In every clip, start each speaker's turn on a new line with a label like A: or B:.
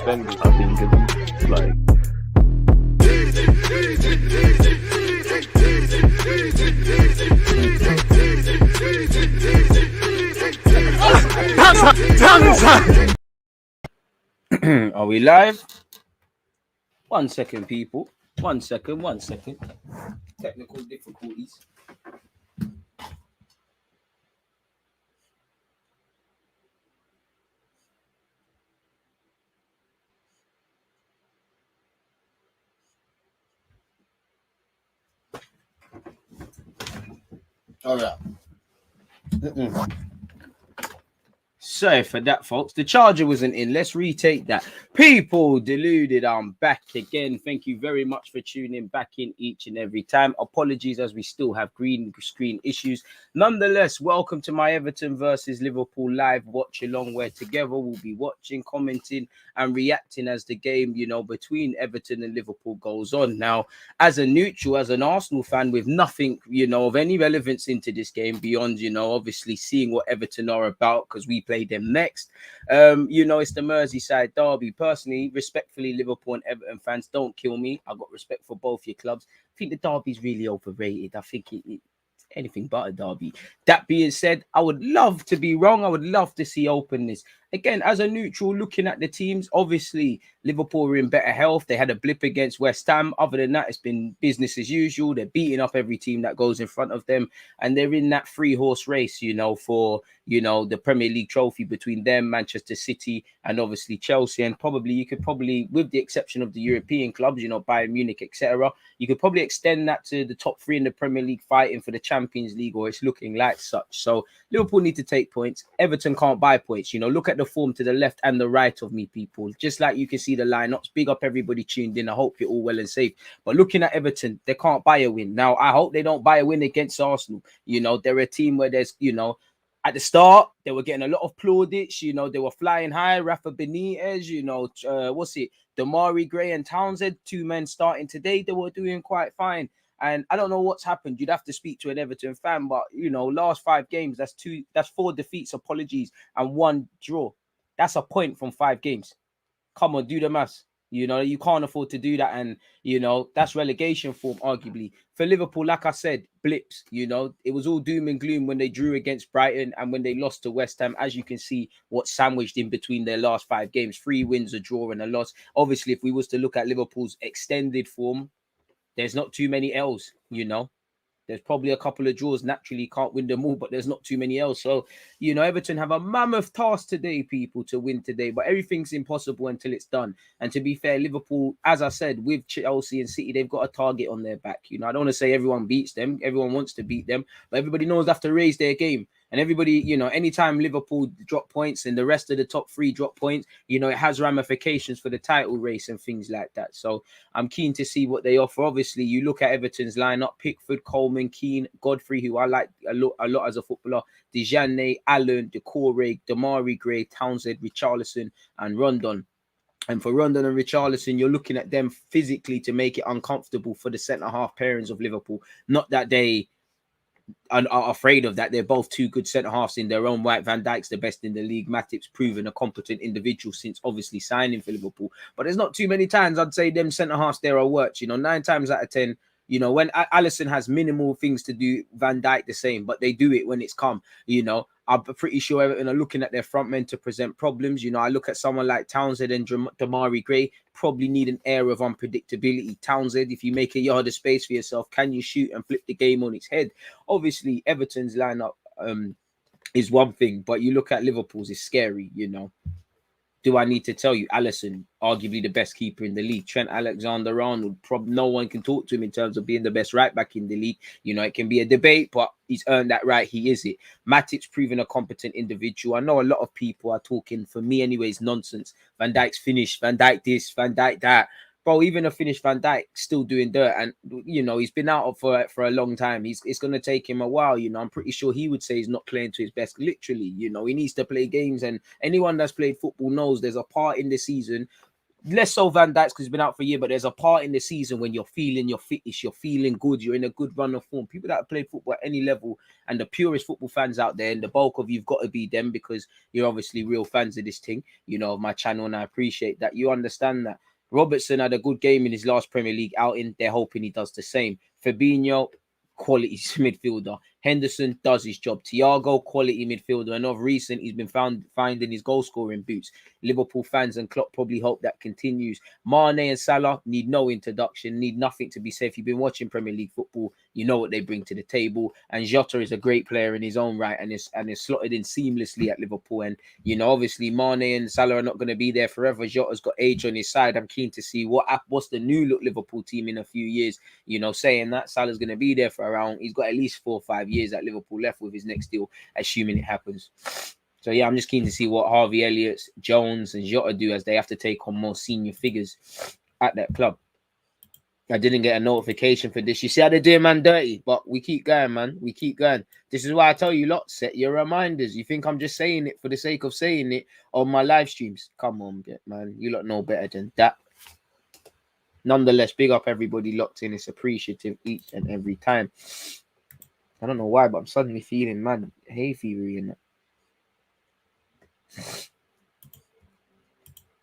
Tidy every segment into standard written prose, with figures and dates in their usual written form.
A: extended, I think, it's like.
B: Are we live? 1 second, people. 1 second. Technical difficulties. All right. Sorry for that, folks. The charger wasn't in. Let's retake that. People, Deluded, I'm back again. Thank you very much for tuning back in each and every time. Apologies as we still have green screen issues. Nonetheless, welcome to my Everton versus Liverpool Live Watchalong, where together we'll be watching, commenting, and reacting as the game, between Everton and Liverpool goes on. Now, as a neutral, as an Arsenal fan with nothing, of any relevance into this game beyond, obviously seeing what Everton are about because we play them next. It's the Merseyside derby. Personally, respectfully, Liverpool and Everton fans, don't kill me. I've got respect for both your clubs. I think the derby's really overrated. I think it's anything but a derby. That being said, I would love to be wrong. I would love to see openness. Again, as a neutral, looking at the teams, obviously Liverpool were in better health. They had a blip against West Ham. Other than that, it's been business as usual. They're beating up every team that goes in front of them. And they're in that three-horse race, for, the Premier League trophy between them, Manchester City, and obviously Chelsea. And you could probably, with the exception of the European clubs, Bayern Munich, etc., you could probably extend that to the top three in the Premier League fighting for the Champions League, or it's looking like such. So Liverpool need to take points. Everton can't buy points. Look at the form to the left and the right of me, people. Just like you can see the lineups. Big up everybody tuned in. I hope you're all well and safe. But looking at Everton, they can't buy a win. Now, I hope they don't buy a win against Arsenal. They're a team where there's, at the start, they were getting a lot of plaudits. They were flying high. Rafa Benitez, Damari Gray and Townsend, two men starting today. They were doing quite fine. And I don't know what's happened. You'd have to speak to an Everton fan, but last 5 games, that's 4 defeats, apologies, and 1 draw. That's a point from 5 games. Come on, do the maths. You can't afford to do that, and that's relegation form, arguably. For Liverpool, like I said, blips. It was all doom and gloom when they drew against Brighton and when they lost to West Ham. As you can see, what's sandwiched in between their last 5 games: 3 wins, a draw, and a loss. Obviously, if we was to look at Liverpool's extended form, there's not too many L's, There's probably a couple of draws. Naturally, can't win them all, but there's not too many else. So, Everton have a mammoth task today, people, to win today. But everything's impossible until it's done. And to be fair, Liverpool, as I said, with Chelsea and City, they've got a target on their back. I don't want to say everyone beats them. Everyone wants to beat them. But everybody knows they have to raise their game. And everybody, anytime Liverpool drop points and the rest of the top 3 drop points, it has ramifications for the title race and things like that. So I'm keen to see what they offer. Obviously, you look at Everton's lineup: Pickford, Coleman, Keane, Godfrey, who I like a lot as a footballer, Dijanne, Allen, Decore, Damari Gray, Townsend, Richarlison, and Rondon. And for Rondon and Richarlison, you're looking at them physically to make it uncomfortable for the centre-half pairings of Liverpool. Not that they are afraid of that. They're both 2 good centre-halves in their own right. Van Dijk's the best in the league. Matip's proven a competent individual since obviously signing for Liverpool. But there's not too many times I'd say them centre-halves there are worked. 9 times out of 10, when Alisson has minimal things to do, Van Dijk the same, but they do it when it's come. I'm pretty sure Everton are looking at their front men to present problems. I look at someone like Townsend and Damari Gray, probably need an air of unpredictability. Townsend, if you make a yard of space for yourself, can you shoot and flip the game on its head? Obviously, Everton's lineup is one thing, but you look at Liverpool's, it's scary, Do I need to tell you? Alisson, arguably the best keeper in the league. Trent Alexander-Arnold, no one can talk to him in terms of being the best right back in the league. It can be a debate, but he's earned that right. He is it. Matip's proven a competent individual. I know a lot of people are talking, for me anyways, nonsense. Van Dijk's finished. Van Dijk this, Van Dijk that. Bro, even a finished Van Dijk still doing dirt, and he's been out for a long time. It's going to take him a while. I'm pretty sure he would say he's not playing to his best. Literally, he needs to play games, and anyone that's played football knows there's a part in the season Less so Van Dijk's because he's been out for a year, but there's a part in the season when you're feeling your fitness, you're feeling good, you're in a good run of form. People that play football at any level, and the purest football fans out there, and the bulk of you've got to be them because you're obviously real fans of this thing, you know, of my channel, and I appreciate that. You understand that. Robertson had a good game in his last Premier League outing. They're hoping he does the same. Fabinho, quality midfielder. Henderson does his job. Thiago, quality midfielder. And of recent, he's been finding his goal scoring boots. Liverpool fans and Klopp probably hope that continues. Mane and Salah need no introduction, need nothing to be said. If you've been watching Premier League football, you know what they bring to the table. And Jota is a great player in his own right and is slotted in seamlessly at Liverpool. And, you know, obviously Mane and Salah are not going to be there forever. Jota's got age on his side. I'm keen to see what's the new look Liverpool team in a few years. You know, saying that Salah's going to be there for around, he's got at least 4 or 5 years at Liverpool left with his next deal, assuming it happens. So yeah, I'm just keen to see what Harvey Elliott, Jones, and Jota do as they have to take on more senior figures at that club. I didn't get a notification for this. You see how they're doing man dirty, but we keep going, man. We keep going. This is why I tell you lot, set your reminders. You think I'm just saying it for the sake of saying it on my live streams? Come on, man. You lot know better than that. Nonetheless, big up everybody locked in. It's appreciative each and every time. I don't know why, but I'm suddenly feeling, man, hay fever in that.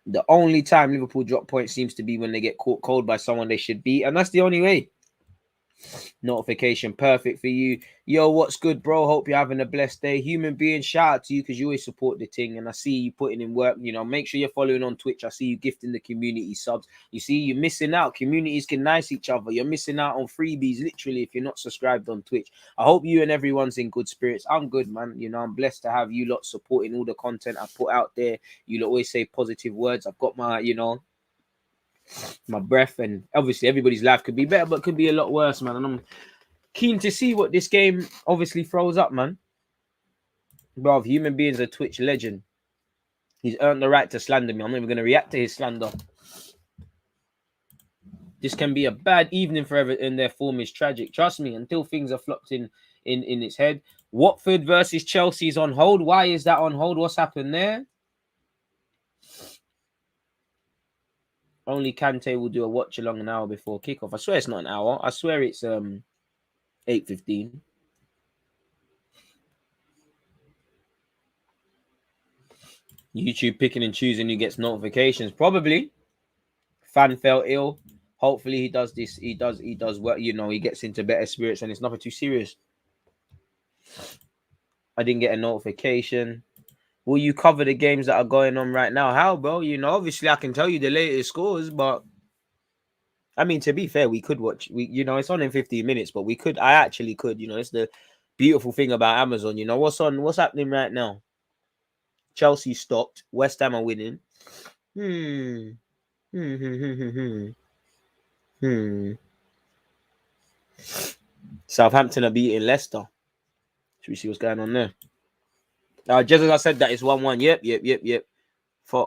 B: The only time Liverpool drop points seems to be when they get caught cold by someone they should beat, and that's the only way. Notification perfect for you. Yo, what's good, bro? Hope you're having a blessed day. Human being, shout out to you because you always support the thing, and I see you putting in work. You know, make sure you're following on Twitch. I see you gifting the community subs. You see, you're missing out. Communities can nice each other. You're missing out on freebies, literally, if you're not subscribed on Twitch. I hope you and everyone's in good spirits. I'm good, man. You know, I'm blessed to have you lot supporting all the content I put out there. You lot always say positive words. I've got my, you know, my breath, and obviously everybody's life could be better, but could be a lot worse, man. And I'm keen to see what this game obviously throws up, man. Bro, human being's a Twitch legend. He's earned the right to slander me. I'm not even going to react to his slander. This can be a bad evening for Everton. Their form is tragic. Trust me, until things are flopped in its head. Watford versus Chelsea is on hold. Why is that on hold? What's happened there? Only Kante will do a watch along an hour before kickoff. I swear it's not an hour. I swear it's 8:15. YouTube picking and choosing who gets notifications. Probably. Fan fell ill. Hopefully he does this. He does well. You know, he gets into better spirits and it's nothing too serious. I didn't get a notification. Will you cover the games that are going on right now? How, bro? You know, obviously I can tell you the latest scores, but I mean, to be fair, we could watch. You know, it's on in 15 minutes, but we could. I actually could. You know, it's the beautiful thing about Amazon. You know, what's on? What's happening right now? Chelsea stopped. West Ham are winning. Southampton are beating Leicester. Should we see what's going on there? Just as I said, that it's 1-1. Yep.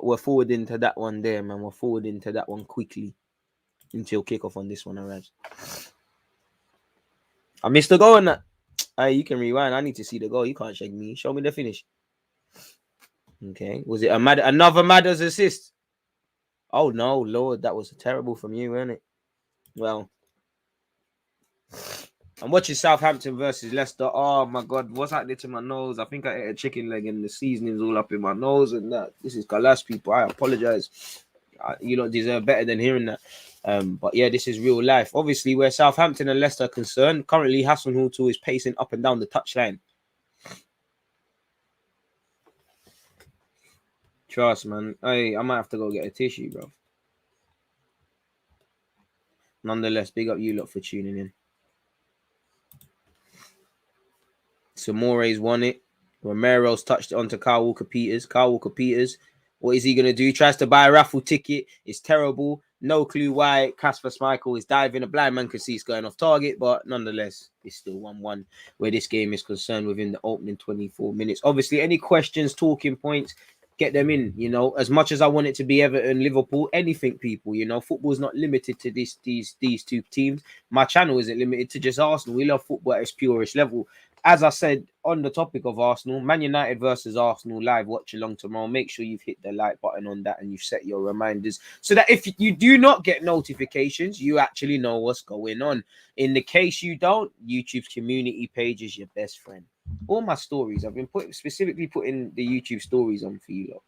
B: We're forwarding to that one there, man. We're forwarding to that one quickly until kickoff on this one arrives. I missed the goal on that. Hey, you can rewind. I need to see the goal. You can't shake me. Show me the finish. Okay. Was it another Madders assist? Oh, no, Lord. That was terrible from you, wasn't it? Well, I'm watching Southampton versus Leicester. Oh, my God. What's happening to my nose? I think I ate a chicken leg and the seasoning's all up in my nose and that. This is Galas, people. I apologize. You don't deserve better than hearing that. But yeah, this is real life. Obviously, where Southampton and Leicester are concerned, currently Hasenhuttl is pacing up and down the touchline. Trust, man. I might have to go get a tissue, bro. Nonetheless, big up you lot for tuning in. Samore's won it. Romero's touched it onto Kyle Walker-Peters. Kyle Walker-Peters, what is he going to do? He tries to buy a raffle ticket. It's terrible. No clue why Kasper Schmeichel is diving. A blind man can see it's going off target, but nonetheless, it's still 1-1 where this game is concerned within the opening 24 minutes. Obviously, any questions, talking points, get them in. You know, as much as I want it to be Everton, Liverpool, anything, people. You know, football is not limited to these two teams. My channel isn't limited to just Arsenal. We love football at its purest level. as I said, on the topic of Arsenal, Man United versus Arsenal live watch along tomorrow. Make sure you've hit the like button on that and you've set your reminders so that if you do not get notifications, you actually know what's going on. In the case you don't, YouTube's community page is your best friend. All my stories, I've been specifically putting the YouTube stories on for you lot.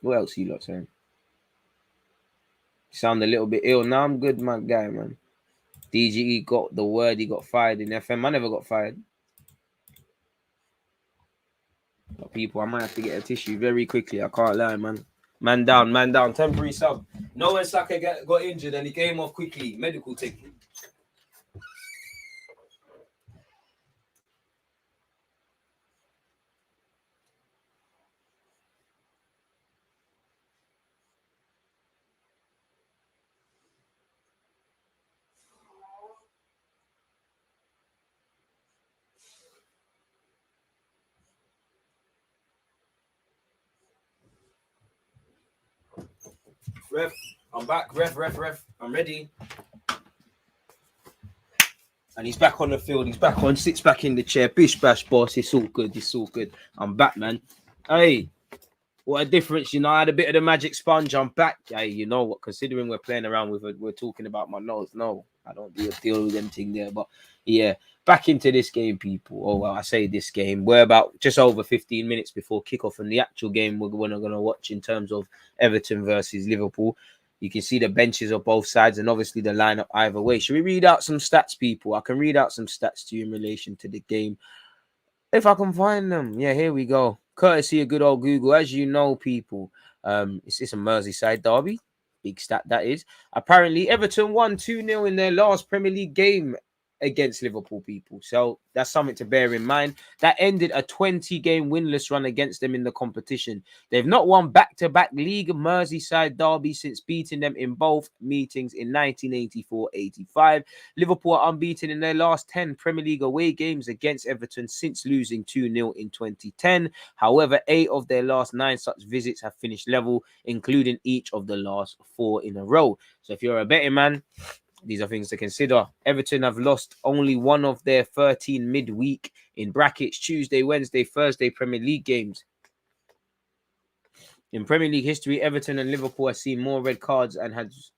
B: What else are you lot saying? You sound a little bit ill. Now I'm good, my guy, man. DGE got the word, he got fired in FM. I never got fired. But people, I might have to get a tissue very quickly. I can't lie, man. Man down, man down. Temporary sub. No one Saka got injured and he came off quickly. Medical ticket. Ref, I'm back. Ref. I'm ready. And he's back on the field. He's back on, sits back in the chair. Bish bash, boss. It's all good. It's all good. I'm back, man. Hey, what a difference. You know, I had a bit of the magic sponge. I'm back. Hey, you know what? Considering we're playing around with it, we're talking about my nose. No, I don't deal with anything there. But yeah, back into this game, people. Oh, well, I say this game. We're about just over 15 minutes before kickoff. And the actual game we're going to watch in terms of Everton versus Liverpool. You can see the benches of both sides and obviously the lineup either way. Should we read out some stats, people? I can read out some stats to you in relation to the game. If I can find them. Yeah, here we go. Courtesy of good old Google. As you know, people, it's a Merseyside derby. Big stat that is. Apparently, Everton won 2-0 in their last Premier League game against Liverpool, people. So that's something to bear in mind. That ended a 20-game winless run against them in the competition. They've not won back-to-back League Merseyside derby since beating them in both meetings in 1984-85. Liverpool are unbeaten in their last 10 Premier League away games against Everton since losing 2-0 in 2010. However, 8 of their last 9 such visits have finished level, including each of the last 4 in a row. So if you're a betting man, these are things to consider. Everton have lost only one of their 13 midweek in brackets Tuesday, Wednesday, Thursday Premier League games. In Premier League history, Everton and Liverpool have seen more red cards and has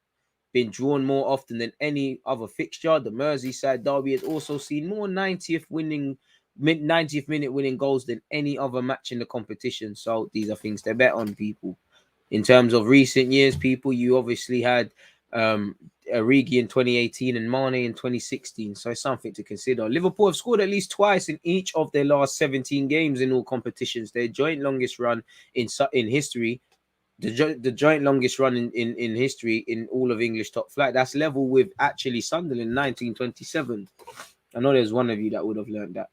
B: been drawn more often than any other fixture. The Merseyside derby has also seen more 90th minute winning goals than any other match in the competition. So these are things to bet on, people. In terms of recent years, people, you obviously had Origi in 2018 and Mane in 2016. So it's something to consider. Liverpool have scored at least twice in each of their last 17 games in all competitions. Their joint longest run in history. The joint longest run in history in all of English top flight. That's level with actually Sunderland 1927. I know there's one of you that would have learned that.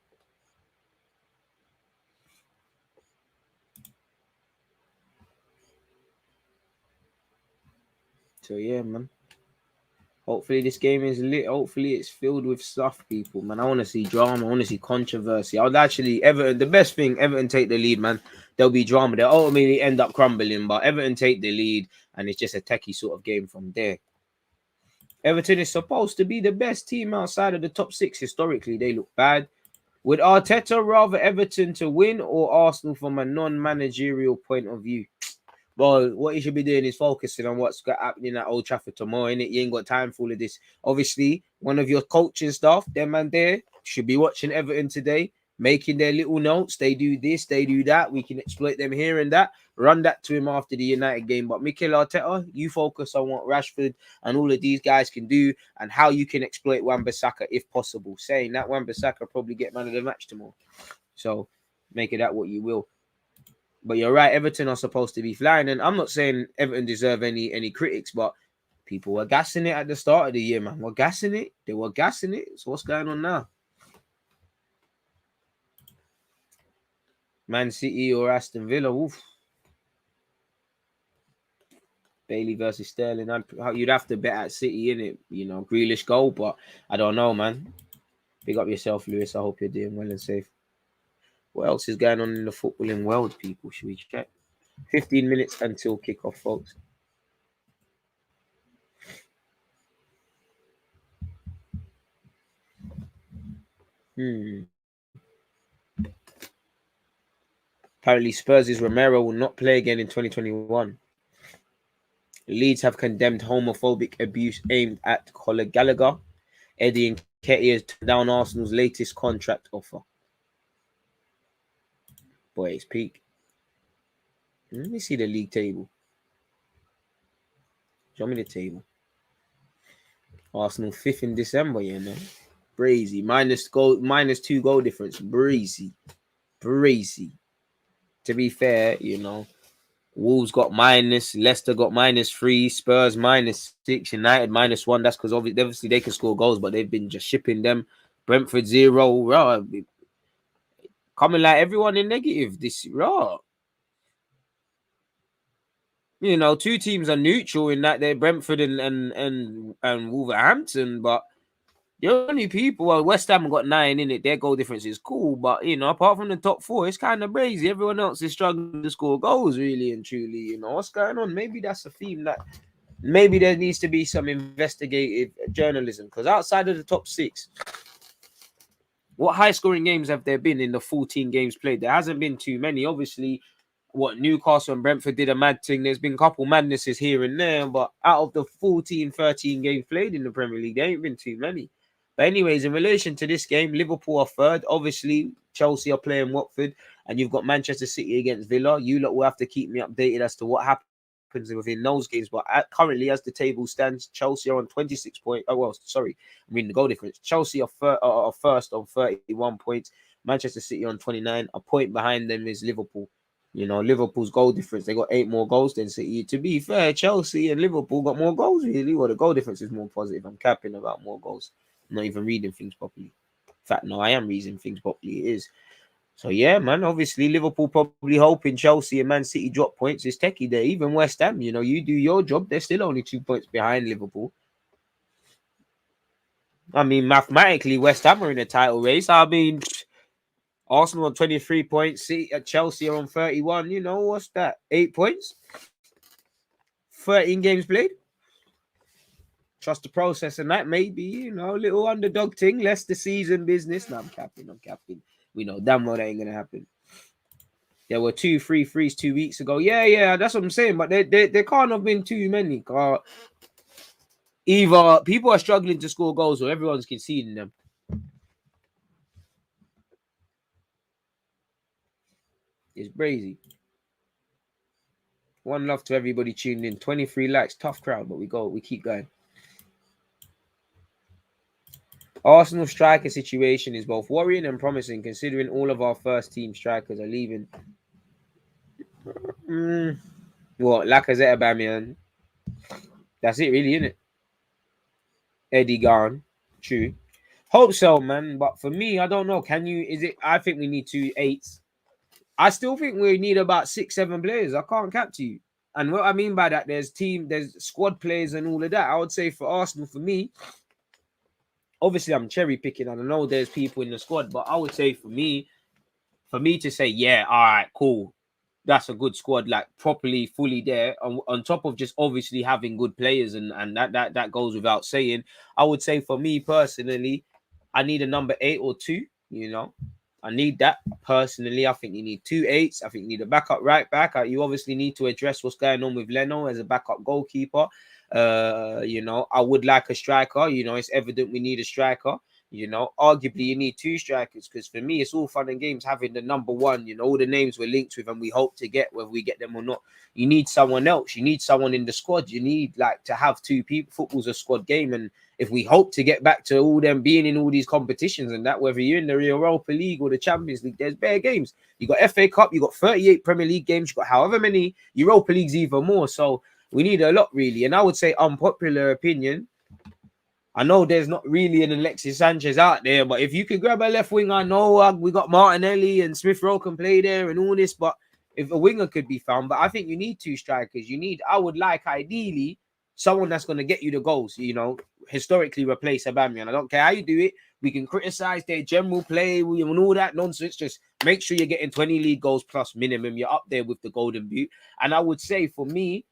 B: So yeah, man. Hopefully this game is lit. Hopefully it's filled with stuff, people. Man, I want to see drama. I want to see controversy. I would actually Everton. The best thing, Everton take the lead, man. There'll be drama. They'll ultimately end up crumbling, but Everton take the lead, and it's just a techie sort of game from there. Everton is supposed to be the best team outside of the top 6 historically. They look bad. Would Arteta rather Everton to win or Arsenal from a non-managerial point of view? Well, what you should be doing is focusing on what's happening at Old Trafford tomorrow, innit? You ain't got time for all of this. Obviously, one of your coaching staff, them man there, should be watching Everton today, making their little notes. They do this, they do that. We can exploit them here and that. Run that to him after the United game. But Mikel Arteta, you focus on what Rashford and all of these guys can do and how you can exploit Wan-Bissaka if possible. Saying that Wan-Bissaka probably get man of the match tomorrow. So make it that what you will. But you're right, Everton are supposed to be flying. And I'm not saying Everton deserve any critics, but people were gassing it at the start of the year, man. We're gassing it. They were gassing it. So what's going on now? Man City or Aston Villa? Oof. Bailey versus Sterling. You'd have to bet at City, innit? You know, Grealish goal, but I don't know, man. Big up yourself, Lewis. I hope you're doing well and safe. What else is going on in the footballing world, people? Should we check? 15 minutes until kickoff, folks. Apparently, Spurs' Romero will not play again in 2021. Leeds have condemned homophobic abuse aimed at Conor Gallagher. Eddie Nketiah has turned down Arsenal's latest contract offer. Boy, it's peak. Let me see the league table. Show me the table. Arsenal 5th in December, you know. Breezy. Minus 2 goal difference. Breezy. To be fair, you know, Wolves got minus, Leicester got -3, Spurs -6, United -1. That's because obviously they can score goals, but they've been just shipping them. Brentford 0. Raw. Coming like everyone in negative. This raw. You know, 2 teams are neutral in that they're Brentford and Wolverhampton, but the only people, well, West Ham got 9 in it. Their goal difference is cool, but you know, apart from the top 4, it's kind of crazy. Everyone else is struggling to score goals, really and truly. You know what's going on? Maybe that's a theme that maybe there needs to be some investigative journalism, because outside of the top 6, what high-scoring games have there been in the 14 games played? There hasn't been too many. Obviously, what Newcastle and Brentford did a mad thing. There's been a couple madnesses here and there, but out of the 14, 13 games played in the Premier League, there ain't been too many. But anyways, in relation to this game, Liverpool are 3rd. Obviously, Chelsea are playing Watford, and you've got Manchester City against Villa. You lot will have to keep me updated as to what happens within those games. But currently, as the table stands, Chelsea are on 26 points. The goal difference. Chelsea are first on 31 points. Manchester City on 29. A point behind them is Liverpool. You know, Liverpool's goal difference, they got 8 more goals than City. To be fair, Chelsea and Liverpool got more goals, really. Well, the goal difference is more positive. I'm capping about more goals. I'm not even reading things properly. In fact, no, I am reading things properly. It is. So, yeah, man, obviously, Liverpool probably hoping Chelsea and Man City drop points. It's techie there. Even West Ham, you know, you do your job. They're still only 2 points behind Liverpool. I mean, mathematically, West Ham are in a title race. I mean, Arsenal on 23 points. Chelsea are on 31. You know, what's that? 8 points? 13 games played. Trust the process and that maybe, you know, little underdog thing. Less the season business. No, I'm capping. We know damn well that ain't going to happen. There were 2 3-3s 2 weeks ago. Yeah, that's what I'm saying. But there can't have been too many. Either people are struggling to score goals or everyone's conceding them. It's crazy. One love to everybody tuned in. 23 likes. Tough crowd, but we keep going. Arsenal striker situation is both worrying and promising, considering all of our first team strikers are leaving. What? Lacazette, Aubameyang. That's it, really, isn't it? Eddie gone. True. Hope so, man. But for me, I don't know. I think we need 2 8s. I still think we need about 6, 7 players. I can't cap to you. And what I mean by that, there's squad players and all of that. I would say for Arsenal, for me, obviously I'm cherry picking, and I know there's people in the squad, but I would say for me to say, yeah, all right, cool, that's a good squad, like properly, fully there, on top of just obviously having good players, and that goes without saying. I would say for me personally, I need a number 8 or 2, you know. I need that personally. I think you need 2 8s. I think you need a backup right back. You obviously need to address what's going on with Leno as a backup goalkeeper. You know, I would like a striker. You know, it's evident we need a striker. You know, arguably you need 2 strikers, because for me, it's all fun and games having the number 1. You know, all the names we're linked with and we hope to get, whether we get them or not. You need someone else. You need someone in the squad. You need like to have 2 people. Football's a squad game, and if we hope to get back to all them being in all these competitions and that, whether you're in the Europa League or the Champions League, there's bare games. You got FA Cup, you got 38 Premier League games, you got however many Europa Leagues, even more. So we need a lot, really. And I would say, unpopular opinion, I know there's not really an Alexis Sanchez out there, but if you could grab a left wing, I know we got Martinelli and Smith Rowe can play there and all this, but if a winger could be found, but I think you need 2 strikers. I would like, ideally, someone that's going to get you the goals, you know, historically replace Aubameyang. I don't care how you do it. We can criticize their general play and all that nonsense. Just make sure you're getting 20 league goals plus minimum. You're up there with the golden boot. And I would say, for me,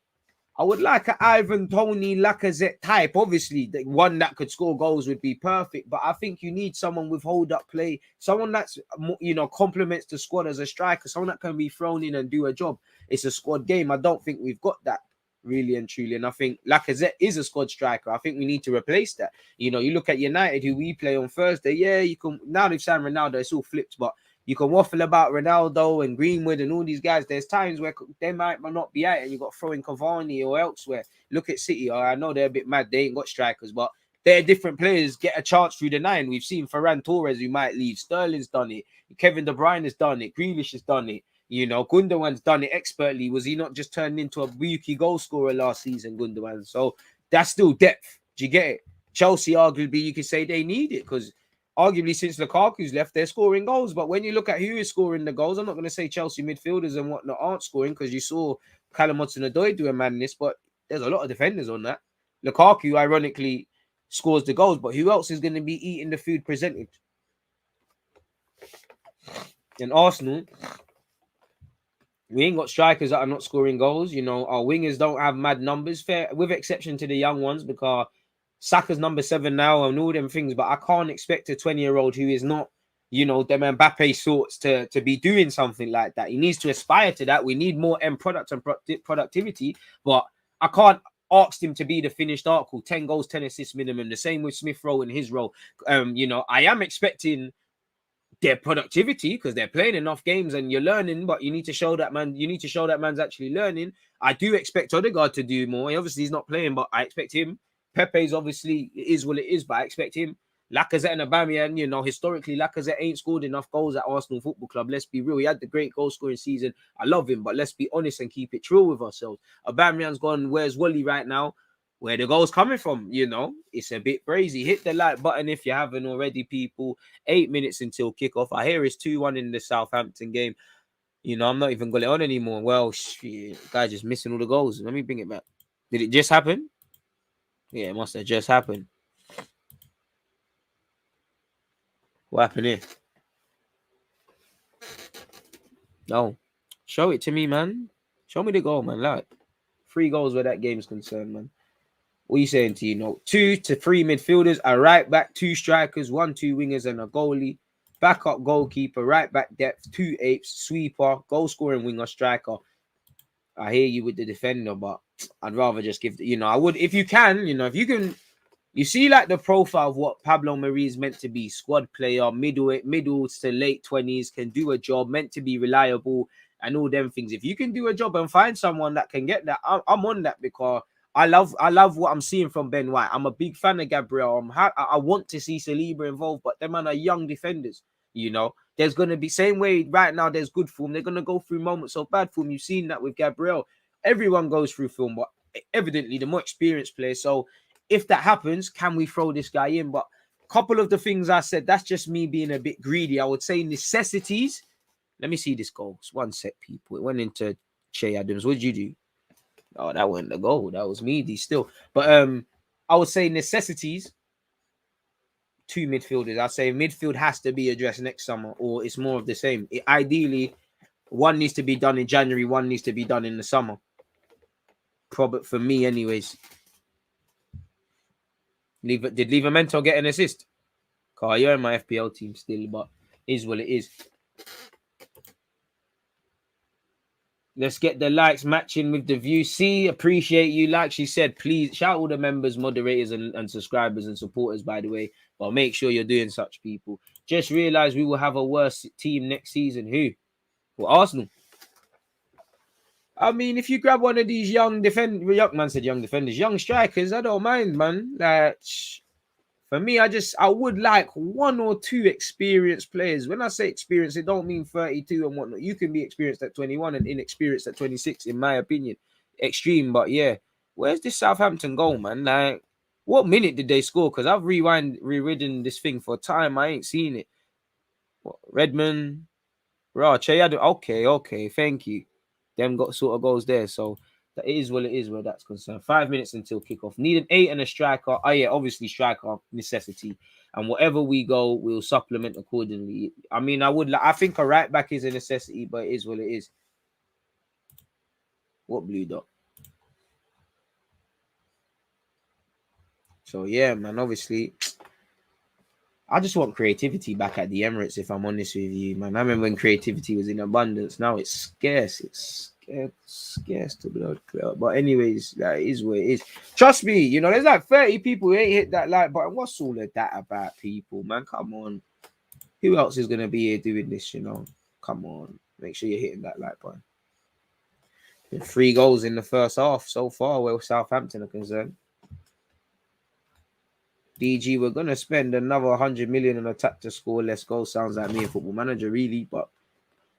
B: I would like an Ivan Toney Lacazette type. Obviously, the one that could score goals would be perfect. But I think you need someone with hold-up play, someone that's, you know, complements the squad as a striker, someone that can be thrown in and do a job. It's a squad game. I don't think we've got that really and truly. And I think Lacazette is a squad striker. I think we need to replace that. You know, you look at United, who we play on Thursday. Yeah, you can, now they've signed Ronaldo, it's all flipped, but you can waffle about Ronaldo and Greenwood and all these guys. There's times where they might not be out and you got to throw in Cavani or elsewhere. Look at City. I know they're a bit mad. They ain't got strikers, but they're different players get a chance through the nine. We've seen Ferran Torres who might leave. Sterling's done it. Kevin De Bruyne has done it. Grealish has done it. You know, Gundogan's done it expertly. Was he not just turned into a Buki goal scorer last season, Gundogan? So that's still depth. Do you get it? Chelsea, arguably, you could say they need it because arguably since Lukaku's left, they're scoring goals. But when you look at who is scoring the goals, I'm not going to say Chelsea midfielders and whatnot aren't scoring because you saw Callum Hudson-Odoi do a madness, but there's a lot of defenders on that. Lukaku, ironically, scores the goals, but who else is going to be eating the food presented? In Arsenal, we ain't got strikers that are not scoring goals. You know, our wingers don't have mad numbers, fair with exception to the young ones, because Saka's number 7 now and all them things. But I can't expect a 20-year-old who is not, you know, them Mbappe sorts to be doing something like that. He needs to aspire to that. We need more end product and productivity. But I can't ask him to be the finished article, 10 goals, 10 assists minimum. The same with Smith Rowe in his role. You know, I am expecting their productivity because they're playing enough games and you're learning, but you need to show that man. You need to show that man's actually learning. I do expect Odegaard to do more. Obviously, he's not playing, but I expect him. Pepe's obviously it is what it is, but I expect him. Lacazette and Aubameyang, you know, historically, Lacazette ain't scored enough goals at Arsenal Football Club. Let's be real. He had the great goal scoring season. I love him, but let's be honest and keep it true with ourselves. Aubameyang's gone. Where's Wally right now? Where the goal's coming from, you know, it's a bit crazy. Hit the like button if you haven't already, people. 8 minutes until kickoff. I hear it's 2-1 in the Southampton game. You know, I'm not even got it on anymore. Well, shit, guy just missing all the goals. Let me bring it back. Did it just happen? Yeah, it must have just happened. What happened here? No. Show it to me, man. Show me the goal, man. Like 3 goals where that game's concerned, man. What are you saying to you? No, 2 to 3 midfielders, a right back, 2 strikers, 1-2 wingers, and a goalie. Backup goalkeeper, right back depth, 2 apes, sweeper, goal scoring winger, striker. I hear you with the defender, but I'd rather just give, you know, I would, if you can, you know, if you can, you see like the profile of what Pablo Mari is meant to be: squad player, middle to late 20s, can do a job, meant to be reliable, and all them things. If you can do a job and find someone that can get that, I'm on that because I love what I'm seeing from Ben White. I'm a big fan of Gabriel. I want to see Saliba involved, but them man are young defenders. You know, there's going to be same way right now. There's good form. They're going to go through moments of bad form. You've seen that with Gabriel. Everyone goes through form, but evidently the more experienced players. So if that happens, can we throw this guy in? But a couple of the things I said, that's just me being a bit greedy. I would say necessities. Let me see this goal. It's 1 sec, people. It went into Che Adams. What did you do? Oh, that wasn't the goal. That was Meady still. But I would say necessities, 2 midfielders. I'd say midfield has to be addressed next summer, or it's more of the same. Ideally, 1 needs to be done in January, 1 needs to be done in the summer. Probably for me, anyways. Did Livramento get an assist? Carl, you're in my FPL team still, but is what it is. Let's get the likes matching with the view. See, appreciate you. Like she said, please shout all the members, moderators, and subscribers and supporters, by the way. But make sure you're doing such, people. Just realize we will have a worse team next season. Who? Well, Arsenal. I mean, if you grab one of these young defenders, young strikers, I don't mind, man. Like, for me, I would like 1 or 2 experienced players. When I say experienced, it don't mean 32 and whatnot. You can be experienced at 21 and inexperienced at 26, in my opinion. Extreme, but yeah. Where's this Southampton goal, man? Like, what minute did they score? Because I've reridden this thing for a time. I ain't seen it. What, Redmond? Okay, thank you. Them got sort of goals there, so that is what it is where that's concerned. 5 minutes until kickoff. Need an 8 and a striker. Oh yeah, obviously striker necessity. And whatever we go, we'll supplement accordingly. I mean, I think a right back is a necessity, but it is what it is. What blue dot? So yeah, man. Obviously, I just want creativity back at the Emirates. If I'm honest with you, man. I remember when creativity was in abundance. Now it's scarce. It's scarce to blood clear. But anyways, that is what it is. Trust me. You know, there's like 30 people who ain't hit that like button. What's all of that about, people, man? Come on. Who else is gonna be here doing this? You know, come on. Make sure you're hitting that like button. 3 goals in the first half so far, where Southampton are concerned. DG, we're gonna spend another 100 million on attack to score less goals. Sounds like me, a football manager, really. But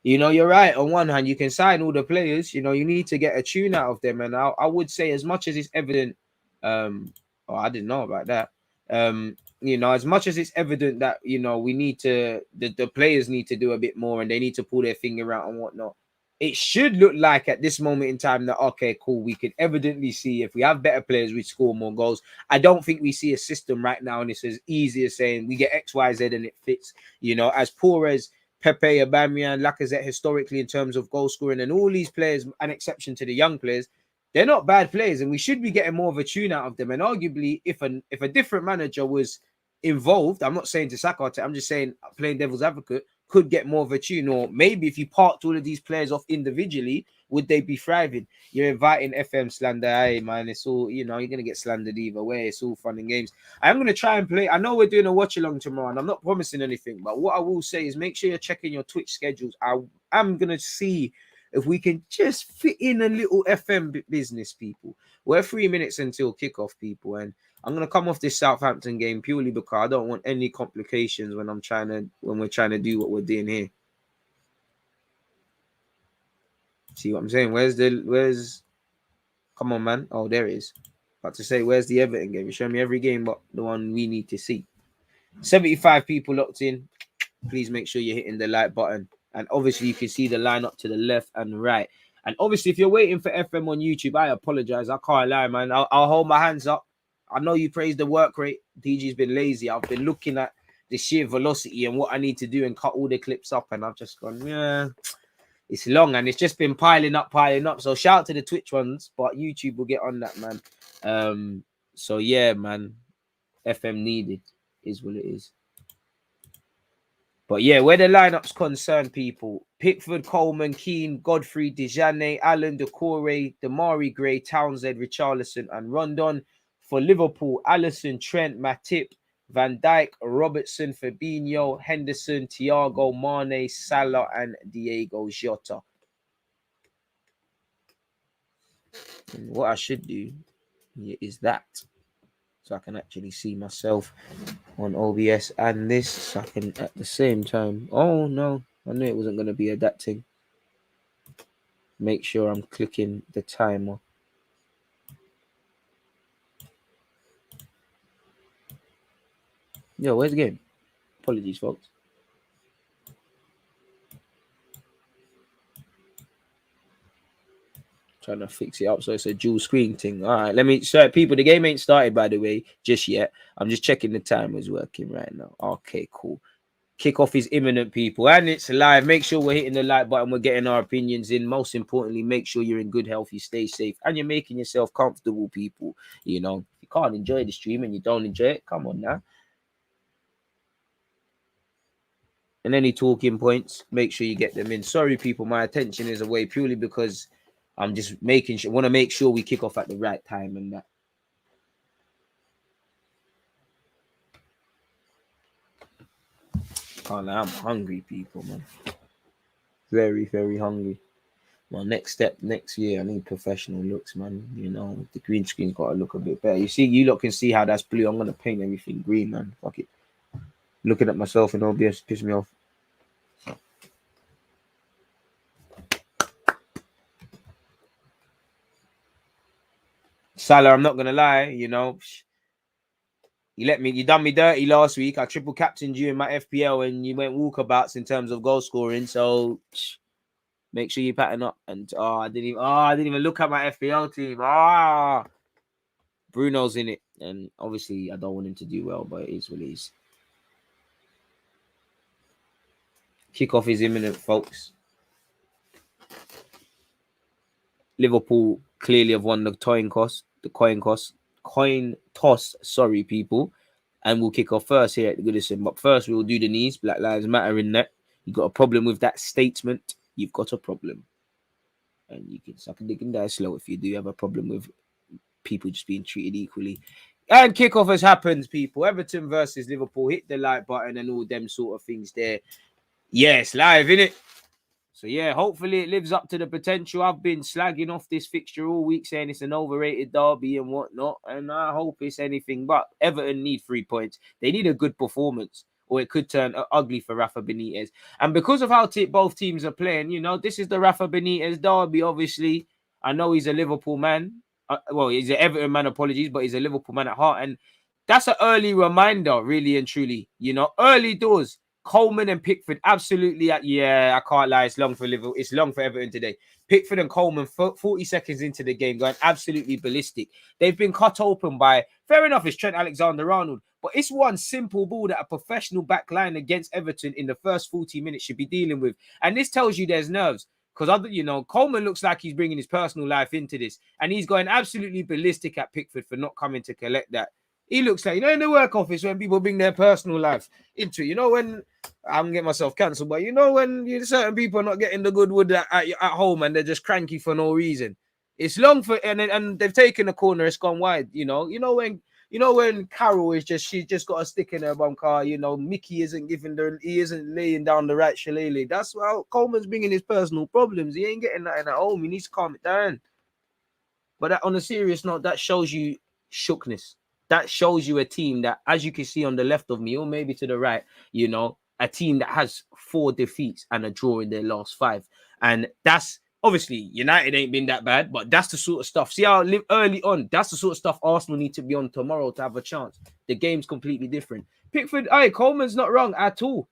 B: you know, you're right. On one hand, you can sign all the players. You know, you need to get a tune out of them. And I would say, as much as it's evident, oh, I didn't know about that. You know, as much as it's evident that we need to, the players need to do a bit more, and they need to pull their finger out and whatnot. It should look like at this moment in time that, okay, cool, we can evidently see if we have better players, we score more goals. I don't think we see a system right now, and it's as easy as saying we get X, Y, Z and it fits. You know, as poor as Pepe, Aubameyang, Lacazette historically in terms of goal scoring, and all these players, an exception to the young players, they're not bad players, and we should be getting more of a tune out of them. And arguably, if a different manager was involved, I'm not saying to sack Arteta, I'm just saying, playing devil's advocate, could get more of a tune. Or maybe if you parked all of these players off individually, would they be thriving? You're inviting FM slander. Hey, man, it's all, you're going to get slandered either way. It's all fun and games. I'm going to try and play. I know we're doing a watch along tomorrow, and I'm not promising anything, but what I will say is make sure you're checking your Twitch schedules. I'm going to see if we can just fit in a little FM business, people. We're 3 minutes until kickoff, people, and I'm gonna come off this Southampton game purely because I don't want any complications when we're trying to do what we're doing here. See what I'm saying? Where's come on, man? Oh, there it is. About to say, where's the Everton game? You show me every game but the one we need to see. 75 people locked in. Please make sure you're hitting the like button. And obviously you can see the lineup to the left and right. And obviously if you're waiting for FM on YouTube, I apologize. I can't lie, man. I'll hold my hands up. I know you praise the work rate. DG's been lazy. I've been looking at the sheer velocity and what I need to do and cut all the clips up. And I've just gone, yeah, it's long. And it's just been piling up. So shout out to the Twitch ones, but YouTube will get on that, man. So yeah, man, FM needed is what it is. But yeah, where the lineup's concerned, people, Pickford, Coleman, Keane, Godfrey, Dejane, Allen, Decore, Damari Gray, Townsend, Richarlison, and Rondon. For Liverpool, Alisson, Trent, Matip, Van Dijk, Robertson, Fabinho, Henderson, Thiago, Mane, Salah, and Diego Jota. And what I should do is that, so I can actually see myself on OBS and this, so I can at the same time. Oh no, I knew it wasn't going to be adapting. Make sure I'm clicking the timer. Yo, where's the game? Apologies, folks. Trying to fix it up so it's a dual screen thing. All right, let me. So, people, the game ain't started, by the way, just yet. I'm just checking the timer's working right now. Okay, cool. Kickoff is imminent, people, and it's live. Make sure we're hitting the like button. We're getting our opinions in. Most importantly, make sure you're in good health, you stay safe, and you're making yourself comfortable, people. You know, if you can't enjoy the stream and you don't enjoy it, come on now. And any talking points, make sure you get them in. Sorry, people, my attention is away purely because I'm just making sure. Want to make sure we kick off at the right time and that. Can't lie, I'm hungry, people, man. Very, very hungry. My next step next year, I need professional looks, man. You know, the green screen's got to look a bit better. You see, you lot can see how that's blue. I'm going to paint everything green, man. Fuck it. Looking at myself in OBS pisses me off. Salah, I'm not going to lie, you know. You done me dirty last week. I triple captained you in my FPL and you went walkabouts in terms of goal scoring. So make sure you pattern up. And I didn't even look at my FPL team. Bruno's in it. And obviously I don't want him to do well, but it is what it is. Kickoff is imminent, folks. Liverpool clearly have won the coin cost. coin toss. Sorry, people. And we'll kick off first here at the Goodison. But first, we'll do the knees. Black Lives Matter in that. You got a problem with that statement? You've got a problem. And you can suck a dick and die slow if you do have a problem with people just being treated equally. And kickoff has happened, people. Everton versus Liverpool. Hit the like button and all them sort of things there. Yes, live, innit? So, yeah, hopefully it lives up to the potential. I've been slagging off this fixture all week, saying it's an overrated derby and whatnot. And I hope it's anything but. Everton need 3 points. They need a good performance, or it could turn ugly for Rafa Benitez. And because of how both teams are playing, you know, this is the Rafa Benitez derby, obviously. I know he's a Liverpool man. Well, he's an Everton man, apologies, but he's a Liverpool man at heart. And that's an early reminder, really and truly. You know, early doors. Coleman and Pickford, absolutely. Yeah, I can't lie. It's long for Liverpool. It's long for Everton today. Pickford and Coleman, 40 seconds into the game, going absolutely ballistic. They've been cut open by, fair enough, it's Trent Alexander-Arnold, but it's one simple ball that a professional back line against Everton in the first 40 minutes should be dealing with. And this tells you there's nerves. Because, you know, Coleman looks like he's bringing his personal life into this. And he's going absolutely ballistic at Pickford for not coming to collect that. He looks like, you know, in the work office when people bring their personal life into it. You know, when I'm getting myself cancelled, but you know, when certain people are not getting the good wood at home and they're just cranky for no reason. It's long for, and they've taken a corner, it's gone wide. You know when Carol is she's just got a stick in her bum car. You know, Mickey isn't he isn't laying down the right shillelagh. That's why Coleman's bringing his personal problems. He ain't getting that at home. He needs to calm it down. But on a serious note, that shows you shookness. That shows you a team that, as you can see on the left of me, or maybe to the right, you know, a team that has 4 defeats and a draw in their last 5. And that's obviously United ain't been that bad, but that's the sort of stuff. See how early on, that's the sort of stuff Arsenal need to be on tomorrow to have a chance. The game's completely different. Pickford, Coleman's not wrong at all.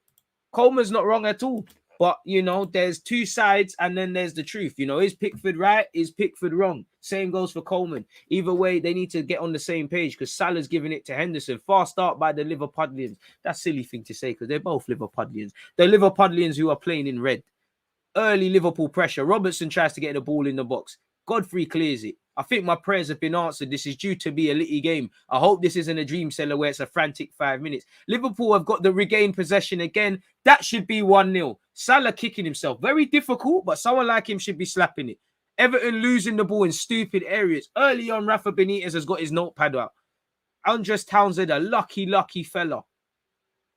B: Coleman's not wrong at all. But, you know, there's 2 sides and then there's the truth. You know, is Pickford right? Is Pickford wrong? Same goes for Coleman. Either way, they need to get on the same page because Salah's giving it to Henderson. Fast start by the Liverpudlians. That's a silly thing to say because they're both Liverpudlians. The Liverpudlians who are playing in red. Early Liverpool pressure. Robertson tries to get the ball in the box. Godfrey clears it. I think my prayers have been answered. This is due to be a litty game. I hope this isn't a dream seller where it's a frantic 5 minutes. Liverpool have got the regained possession again. That should be 1-0. Salah kicking himself. Very difficult, but someone like him should be slapping it. Everton losing the ball in stupid areas. Early on, Rafa Benitez has got his notepad out. Andres Townsend, a lucky fella.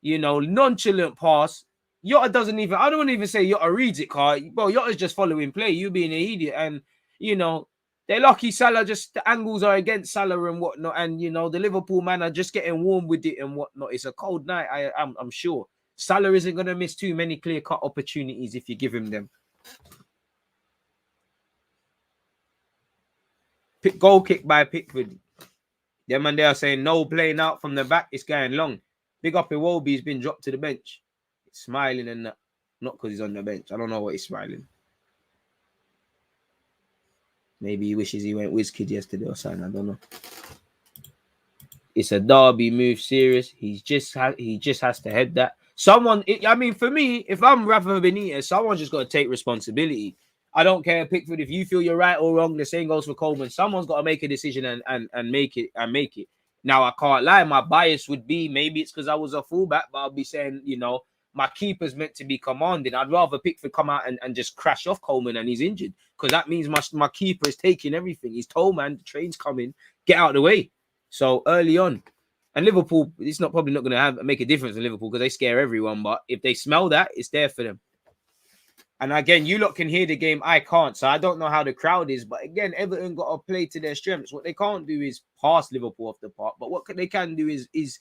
B: You know, nonchalant pass. Yotta doesn't even, I don't even say Yotta reads it, car. Well, Yotta's just following play. You being an idiot. And, you know, they're lucky Salah, just the angles are against Salah and whatnot. And, you know, the Liverpool man are just getting warm with it and whatnot. It's a cold night, I'm sure. Salah isn't going to miss too many clear-cut opportunities if you give him them. Goal kick by Pickford. Them and they are saying no playing out from the back. It's going long. Big up Iwobi, he's been dropped to the bench. He's smiling and that. Not because he's on the bench. I don't know what he's smiling. Maybe he wishes he went WizKid yesterday or something. I don't know. It's a derby move, serious. He just has to head that. Someone, I mean, for me, if I'm Rafa Benitez, someone's just got to take responsibility. I don't care, Pickford, if you feel you're right or wrong, the same goes for Coleman. Someone's got to make a decision and make it. Now, I can't lie. My bias would be, maybe it's because I was a fullback, but I'll be saying, you know, my keeper's meant to be commanding. I'd rather Pickford come out and just crash off Coleman and he's injured because that means my keeper is taking everything. He's told, man, the train's coming. Get out of the way. So early on. And Liverpool, it's probably not going to make a difference in Liverpool because they scare everyone. But if they smell that, it's there for them. And again, you lot can hear the game. I can't. So I don't know how the crowd is. But again, Everton got to play to their strengths. What they can't do is pass Liverpool off the park. But what they can do is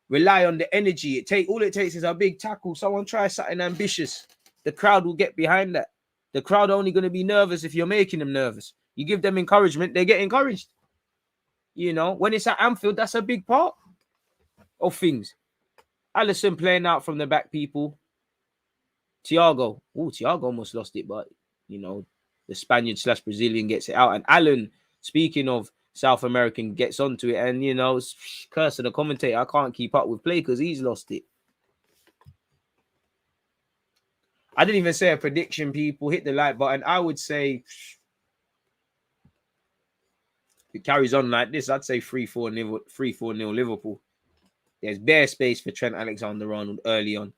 B: rely on the energy. All it takes is a big tackle. Someone try something ambitious. The crowd will get behind that. The crowd are only going to be nervous if you're making them nervous. You give them encouragement, they get encouraged. You know, when it's at Anfield, that's a big part of things. Alisson playing out from the back, people. Thiago almost lost it, but, you know, the Spaniard/Brazilian gets it out. And Alan, speaking of South American, gets onto it. And, you know, cursing the commentator, I can't keep up with play because he's lost it. I didn't even say a prediction, people. Hit the like button. I would say If it carries on like this, I'd say 3-4-0 Liverpool. There's bare space for Trent Alexander-Arnold early on.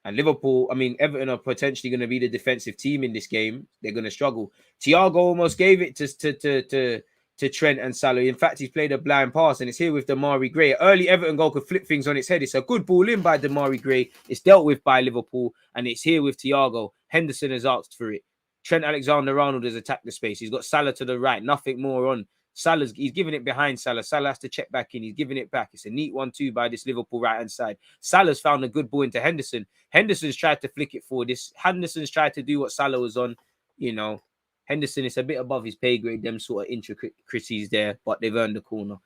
B: And Liverpool, I mean, Everton are potentially going to be the defensive team in this game. They're going to struggle. Thiago almost gave it to Trent and Salah. In fact, he's played a blind pass, and it's here with Damari Gray. Early Everton goal could flip things on its head. It's a good ball in by Damari Gray. It's dealt with by Liverpool, and it's here with Thiago. Henderson has asked for it. Trent Alexander-Arnold has attacked the space. He's got Salah to the right. Nothing more on. He's giving it behind Salah. Salah has to check back in. He's giving it back. It's a neat 1-2 by this Liverpool right-hand side. Salah's found a good ball into Henderson. Henderson's tried to flick it forward. Henderson's tried to do what Salah was on. You know, Henderson is a bit above his pay grade, them sort of intricacies there, but they've earned the corner.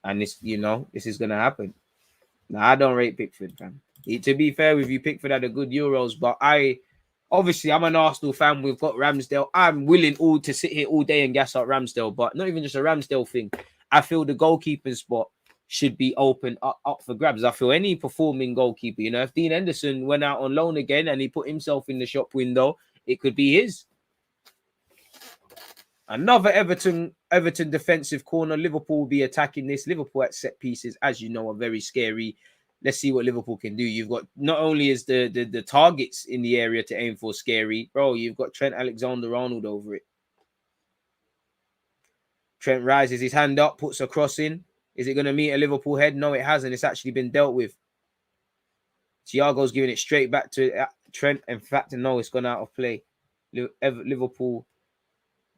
B: And this, you know, this is going to happen. Now, I don't rate Pickford, man. To be fair with you, Pickford had a good Euros, but obviously, I'm an Arsenal fan. We've got Ramsdale. I'm willing to sit here all day and gas out Ramsdale, but not even just a Ramsdale thing. I feel the goalkeeping spot should be open up for grabs. I feel any performing goalkeeper, you know, if Dean Henderson went out on loan again and he put himself in the shop window, it could be his. Another Everton defensive corner. Liverpool will be attacking this. Liverpool at set pieces, as you know, are very scary. Let's see what Liverpool can do. You've got, not only is the targets in the area to aim for scary, bro, you've got Trent Alexander-Arnold over it. Trent rises his hand up, puts a cross in. Is it going to meet a Liverpool head? No, it hasn't. It's actually been dealt with. Thiago's giving it straight back to Trent. In fact, no, it's gone out of play. Liverpool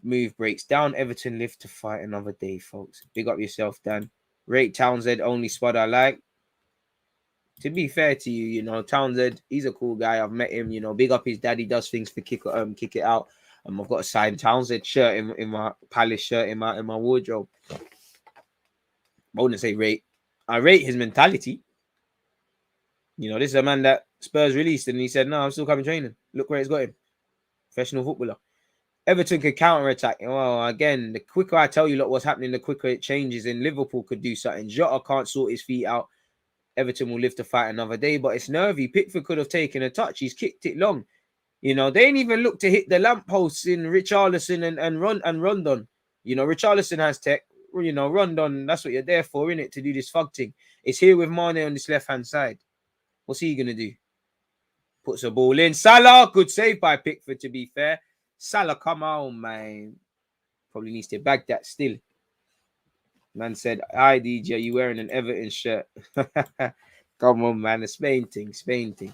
B: move breaks down. Everton live to fight another day, folks. Big up yourself, Dan. Rate Townsend, only spot I like. To be fair to you, you know, Townsend, he's a cool guy. I've met him, you know, big up his daddy, does things for kick it out. I've got a signed Townsend shirt in my Palace shirt in my wardrobe. I wouldn't say rate. I rate his mentality. You know, this is a man that Spurs released and he said, no, I'm still coming training. Look where it's got him. Professional footballer. Everton could counter-attack. Well, again, the quicker I tell you lot what's happening, the quicker it changes. And Liverpool could do something. Jota can't sort his feet out. Everton will live to fight another day, but it's nervy. Pickford could have taken a touch. He's kicked it long. You know, they ain't even looked to hit the lampposts in Richarlison and Rondon. You know, Richarlison has tech. You know, Rondon, that's what you're there for, innit? To do this fug thing. It's here with Mane on this left-hand side. What's he going to do? Puts a ball in. Salah, good save by Pickford, to be fair. Salah, come on, man. Probably needs to bag that still. Man said, hi, DJ, you wearing an Everton shirt? Come on, man. The Spain thing.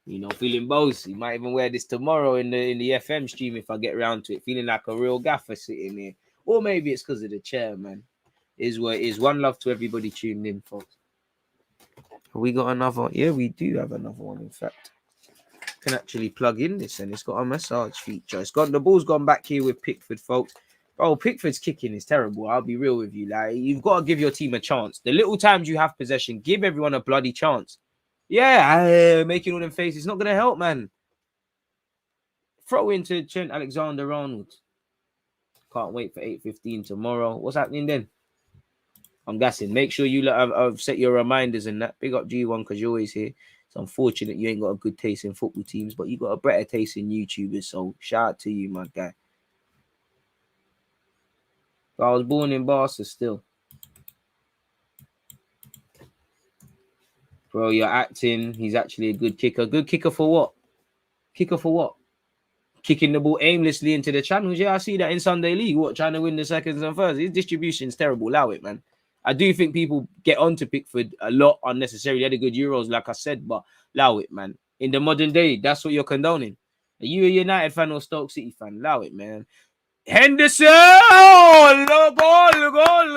B: You know, feeling bossy. Might even wear this tomorrow in the FM stream if I get around to it. Feeling like a real gaffer sitting here. Or maybe it's because of the chair, man. Is what it is. One love to everybody tuning in, folks. Have we got another? Yeah, we do have another one, in fact. Can actually plug in this and it's got a massage feature. The ball's gone back here with Pickford, folks. Bro, Pickford's kicking is terrible. I'll be real with you. Like, you've got to give your team a chance. The little times you have possession, give everyone a bloody chance. Yeah, making all them faces. It's not going to help, man. Throw into Trent Alexander-Arnold. Can't wait for 8:15 tomorrow. What's happening then? I'm guessing. Make sure you have set your reminders and that. Big up G1 because you're always here. It's unfortunate you ain't got a good taste in football teams, but you got a better taste in YouTubers. So shout out to you, my guy. But I was born in Barca still. Bro, you're acting. He's actually a good kicker. Good kicker for what? Kicker for what? Kicking the ball aimlessly into the channels. Yeah, I see that in Sunday League. What, trying to win the seconds and first? His distribution's terrible. Allow it, man. I do think people get onto Pickford a lot unnecessarily. He had a good Euros, like I said, but allow it, man. In the modern day, that's what you're condoning. Are you a United fan or Stoke City fan? Allow it, man. Henderson! Oh,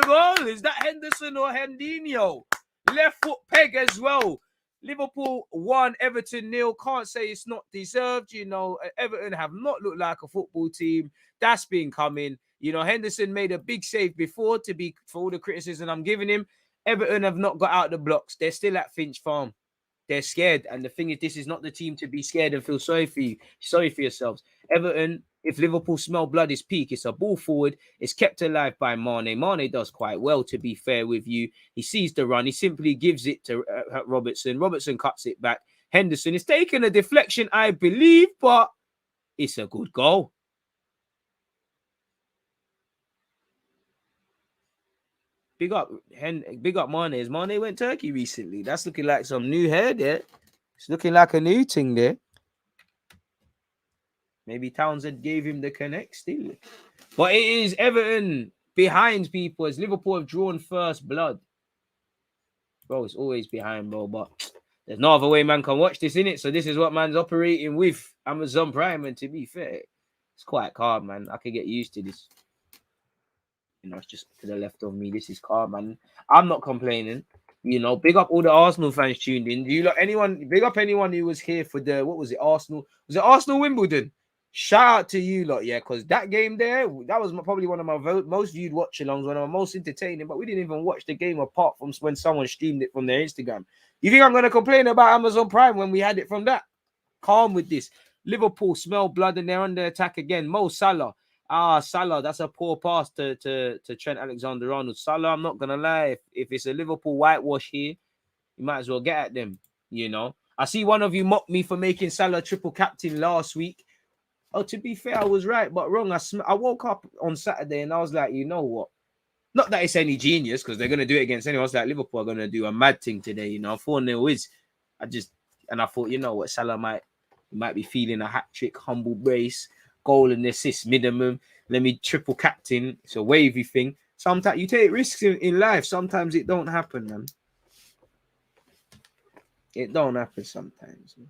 B: goal. Is that Henderson or Hendinho? Left foot peg as well. Liverpool 1, Everton 0. Can't say it's not deserved. You know, Everton have not looked like a football team. That's been coming. You know, Henderson made a big save before for all the criticism I'm giving him. Everton have not got out the blocks. They're still at Finch Farm. They're scared. And the thing is, this is not the team to be scared and feel sorry for you. Sorry for yourselves. Everton, if Liverpool smell blood, is peak. It's a ball forward. It's kept alive by Mane. Mane does quite well, to be fair with you. He sees the run. He simply gives it to Robertson. Robertson cuts it back. Henderson is taking a deflection, I believe, but it's a good goal. Big up Mane. As Mane went Turkey recently. That's looking like some new hair there. It's looking like a new thing there. Maybe Townsend gave him the connect still. But it is Everton behind people as Liverpool have drawn first blood. Bro, it's always behind, bro. But there's no other way man can watch this, innit? So this is what man's operating with Amazon Prime. And to be fair, it's quite calm, man. I could get used to this. You know, it's just to the left of me. This is calm, man. I'm not complaining. You know, big up all the Arsenal fans tuned in. Do you like anyone? Big up anyone who was here for the, what was it, Arsenal? Was it Arsenal Wimbledon? Shout out to you lot, yeah, because that game there, that was probably one of my most viewed watch-alongs, one of my most entertaining, but we didn't even watch the game apart from when someone streamed it from their Instagram. You think I'm going to complain about Amazon Prime when we had it from that? Calm with this. Liverpool smell blood and they're under attack again. Mo Salah. Salah, that's a poor pass to Trent Alexander-Arnold. Salah, I'm not going to lie, if it's a Liverpool whitewash here, you might as well get at them, you know. I see one of you mock me for making Salah triple captain last week. Oh, to be fair, I was right, but wrong. I woke up on Saturday and I was like, you know what? Not that it's any genius because they're going to do it against anyone else. Like Liverpool are going to do a mad thing today, you know. 4-0 is. I thought, you know what? Salah might be feeling a hat trick, humble brace, goal and assist minimum. Let me triple captain. It's a wavy thing. Sometimes you take risks in life. Sometimes it don't happen, man. It don't happen sometimes, man.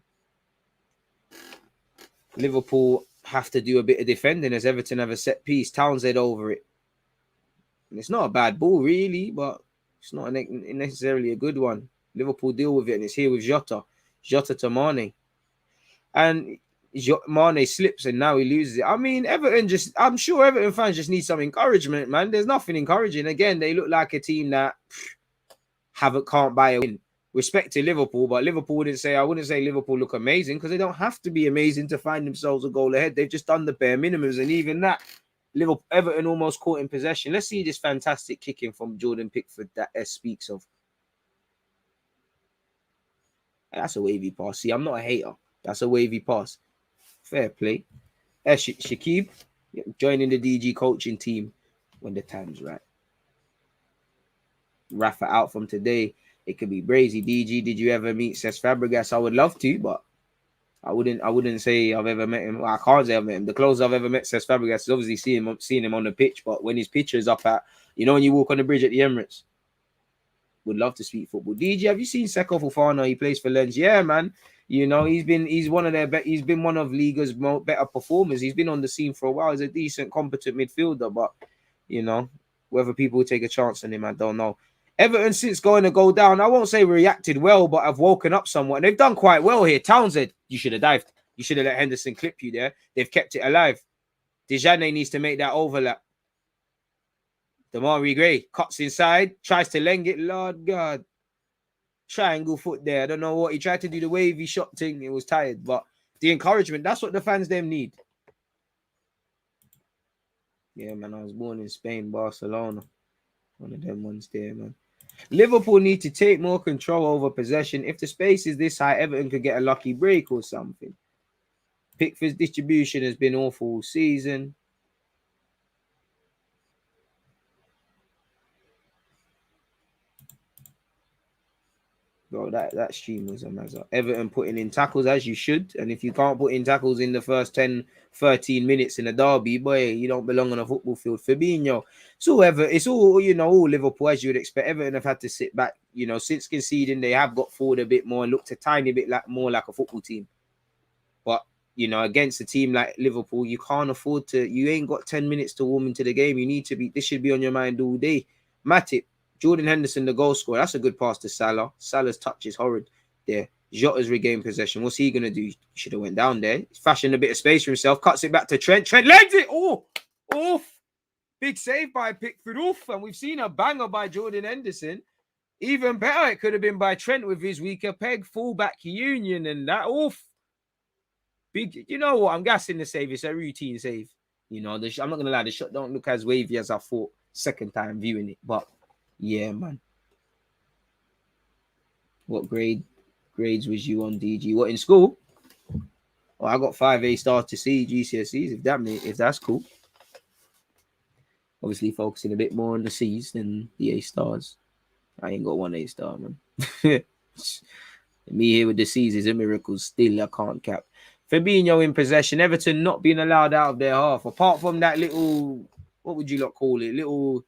B: Liverpool have to do a bit of defending as Everton have a set piece. Townsend over it. And it's not a bad ball, really, but it's not necessarily a good one. Liverpool deal with it, and it's here with Jota. Jota to Mane. And Mane slips, and now he loses it. I mean, I'm sure Everton fans just need some encouragement, man. There's nothing encouraging. Again, they look like a team that can't buy a win. Respect to Liverpool, but Liverpool wouldn't say Liverpool look amazing because they don't have to be amazing to find themselves a goal ahead. They've just done the bare minimums, and even that, Everton almost caught in possession. Let's see this fantastic kicking from Jordan Pickford that S speaks of. That's a wavy pass. See, I'm not a hater. That's a wavy pass. Fair play. Shakib joining the DG coaching team when the time's right. Rafa out from today. It could be Brazy. DG, did you ever meet Cesc Fabregas? I would love to, but I wouldn't say I've ever met him. Well, I can't say I've met him. The closest I've ever met Cesc Fabregas is obviously seeing him on the pitch, but when his picture is up at, you know, when you walk on the bridge at the Emirates, would love to speak football. DG, have you seen Seko Fofana? He plays for Lens. Yeah, man. You know, he's been one of Liga's better performers. He's been on the scene for a while. He's a decent, competent midfielder, but you know, whether people will take a chance on him, I don't know. Everton, since going to go down, I won't say reacted well, but have woken up somewhat. And they've done quite well here. Townsend, you should have dived. You should have let Henderson clip you there. They've kept it alive. Dejane needs to make that overlap. Damari Gray cuts inside, tries to leng it. Lord God. Triangle foot there. I don't know what. He tried to do the wavy shot thing. It was tired. But the encouragement, that's what the fans them need. Yeah, man. I was born in Spain, Barcelona. One of them ones there, man. Liverpool need to take more control over possession. If the space is this high, Everton could get a lucky break or something. Pickford's distribution has been awful all season. Bro, that stream was a mazza. Everton putting in tackles as you should. And if you can't put in tackles in the first 10, 13 minutes in a derby, boy, you don't belong on a football field. Fabinho. It's all, you know, all Liverpool as you would expect. Everton have had to sit back. You know, since conceding, they have got forward a bit more and looked a tiny bit more like a football team. But, you know, against a team like Liverpool, you can't afford to, you ain't got 10 minutes to warm into the game. This should be on your mind all day. Matip. Jordan Henderson, the goal scorer. That's a good pass to Salah. Salah's touch is horrid there. Jota's regained possession. What's he going to do? He should have went down there. He's fashioned a bit of space for himself. Cuts it back to Trent. Trent legs it. Oh, oof. Big save by Pickford. Oof. And we've seen a banger by Jordan Henderson. Even better, it could have been by Trent with his weaker peg. Fullback union and that. Oof. Big. You know what? I'm gassing the save. It's a routine save. You know, I'm not going to lie. The shot don't look as wavy as I thought second time viewing it. But yeah, man. What grades was you on, DG? What, in school? Well, I got 5 A stars to C GCSEs. If that's cool. Obviously, focusing a bit more on the C's than the A stars. I ain't got one A star, man. Me here with the C's is a miracle. Still, I can't cap. Fabinho in possession. Everton not being allowed out of their half. Apart from that little, what would you lot call it? Little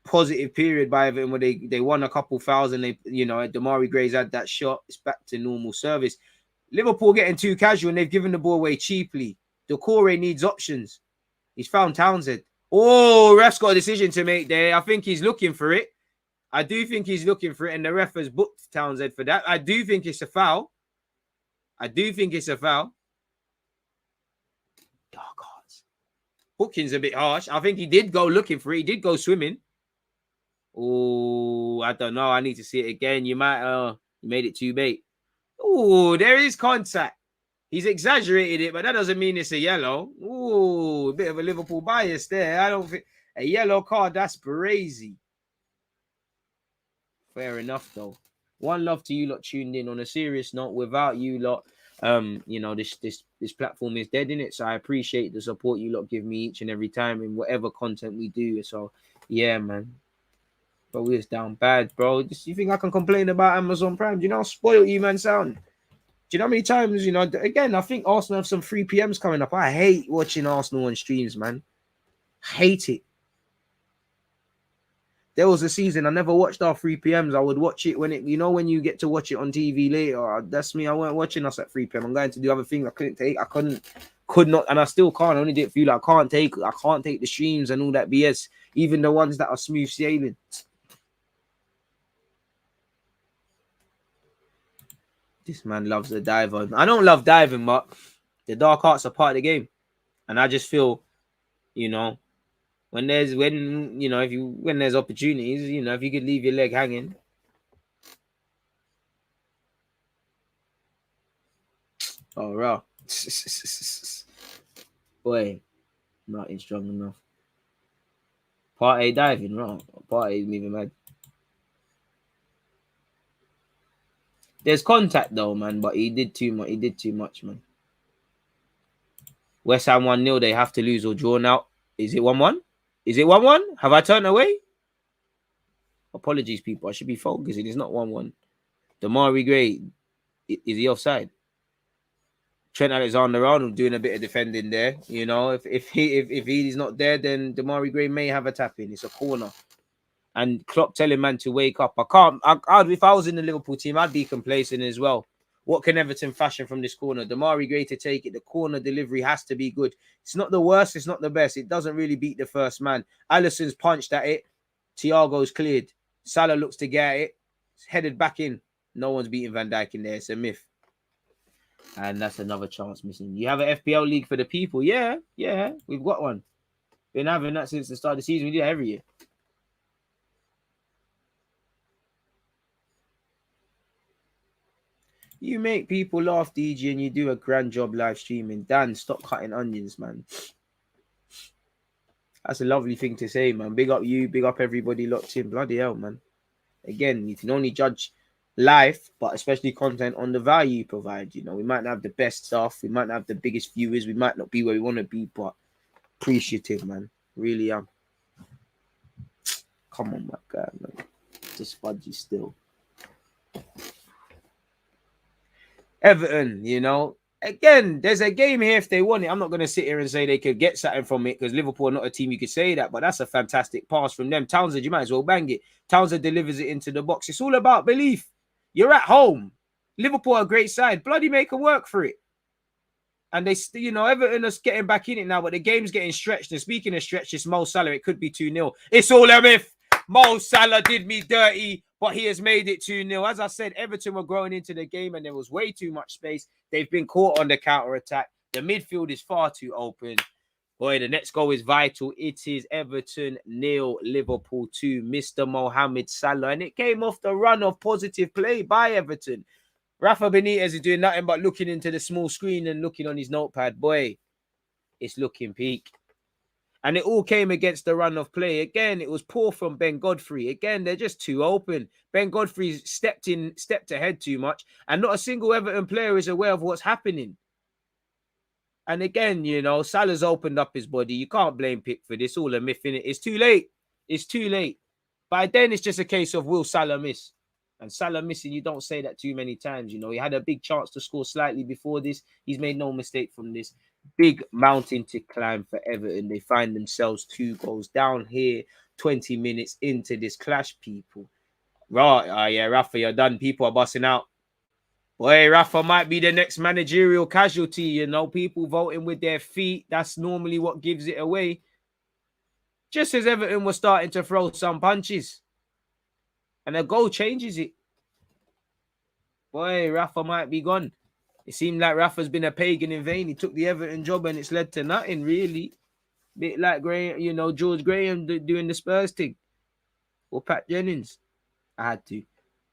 B: positive period by Everton where they won a couple fouls and they, Damari Gray's had that shot. It's back to normal service. Liverpool getting too casual and they've given the ball away cheaply. Decore needs options. He's found Townsend. Oh, ref's got a decision to make there. I think he's looking for it. I do think he's looking for it, and the ref has booked Townsend for that. I do think it's a foul. Dark horse. Booking's a bit harsh. I think he did go looking for it. He did go swimming. Oh, I don't know. I need to see it again. You might, you made it too bait. Oh, there is contact. He's exaggerated it, but that doesn't mean it's a yellow. Ooh, a bit of a Liverpool bias there. I don't think a yellow card, that's crazy. Fair enough, though. One love to you lot tuned in. On a serious note, without you lot, this platform is dead in it. So I appreciate the support you lot give me each and every time in whatever content we do. So yeah, man. But we're down bad, bro. You think I can complain about Amazon Prime? Do you know how spoiled you man sound? Do you know how many times, again, I think Arsenal have some 3 PMs coming up. I hate watching Arsenal on streams, man. Hate it. There was a season I never watched our 3 PMs. I would watch it when when you get to watch it on TV later. That's me. I weren't watching us at 3 PM. I'm going to do other things I couldn't take. Could not, and I still can't. I only didn't feel like I can't take the streams and all that BS, even the ones that are smooth sailing. This man loves the diver. I don't love diving, but the dark arts are part of the game. And I just feel, when there's opportunities, if you could leave your leg hanging. Oh, raw. Boy, not strong enough. Part A diving, wrong. Part A is moving mad. There's contact though, man, but he did too much, man. West Ham 1-0. They have to lose or draw now. Is it 1-1? Is it 1-1? Have I turned away? Apologies, people. I should be focusing. It's not 1-1. Damari Gray, is he offside? Trent Alexander-Arnold doing a bit of defending there. If he's not there, then Damari Gray may have a tap in. It's a corner. And Klopp telling man to wake up. If I was in the Liverpool team, I'd be complacent as well. What can Everton fashion from this corner? Damari Gray to take it. The corner delivery has to be good. It's not the worst. It's not the best. It doesn't really beat the first man. Alisson's punched at it. Thiago's cleared. Salah looks to get it. It's headed back in. No one's beating Van Dijk in there. It's a myth. And that's another chance missing. You have an FPL league for the people? Yeah. We've got one. Been having that since the start of the season. We do that every year. You make people laugh, DG, and you do a grand job live streaming. Dan, stop cutting onions, man. That's a lovely thing to say, man. Big up you, big up everybody locked in. Bloody hell, man. Again, you can only judge life, but especially content on the value you provide. We might not have the best stuff. We might not have the biggest viewers. We might not be where we want to be, but appreciative, man. Really am. Come on, my guy, man. Just fudgy still. Everton, again, there's a game here if they want it. I'm not going to sit here and say they could get something from it because Liverpool are not a team you could say that, but that's a fantastic pass from them. Townsend, you might as well bang it. Townsend delivers it into the box. It's all about belief. You're at home. Liverpool are a great side. Bloody make them work for it. And they, Everton is getting back in it now, but the game's getting stretched. And speaking of stretched, it's Mo Salah. It could be 2-0. It's all a myth. Mo Salah did me dirty, but he has made it 2-0. As I said, Everton were growing into the game and there was way too much space. They've been caught on the counter-attack. The midfield is far too open. Boy, the next goal is vital. It is Everton 0, Liverpool 2, Mr. Mohamed Salah. And it came off the run of positive play by Everton. Rafa Benitez is doing nothing but looking into the small screen and looking on his notepad. Boy, it's looking peak. And it all came against the run of play. Again, it was poor from Ben Godfrey. Again, they're just too open. Ben Godfrey stepped ahead too much. And not a single Everton player is aware of what's happening. And again, you know, Salah's opened up his body. You can't blame Pick for this. All a myth in it. It's too late. It's too late. By then, it's just a case of will Salah miss? And Salah missing, you don't say that too many times. You know, he had a big chance to score slightly before this. He's made no mistake from this. Big mountain to climb for Everton. They find themselves 2 goals down here, 20 minutes into this clash, people. Right, yeah, Rafa, you're done. People are busting out. Boy, Rafa might be the next managerial casualty, you know, people voting with their feet. That's normally what gives it away. Just as Everton was starting to throw some punches. And a goal changes it. Boy, Rafa might be gone. It seemed like Rafa's been a pagan in vain. He took the Everton job and it's led to nothing, really. Bit like Graham, you know, George Graham doing the Spurs thing. Or Pat Jennings. I had to.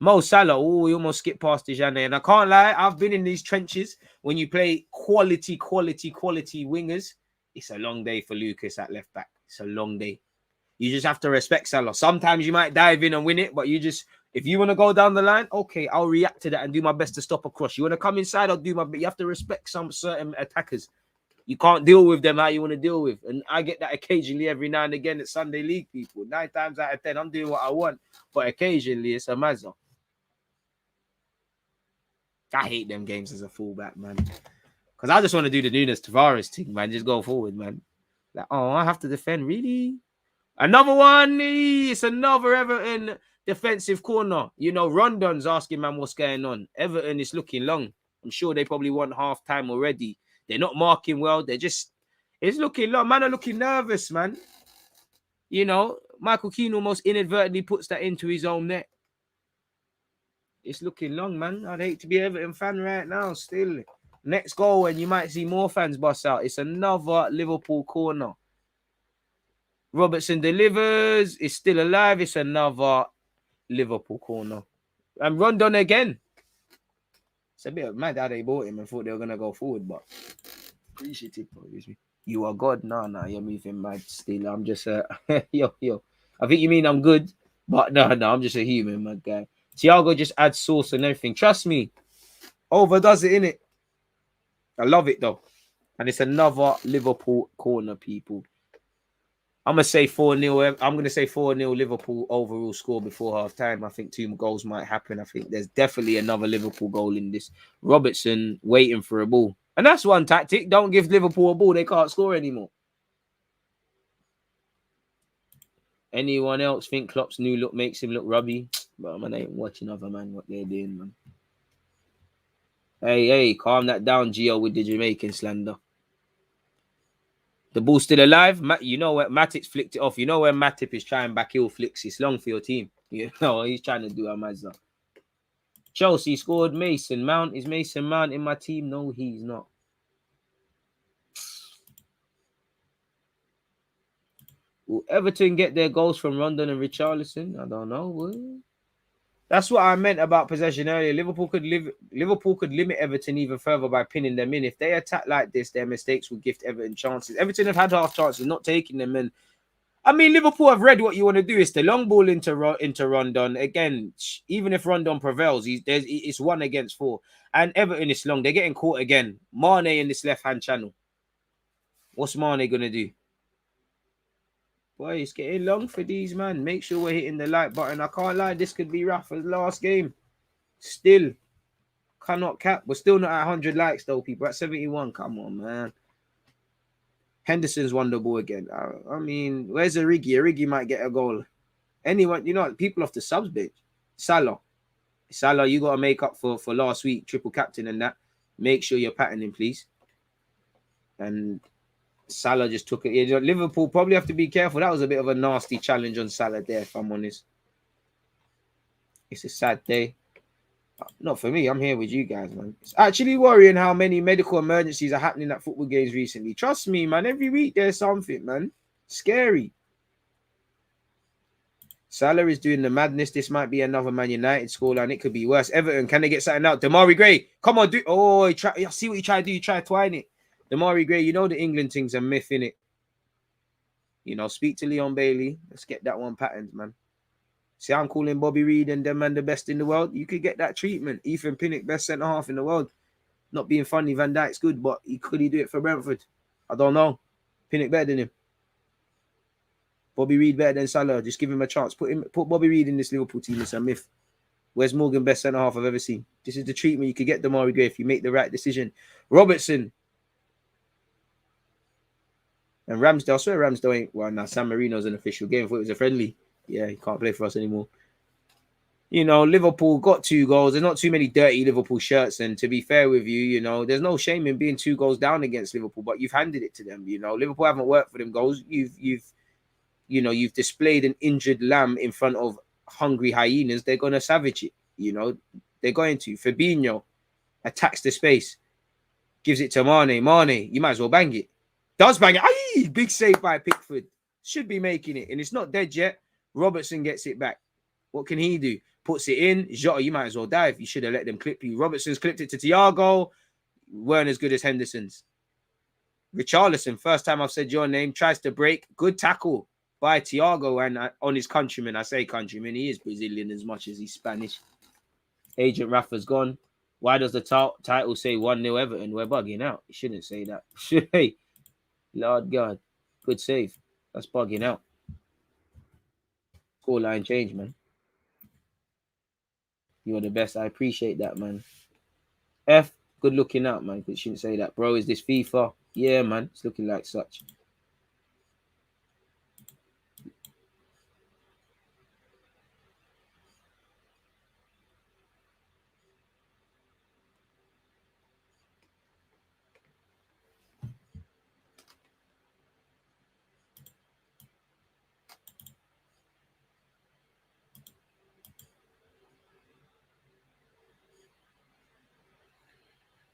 B: Mo Salah, oh, he almost skipped past Dejane. And I can't lie, I've been in these trenches when you play quality wingers. It's a long day for Lucas at left back. It's a long day. You just have to respect Salah. Sometimes you might dive in and win it, but you just, if you want to go down the line, okay, I'll react to that and do my best to stop a cross. You want to come inside, I'll do my best. You have to respect some certain attackers. You can't deal with them how you want to deal with. And I get that occasionally every now and again at Sunday League people. 9 times out of 10, I'm doing what I want. But occasionally, it's a mazza. I hate them games as a fullback, man. Because I just want to do the Nunes Tavares thing, man. Just go forward, man. Like, oh, I have to defend. Really? Another one. It's another Everton defensive corner. You know, Rondon's asking, man, what's going on? Everton is looking long. I'm sure they probably want half time already. They're not marking well. They're just, it's looking long. Man are looking nervous, man. You know, Michael Keane almost inadvertently puts that into his own net. It's looking long, man. I'd hate to be an Everton fan right now. Still, next goal, and you might see more fans bust out. It's another Liverpool corner. Robertson delivers. It's still alive. It's another Liverpool corner. And Rondon again. It's a bit mad how they bought him and thought they were going to go forward, but appreciative. You are God. No, you're moving mad still. I'm just yo. I think you mean I'm good, but no, I'm just a human, mad guy. Thiago just adds sauce and everything. Trust me, overdoes it, innit? I love it though. And it's another Liverpool corner, people. I'm going to say 4-0. I'm going to say 4-0 Liverpool overall score before half time. I think 2 goals might happen. I think there's definitely another Liverpool goal in this. Robertson waiting for a ball. And that's one tactic. Don't give Liverpool a ball. They can't score anymore. Anyone else think Klopp's new look makes him look rubby? But man, I ain't watching other man what they're doing, man. Hey, calm that down, Gio, with the Jamaican slander. The ball's still alive. You know where Matip flicked it off. You know where Matip is trying back heel flicks. It's long for your team. You know, he's trying to do a mazza. Chelsea scored Mason Mount. Is Mason Mount in my team? No, he's not. Will Everton get their goals from Rondon and Richarlison? I don't know. That's what I meant about possession earlier. Liverpool could limit Everton even further by pinning them in. If they attack like this, their mistakes will gift Everton chances. Everton have had half chances, not taking them. And I mean, Liverpool have read what you want to do. It's the long ball into Rondon. Again, even if Rondon prevails, it's 1 against 4. And Everton is long. They're getting caught again. Mane in this left-hand channel. What's Mane going to do? Boy, it's getting long for these, man. Make sure we're hitting the like button. I can't lie, this could be Rafa's last game. Still, cannot cap. We're still not at 100 likes, though, people. At 71, come on, man. Henderson's won the ball again. I mean, where's Origi? Origi might get a goal. Anyone, you know, people off the subs bench. Salah, you got to make up for last week, triple captain and that. Make sure you're patterning, please. And Salah just took it. Liverpool probably have to be careful. That was a bit of a nasty challenge on Salah there, if I'm honest. It's a sad day. Not for me. I'm here with you guys, man. It's actually worrying how many medical emergencies are happening at football games recently. Trust me, man. Every week there's something, man. Scary. Salah is doing the madness. This might be another Man United scoreline. It could be worse. Everton, can they get something out? Damari Gray, come on, do. Oh, I see what you try to do. You try to twine it. Damari Gray, you know the England thing's a myth, innit? You know, speak to Leon Bailey. Let's get that one patterned, man. See, I'm calling Bobby Reid and them man the best in the world. You could get that treatment. Ethan Pinnock, best centre-half in the world. Not being funny, Van Dijk's good, but could he do it for Brentford? I don't know. Pinnock better than him. Bobby Reid better than Salah. Just give him a chance. Put Bobby Reid in this Liverpool team. It's a myth. Where's Morgan? Best centre half I've ever seen. This is the treatment you could get Damari Gray if you make the right decision. Robertson. And Ramsdale. I swear Ramsdale ain't. Well, now San Marino's an official game. I thought it was a friendly. Yeah, he can't play for us anymore. You know, Liverpool got 2 goals. There's not too many dirty Liverpool shirts. And to be fair with you, you know, there's no shame in being 2 goals down against Liverpool, but you've handed it to them. You know, Liverpool haven't worked for them goals. You've displayed an injured lamb in front of hungry hyenas. They're going to savage it. You know, they're going to. Fabinho attacks the space, gives it to Mane. Mane, you might as well bang it. Does bang it. Aye, big save by Pickford. Should be making it. And it's not dead yet. Robertson gets it back. What can he do? Puts it in. Jota, you might as well dive. You should have let them clip you. Robertson's clipped it to Thiago. Weren't as good as Henderson's. Richarlison, first time I've said your name, tries to break. Good tackle by Thiago and on his countryman. I say countryman. He is Brazilian as much as he's Spanish. Agent Rafa's gone. Why does the title say 1-0 Everton? We're bugging out. You shouldn't say that. Hey, Lord God. Good save. That's bugging out. Scoreline change, man. You're the best. I appreciate that, man. F, good looking out, man. But shouldn't say that. Bro, is this FIFA? Yeah, man. It's looking like such.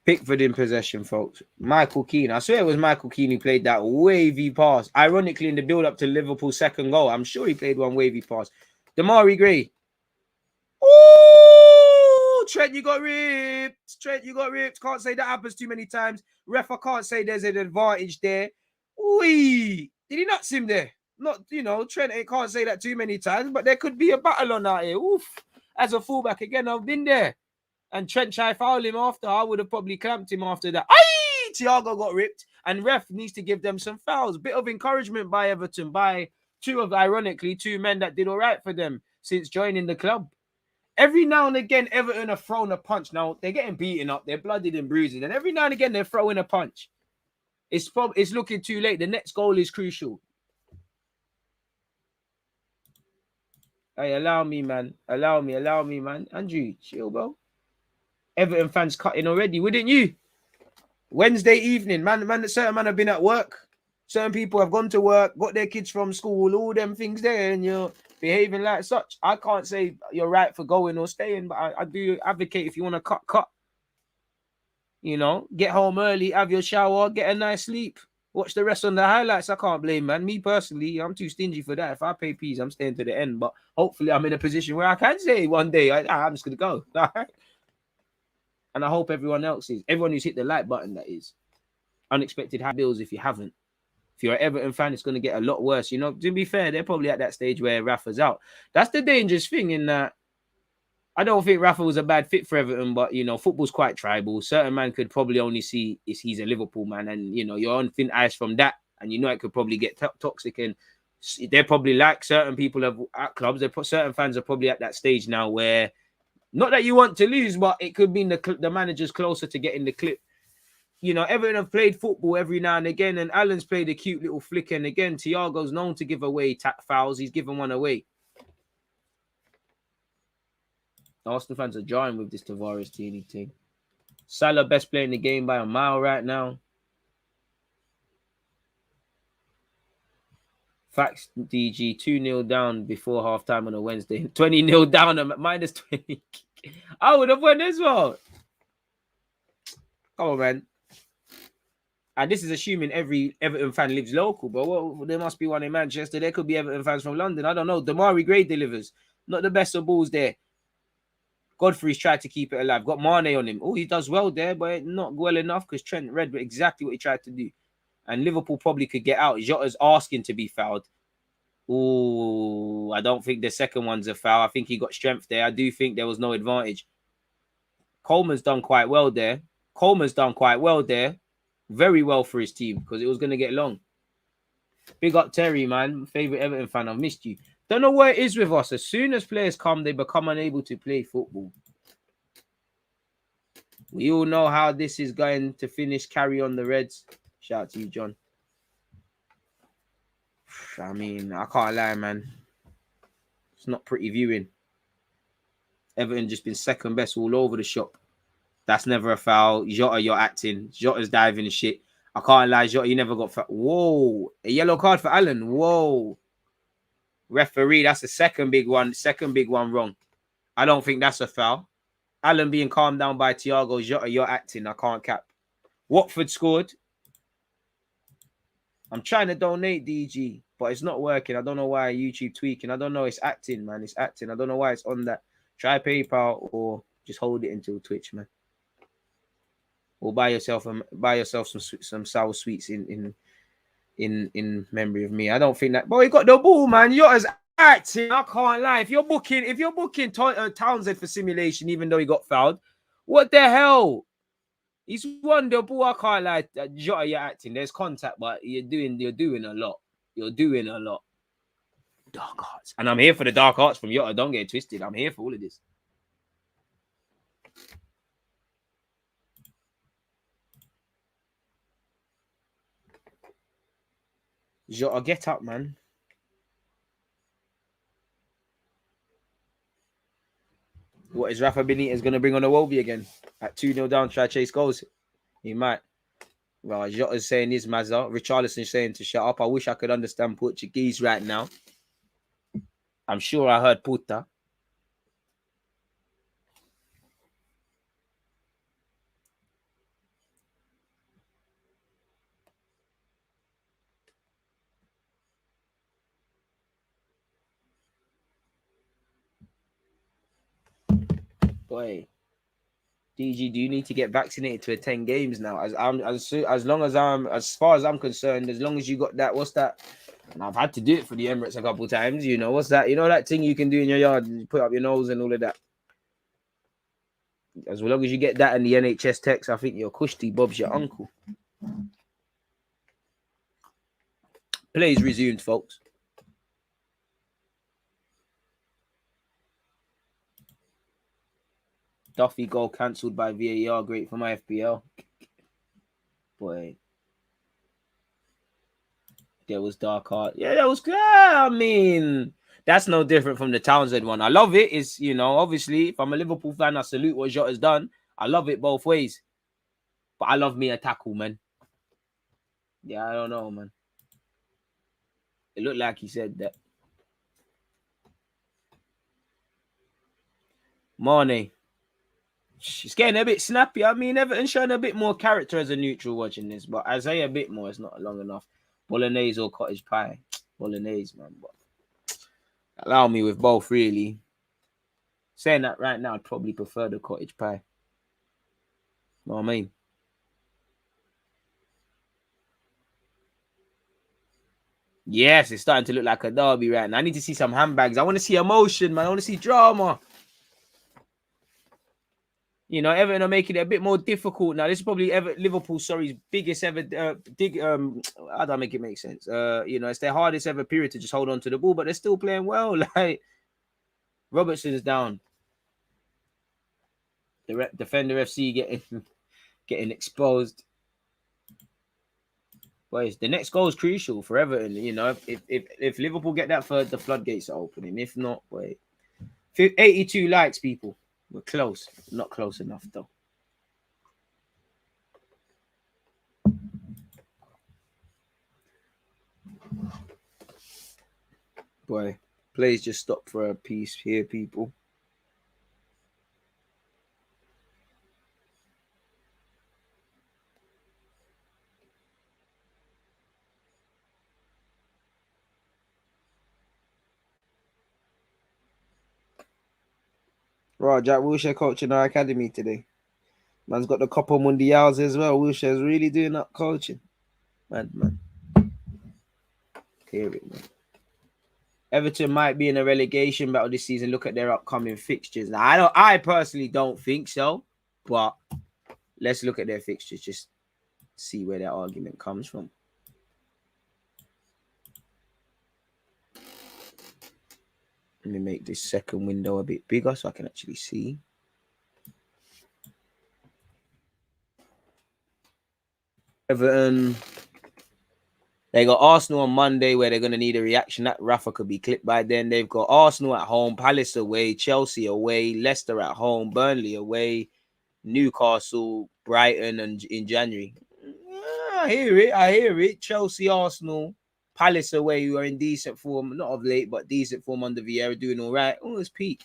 B: Pickford in possession, folks. Michael Keane. I swear it was Michael Keane who played that wavy pass. Ironically, in the build-up to Liverpool's second goal, I'm sure he played one wavy pass. Damari Gray. Oh, Trent, you got ripped. Trent, you got ripped. Can't say that happens too many times. Ref, I can't say there's an advantage there. Wee. Did he not sim there? Not, you know, Trent can't say that too many times, but there could be a battle on that here. Oof. As a fullback, again, I've been there. And Trent tried foul him after. I would have probably clamped him after that. Aye! Thiago got ripped. And ref needs to give them some fouls. Bit of encouragement by Everton, by ironically, 2 men that did all right for them since joining the club. Every now and again, Everton have thrown a punch. Now, they're getting beaten up. They're blooded and bruised. And every now and again, they're throwing a punch. It's looking too late. The next goal is crucial. Hey, allow me, man. Allow me, man. Andrew, chill, bro. Everton fans cutting already, wouldn't you? Wednesday evening, certain man have been at work. Certain people have gone to work, got their kids from school, all them things there, and you're behaving like such. I can't say you're right for going or staying, but I do advocate if you want to cut. You know, get home early, have your shower, get a nice sleep. Watch the rest on the highlights. I can't blame, man. Me personally, I'm too stingy for that. If I pay P's, I'm staying to the end. But hopefully I'm in a position where I can say one day, I'm just going to go. And I hope everyone else is. Everyone who's hit the like button, that is. Unexpected high bills if you haven't. If you're an Everton fan, it's going to get a lot worse. You know, to be fair, they're probably at that stage where Rafa's out. That's the dangerous thing in that. I don't think Rafa was a bad fit for Everton, but, you know, football's quite tribal. Certain man could probably only see is he's a Liverpool man. And, you know, you're on thin ice from that. And you know it could probably get toxic. And they're probably like certain people at clubs. Certain fans are probably at that stage now where, not that you want to lose, but it could mean the manager's closer to getting the clip. You know, Everton have played football every now and again, and Alan's played a cute little flick. And again, Thiago's known to give away fouls. He's given one away. Arsenal fans are jarring with this Tavares Tierney thing. Salah best player in the game by a mile right now. Facts, DG, 2-0 down before halftime on a Wednesday. 20-0 down at minus 20. I would have won as well. Come on, man. And this is assuming every Everton fan lives local, but well, there must be one in Manchester. There could be Everton fans from London. I don't know. Damari Gray delivers. Not the best of balls there. Godfrey's tried to keep it alive. Got Mane on him. Oh, he does well there, but not well enough because Trent read exactly what he tried to do. And Liverpool probably could get out. Jota's asking to be fouled. Oh, I don't think the second one's a foul. I think he got strength there. I do think there was no advantage. Coleman's done quite well there. Coleman's done quite well there. Very well for his team because it was going to get long. Big up Terry, man. Favorite Everton fan. I've missed you. Don't know where it is with us. As soon as players come, they become unable to play football. We all know how this is going to finish. Carry on the Reds. Shout out to you, John. I mean, I can't lie, man. It's not pretty viewing. Everton just been second best all over the shop. That's never a foul. Jota, you're acting. Jota's diving and shit. I can't lie, Jota, you never got foul. Whoa. A yellow card for Allen. Whoa. Referee, that's the second big one. Second big one wrong. I don't think that's a foul. Allen being calmed down by Thiago. Jota, you're acting. I can't cap. Watford scored. I'm trying to donate, DG, but it's not working. I don't know why YouTube tweaking. I don't know. It's acting, man. It's acting. I don't know why it's on that. Try PayPal or just hold it until Twitch, man. Or buy yourself some sour sweets in memory of me. I don't think that. Boy, he got the ball, man. You're as acting. I can't lie. If you're booking Townsend for simulation, even though he got fouled, what the hell? He's won the ball. I can't lie. Jota, you're acting. There's contact, but you're doing a lot. You're doing a lot. Dark arts, and I'm here for the dark arts from Jota. Don't get it twisted. I'm here for all of this. Jota, get up, man. What is Rafa Benitez going to bring on Iwobi again? At 2-0 down, try to chase goals? He might. Well, Jota's saying his Mazza. Richarlison's saying to shut up. I wish I could understand Portuguese right now. I'm sure I heard puta. Boy, DG, do you need to get vaccinated to attend games now? As far as I'm concerned, as long as you got that, what's that? And I've had to do it for the Emirates a couple of times. You know, what's that? You know that thing you can do in your yard, you put up your nose and all of that. As long as you get that and the NHS text, I think your Kushti Bob's your uncle. Plays resumed, folks. Duffy goal cancelled by VAR. Great for my FPL. Boy. There was dark art. Yeah, that was good. I mean, that's no different from the Townsend one. I love it. It's, you know, obviously, if I'm a Liverpool fan, I salute what Jota's done. I love it both ways. But I love me a tackle, man. Yeah, I don't know, man. It looked like he said that. Mane. She's getting a bit snappy. I mean, Everton showing a bit more character as a neutral watching this, but I say a bit more. It's not long enough. Bolognese or cottage pie? Bolognese, man. But allow me with both, really. Saying that right now, I'd probably prefer the cottage pie. Know what I mean? Yes, it's starting to look like a derby right now. I need to see some handbags. I want to see emotion, man. I want to see drama. You know, Everton are making it a bit more difficult now. This is probably Liverpool's biggest ever how do I make it make sense? You know, it's their hardest ever period to just hold on to the ball, but they're still playing well. Like Robertson's down. The defender FC getting exposed. Boys, the next goal is crucial for Everton. You know, if Liverpool get that for the floodgates are opening. If not, wait. 82 likes, people. We're close. Not close enough, though. Boy, please just stop for a piece here, people. Right, Jack Wilshere coaching our academy today. Man's got the Copa Mundials as well. Wilshere's really doing that coaching. Man. Hear it, man. Everton might be in a relegation battle this season. Look at their upcoming fixtures. Now, I personally don't think so, but let's look at their fixtures, just see where their argument comes from. Let me make this second window a bit bigger so I can actually see. Everton, they got Arsenal on Monday where they're going to need a reaction. That Rafa could be clipped by then. They've got Arsenal at home, Palace away, Chelsea away, Leicester at home, Burnley away, Newcastle, Brighton, and in January. I hear it. Chelsea, Arsenal, Palace away, who are in decent form, not of late, but decent form under Vieira, doing all right. Oh, it's peak.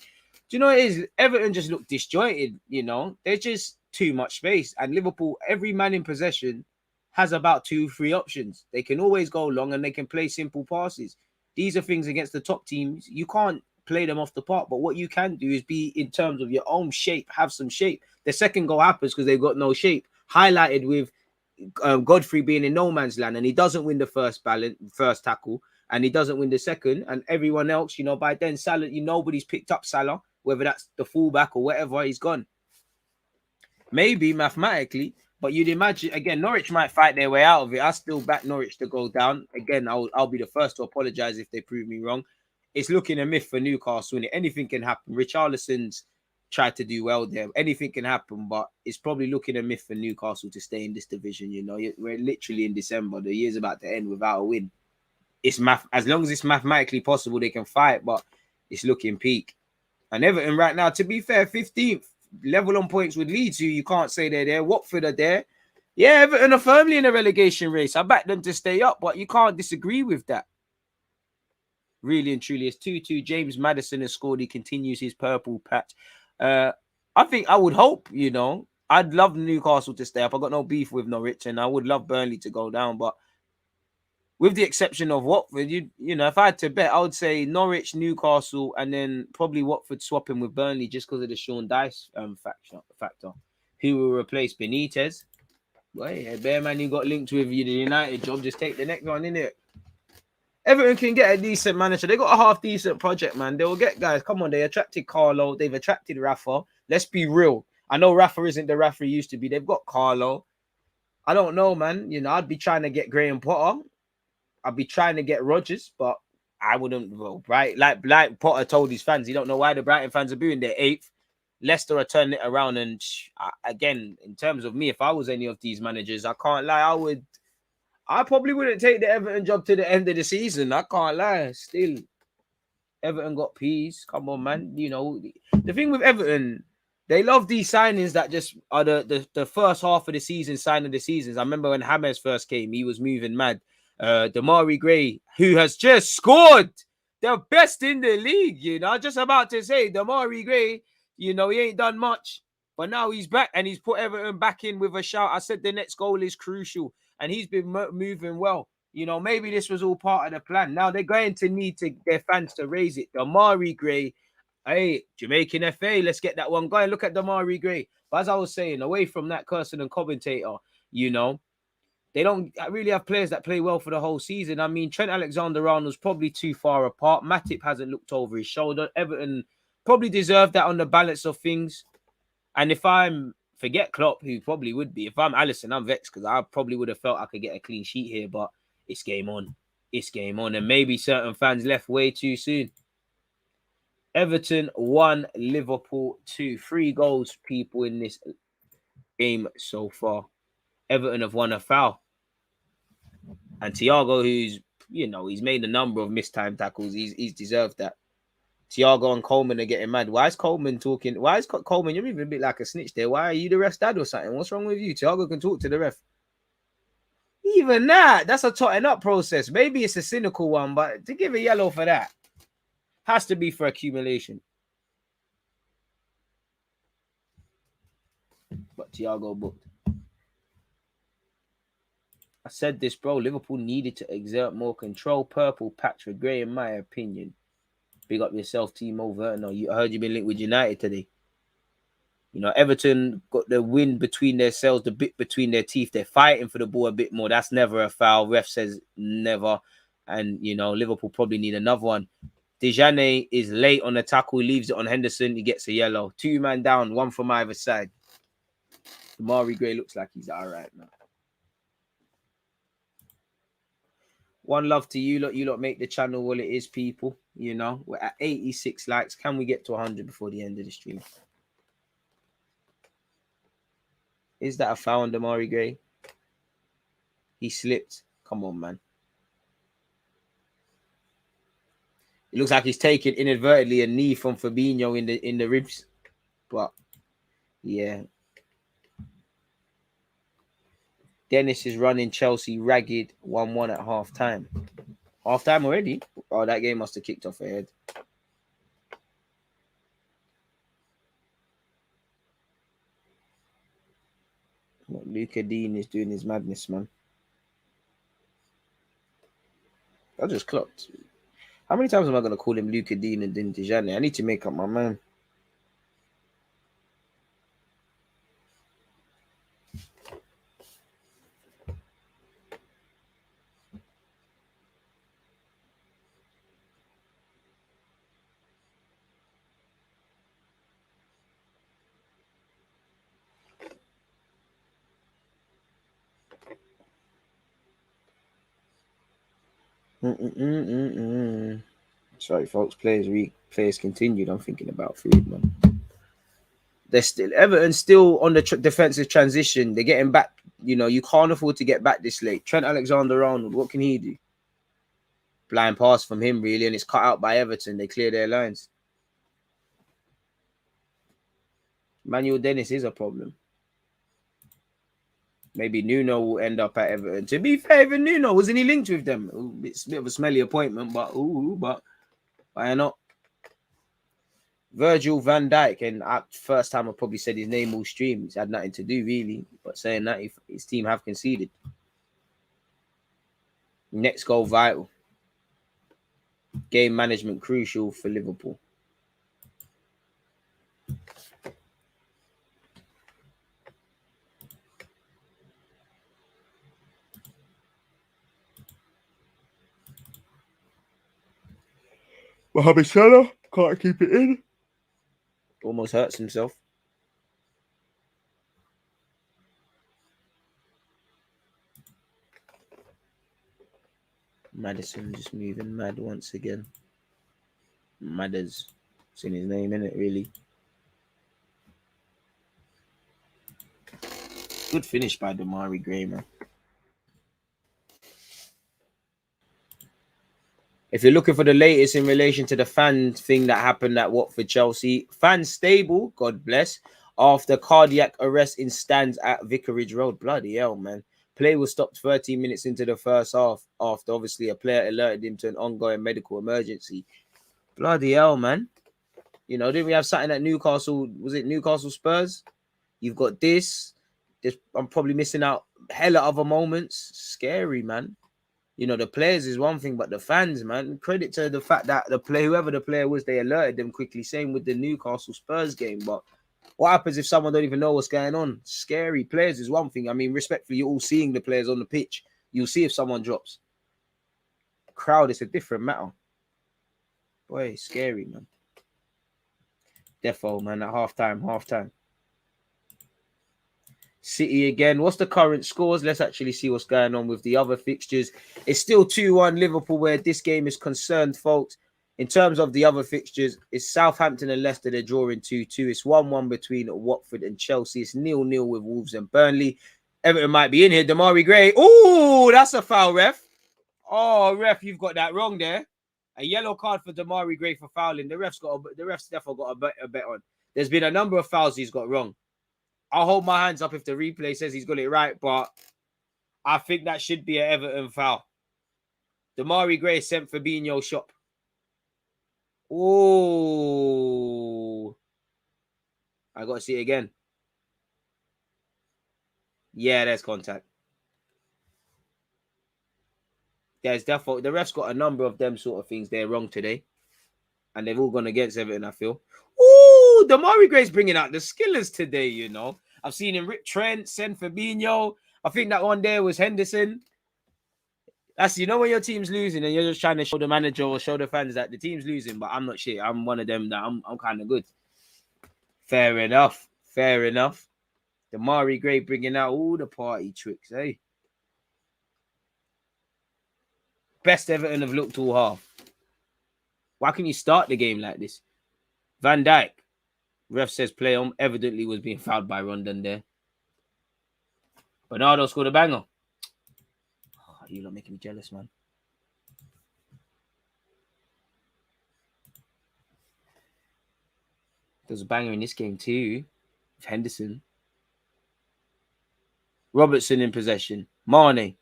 B: Do you know what it is? Everton just look disjointed, you know? There's just too much space. And Liverpool, every man in possession has about 2-3 options. They can always go long and they can play simple passes. These are things against the top teams. You can't play them off the park, but what you can do is be in terms of your own shape, have some shape. The second goal happens because they've got no shape. Highlighted with Godfrey being in no man's land, and he doesn't win the first tackle, and he doesn't win the second, and everyone else, you know, by then Salah, nobody's picked up Salah, whether that's the fullback or whatever, he's gone. Maybe mathematically, but you'd imagine again Norwich might fight their way out of it. I still back Norwich to go down. Again, I'll be the first to apologize if they prove me wrong. It's looking a myth for Newcastle, and anything can happen. Richarlison's tried to do well there. Anything can happen, but it's probably looking a myth for Newcastle to stay in this division. You know, we're literally in December. The year's about to end without a win. It's as long as it's mathematically possible, they can fight, but it's looking peak. And Everton right now, to be fair, 15th, level on points with Leeds, who you can't say they're there. Watford are there. Yeah, Everton are firmly in a relegation race. I back them to stay up, but you can't disagree with that. Really and truly, it's 2-2. James Maddison has scored. He continues his purple patch. I think I would hope, you know, I'd love Newcastle to stay up. I got no beef with Norwich, and I would love Burnley to go down. But with the exception of Watford, you know, if I had to bet, I would say Norwich, Newcastle, and then probably Watford swapping with Burnley just because of the Sean Dice factor. Who will replace Benitez? Well, yeah, bear man, you got linked with you the United job. Just take the next one, innit? Everton can get a decent manager. They got a half-decent project, man. They will get guys. Come on, they attracted Carlo. They've attracted Rafa. Let's be real. I know Rafa isn't the Rafa he used to be. They've got Carlo. I don't know, man. You know, I'd be trying to get Graham Potter. I'd be trying to get Rodgers, but I wouldn't vote, right? Like Potter told his fans, he don't know why the Brighton fans are booing. They're 8th. Leicester are turning it around. And again, in terms of me, if I was any of these managers, I can't lie. I probably wouldn't take the Everton job to the end of the season. I can't lie. Still, Everton got peas. Come on, man. You know, the thing with Everton, they love these signings that just are the first half of the season, sign of the seasons. I remember when James first came, he was moving mad. Damari Gray, who has just scored the best in the league, you know, just about to say Damari Gray, you know, he ain't done much, but now he's back and he's put Everton back in with a shout. I said the next goal is crucial and he's been moving well. You know, maybe this was all part of the plan. Now they're going to need their fans to raise it. Damari Gray, hey, Jamaican FA, let's get that one going. Look at Damari Gray. But as I was saying, away from that cursing and commentator, you know, they don't really have players that play well for the whole season. I mean, Trent Alexander-Arnold's probably too far apart. Matip hasn't looked over his shoulder. Everton probably deserve that on the balance of things. And if forget Klopp, who probably would be. If I'm Alisson, I'm vexed because I probably would have felt I could get a clean sheet here, but it's game on. It's game on. And maybe certain fans left way too soon. Everton 1, Liverpool 2. 3 goals, people, in this game so far. Everton have won a foul. And Thiago, who's, you know, he's made a number of mistimed tackles. He's deserved that. Thiago and Coleman are getting mad. Why is Coleman talking? Why is Coleman? You're even a bit like a snitch there. Why are you the ref's dad or something? What's wrong with you? Thiago can talk to the ref. Even that's a totting up process. Maybe it's a cynical one, but to give a yellow for that has to be for accumulation. But Thiago booked. I said this, bro. Liverpool needed to exert more control. Purple patch for Gray, in my opinion. Big up yourself, Timo Werner. I heard you've been linked with United today. You know, Everton got the wind between their cells, the bit between their teeth. They're fighting for the ball a bit more. That's never a foul. Ref says never. And, you know, Liverpool probably need another one. Dejane is late on the tackle. He leaves it on Henderson. He gets a yellow. 2 man down, 1 from either side. Amari Gray looks like he's all right now. One love to you lot. You lot make the channel what it is, people. You know, we're at 86 likes. Can we get to 100 before the end of the stream? Is that a foul on Amari Gray? He slipped. Come on, man. It looks like he's taken inadvertently a knee from Fabinho in the ribs. But yeah. Dennis is running Chelsea ragged 1-1 at half time. Half time already? Oh, that game must have kicked off ahead. What Luca Dean is doing his madness, man. I just clocked. How many times am I going to call him Luca Dean and Din Tijani? I need to make up my mind. Sorry, folks. Players continued. I'm thinking about food, man. They're still Everton still on the defensive transition. They're getting back. You know, you can't afford to get back this late. Trent Alexander-Arnold, what can he do? Blind pass from him, really, and it's cut out by Everton. They clear their lines. Manuel Dennis is a problem. Maybe Nuno will end up at Everton. To be fair, even Nuno, wasn't he linked with them? It's a bit of a smelly appointment, but why not? Virgil van Dijk, and first time I probably said his name all stream. It's had nothing to do, really. But saying that, his team have conceded. Next goal vital. Game management crucial for Liverpool. Mohamed Salah can't keep it in. Almost hurts himself. Madison just moving mad once again. Madders. It's in his name, isn't it, really? Good finish by Amari Gray, man. If you're looking for the latest in relation to the fan thing that happened at Watford Chelsea, fans stable, God bless, after cardiac arrest in stands at Vicarage Road. Bloody hell, man. Play was stopped 13 minutes into the first half after obviously a player alerted him to an ongoing medical emergency. Bloody hell, man. You know, didn't we have something at Newcastle? Was it Newcastle Spurs? You've got this. I'm probably missing out hella other moments. Scary, man. You know, the players is one thing, but the fans, man, credit to the fact that whoever the player was, they alerted them quickly. Same with the Newcastle Spurs game. But what happens if someone don't even know what's going on? Scary. Players is one thing. I mean, respectfully, you're all seeing the players on the pitch. You'll see if someone drops. Crowd is a different matter. Boy, scary, man. Defo, man, at halftime. City again. What's the current scores? Let's actually see what's going on with the other fixtures. It's still 2-1 Liverpool where this game is concerned, folks. In terms of the other fixtures, it's Southampton and Leicester. They're drawing 2-2. It's 1-1 between Watford and Chelsea. It's 0-0 with Wolves and Burnley. Everton might be in here. Amari Gray. Oh, that's a foul, ref. Oh, ref, you've got that wrong there. A yellow card for Amari Gray for fouling. The ref's definitely got a bet on. There's been a number of fouls he's got wrong. I'll hold my hands up if the replay says he's got it right, but I think that should be an Everton foul. Amari Gray sent Fabinho shop. Oh, I got to see it again. Yeah, there's contact. There's definitely the ref's got a number of them sort of things. They're wrong today, and they've all gone against Everton, I feel. Ooh, Amari Gray's bringing out the skillers today, you know. I've seen him rip Trent, send Fabinho. I think that one there was Henderson. That's, you know, when your team's losing and you're just trying to show the manager or show the fans that the team's losing, but I'm not shit. I'm one of them that I'm kind of good. Fair enough. Damari Gray bringing out all the party tricks, eh? Best Everton have looked all half. Why can you start the game like this? Van Dijk, ref says play on, evidently was being fouled by Rondon there. Bernardo scored a banger. Oh, you're not making me jealous, man. There's a banger in this game too. Henderson. Robertson in possession. Mane.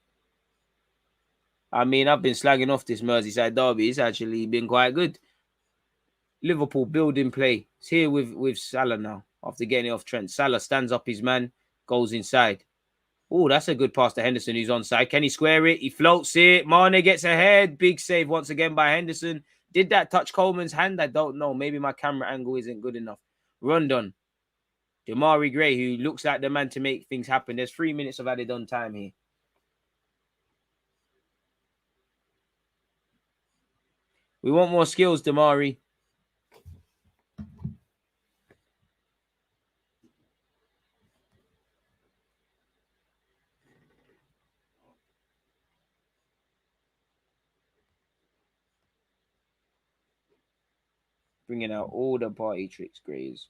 B: I mean, I've been slagging off this Merseyside derby. It's actually been quite good. Liverpool building play. It's here with Salah now. After getting it off Trent. Salah stands up his man. Goes inside. Oh, that's a good pass to Henderson who's onside. Can he square it? He floats it. Mane gets ahead. Big save once again by Henderson. Did that touch Coleman's hand? I don't know. Maybe my camera angle isn't good enough. Rondon. Damari Gray, who looks like the man to make things happen. There's 3 minutes of added on time here. We want more skills, Damari. Bringing out all the party tricks, Grays.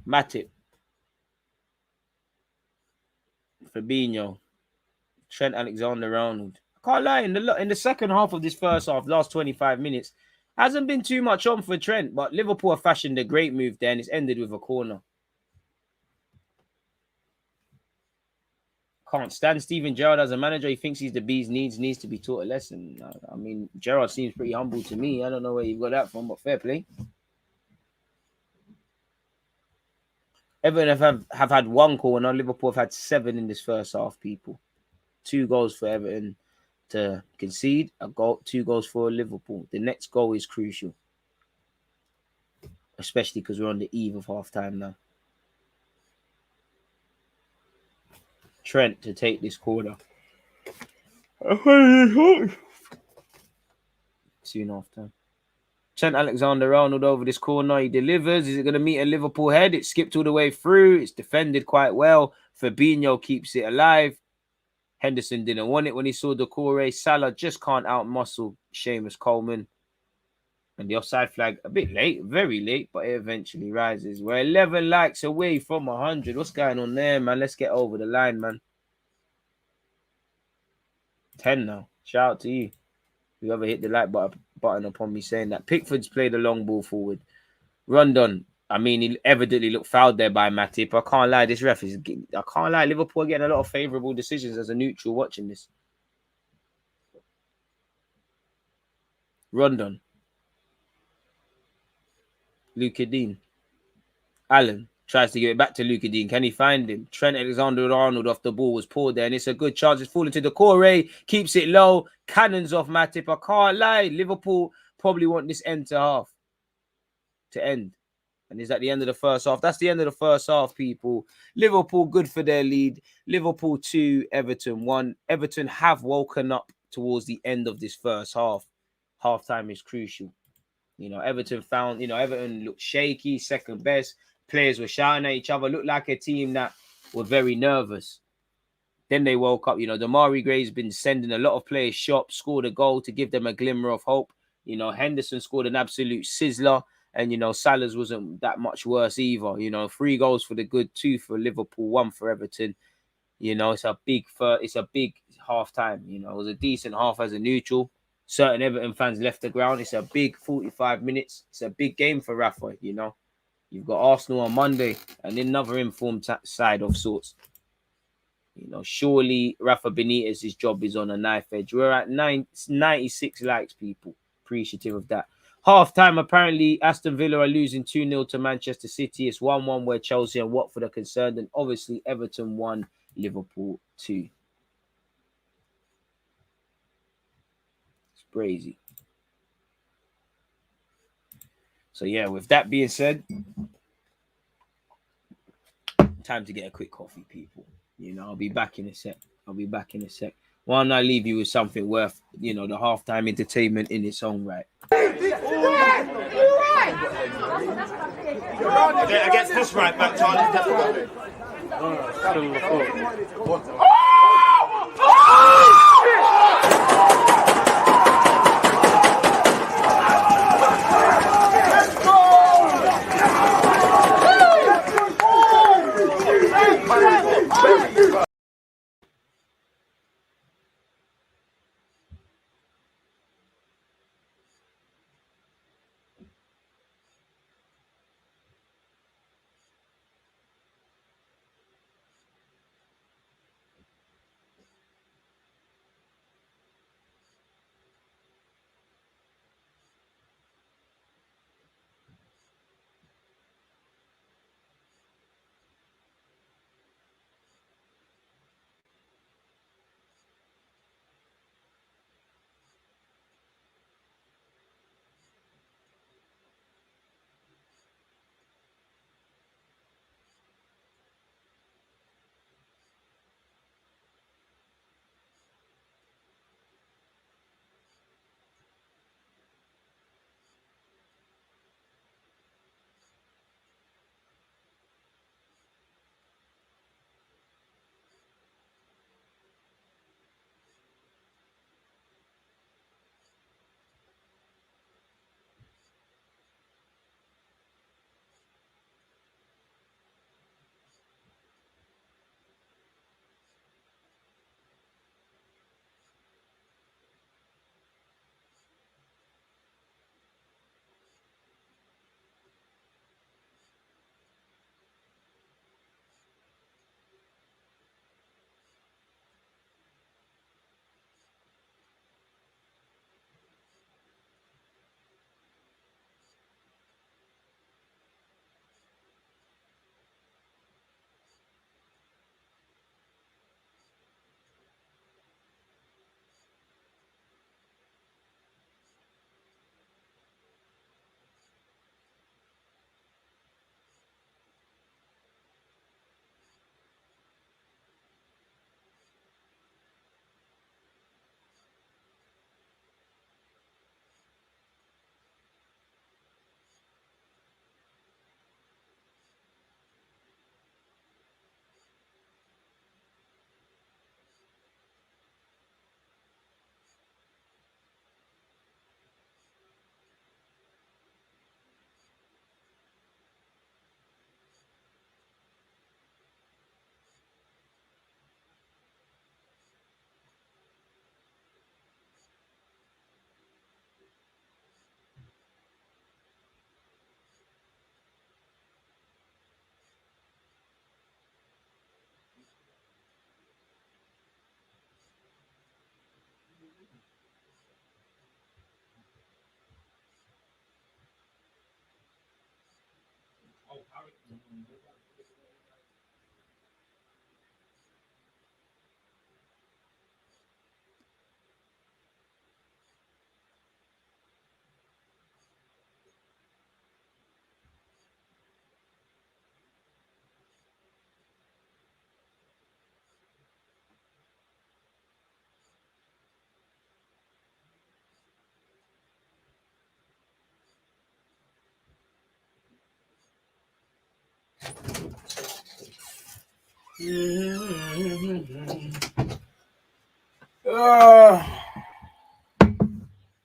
B: Matip. Fabinho. Trent Alexander-Arnold. I can't lie, in the second half of this first half, last 25 minutes, hasn't been too much on for Trent, but Liverpool have fashioned a great move there, and it's ended with a corner. Can't stand Steven Gerrard as a manager. He thinks he's the bee's needs to be taught a lesson. I mean, Gerrard seems pretty humble to me. I don't know where you got that from, but fair play. Everton have had one corner. Liverpool have had 7 in this first half, people. 2 goals for Everton to concede. 2 goals for Liverpool. The next goal is crucial. Especially because we're on the eve of half-time now. Trent to take this corner. Soon after. Trent Alexander-Arnold over this corner. He delivers. Is it going to meet a Liverpool head? It skipped all the way through. It's defended quite well. Fabinho keeps it alive. Henderson didn't want it when he saw Doucouré. Salah just can't outmuscle Seamus Coleman. And the offside flag, a bit late, very late, but it eventually rises. We're 11 likes away from 100. What's going on there, man? Let's get over the line, man. 10 now. Shout out to you. Whoever hit the like button upon me saying that. Pickford's played a long ball forward. Rondon. I mean, he evidently looked fouled there by Matip. I can't lie. This ref is... I can't lie. Liverpool are getting a lot of favourable decisions as a neutral watching this. Rondon. Luka Dean. Allen tries to give it back to Luka Dean. Can he find him? Trent Alexander-Arnold off the ball was poor there, and it's a good chance. It's falling to Doucouré. Keeps it low. Cannons off Matip. I can't lie. Liverpool probably want this end to end. And is that the end of the first half? That's the end of the first half, people. Liverpool good for their lead. Liverpool 2, Everton 1. Everton have woken up towards the end of this first half. Halftime is crucial. You know, Everton looked shaky, second best. Players were shouting at each other. Looked like a team that were very nervous. Then they woke up. You know, Damari Gray's been sending a lot of players shop, scored a goal to give them a glimmer of hope. You know, Henderson scored an absolute sizzler. And, you know, Salah's wasn't that much worse either. You know, 3 goals for the good, 2 for Liverpool, 1 for Everton. You know, it's a big half time. You know, it was a decent half as a neutral. Certain Everton fans left the ground. It's a big 45 minutes. It's a big game for Rafa, you know. You've got Arsenal on Monday and another informed side of sorts. You know, surely Rafa Benitez's job is on a knife edge. We're at 96 likes, people. Appreciative of that. Half-time, apparently, Aston Villa are losing 2-0 to Manchester City. It's 1-1 where Chelsea and Watford are concerned. And obviously, Everton 1, Liverpool 2. It's crazy. So, yeah, with that being said, time to get a quick coffee, people. You know, I'll be back in a sec. I'll be back in a sec. Why don't I leave you with something worth, the halftime entertainment in its own right?
C: Against this right back, Charlie.
A: Still the fault.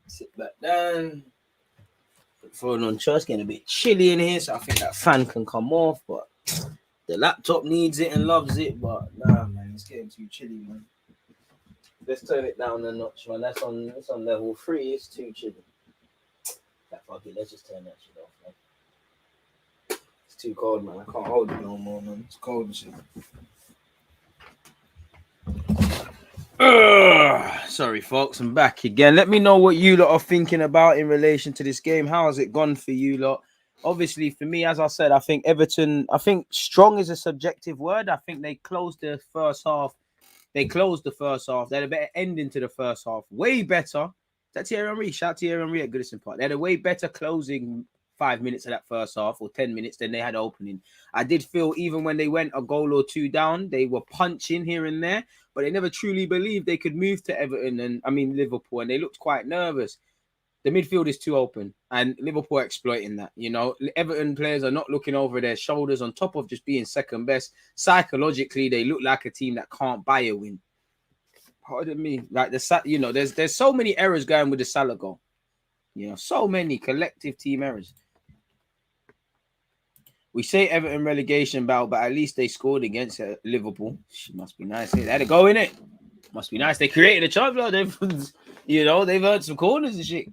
B: Sit back down. Put the phone on charge. It's getting a bit chilly in here, so I think that fan can come off. But the laptop needs it and loves it. But nah, man, it's getting too chilly, man. Let's turn it down a notch, man. It's on level 3. It's too chilly. Fuck it. Let's just turn that shit off, man. It's too cold, man. I can't hold it no more, man. It's cold and shit. Sorry, folks. I'm back again. Let me know what you lot are thinking about in relation to this game. How has it gone for you lot? Obviously, for me, as I said, I think Everton, strong is a subjective word. I think they closed the first half. They had a better ending to the first half. Way better. That's Thierry Henry. Shout out to Thierry Henry at Goodison Park. They had a way better closing 5 minutes of that first half or 10 minutes, then they had opening. I did feel even when they went a goal or two down, they were punching here and there, but they never truly believed they could move to Everton and Liverpool, and they looked quite nervous. The midfield is too open, and Liverpool are exploiting that. You know, Everton players are not looking over their shoulders. On top of just being second best, psychologically they look like a team that can't buy a win. Pardon me, like there's so many errors going with the Salah goal. You know, so many collective team errors. We say Everton relegation battle, but at least they scored against Liverpool. Must be nice. They had to go in it. Must be nice. They created a chance. They've earned some corners and shit.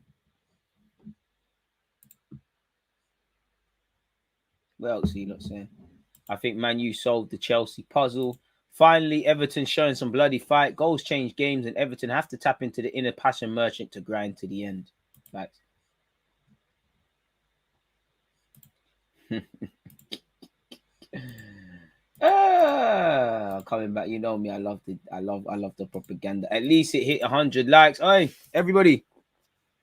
B: What else are you not saying? I think Man U solved the Chelsea puzzle. Finally, Everton showing some bloody fight. Goals change games, and Everton have to tap into the inner passion merchant to grind to the end. Facts. Coming back, you know me. I love the propaganda. At least it hit 100 likes. Hey, everybody,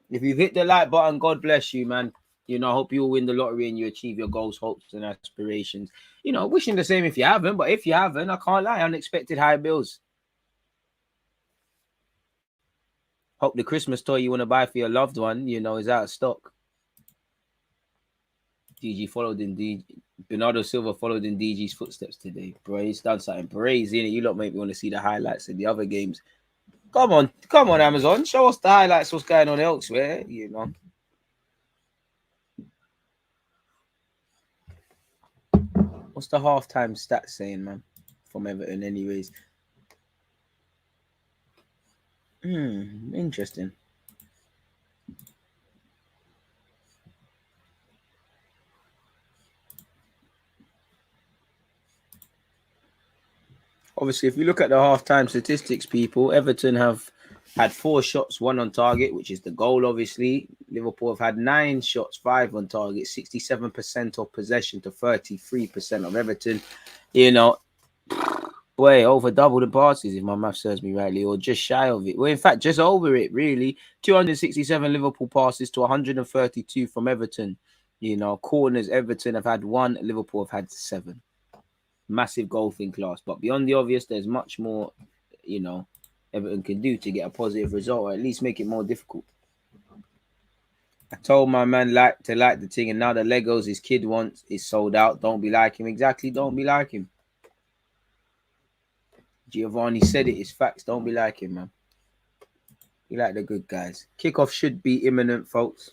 B: if you've hit the like button, God bless you, man. You know, I hope you will win the lottery and you achieve your goals, hopes, and aspirations. You know, wishing the same if you haven't, but if you haven't, I can't lie, unexpected high bills. Hope the Christmas toy you want to buy for your loved one, you know, is out of stock. DG followed in Bernardo Silva followed in DG's footsteps today. Bro, he's done something crazy, innit? You lot make me want to see the highlights of the other games. Come on, Amazon. Show us the highlights, what's going on elsewhere, you know. What's the halftime stats saying, man? From Everton, anyways. Interesting. Obviously, if you look at the halftime statistics, people, Everton have had 4 shots, 1 on target, which is the goal, obviously. Liverpool have had 9 shots, 5 on target, 67% of possession to 33% of Everton. You know, boy, over double the passes, if my math serves me rightly, or just shy of it. Well, in fact, just over it, really. 267 Liverpool passes to 132 from Everton. You know, corners, Everton have had 1, Liverpool have had 7. Massive goal thing class, but beyond the obvious, there's much more, you know, Everton can do to get a positive result, or at least make it more difficult. I told my man to like the thing, and now the Legos his kid wants is sold out. Don't be like him. Exactly, don't be like him. Giovanni said it. It's facts. Don't be like him, man. You like the good guys. Kickoff should be imminent, folks.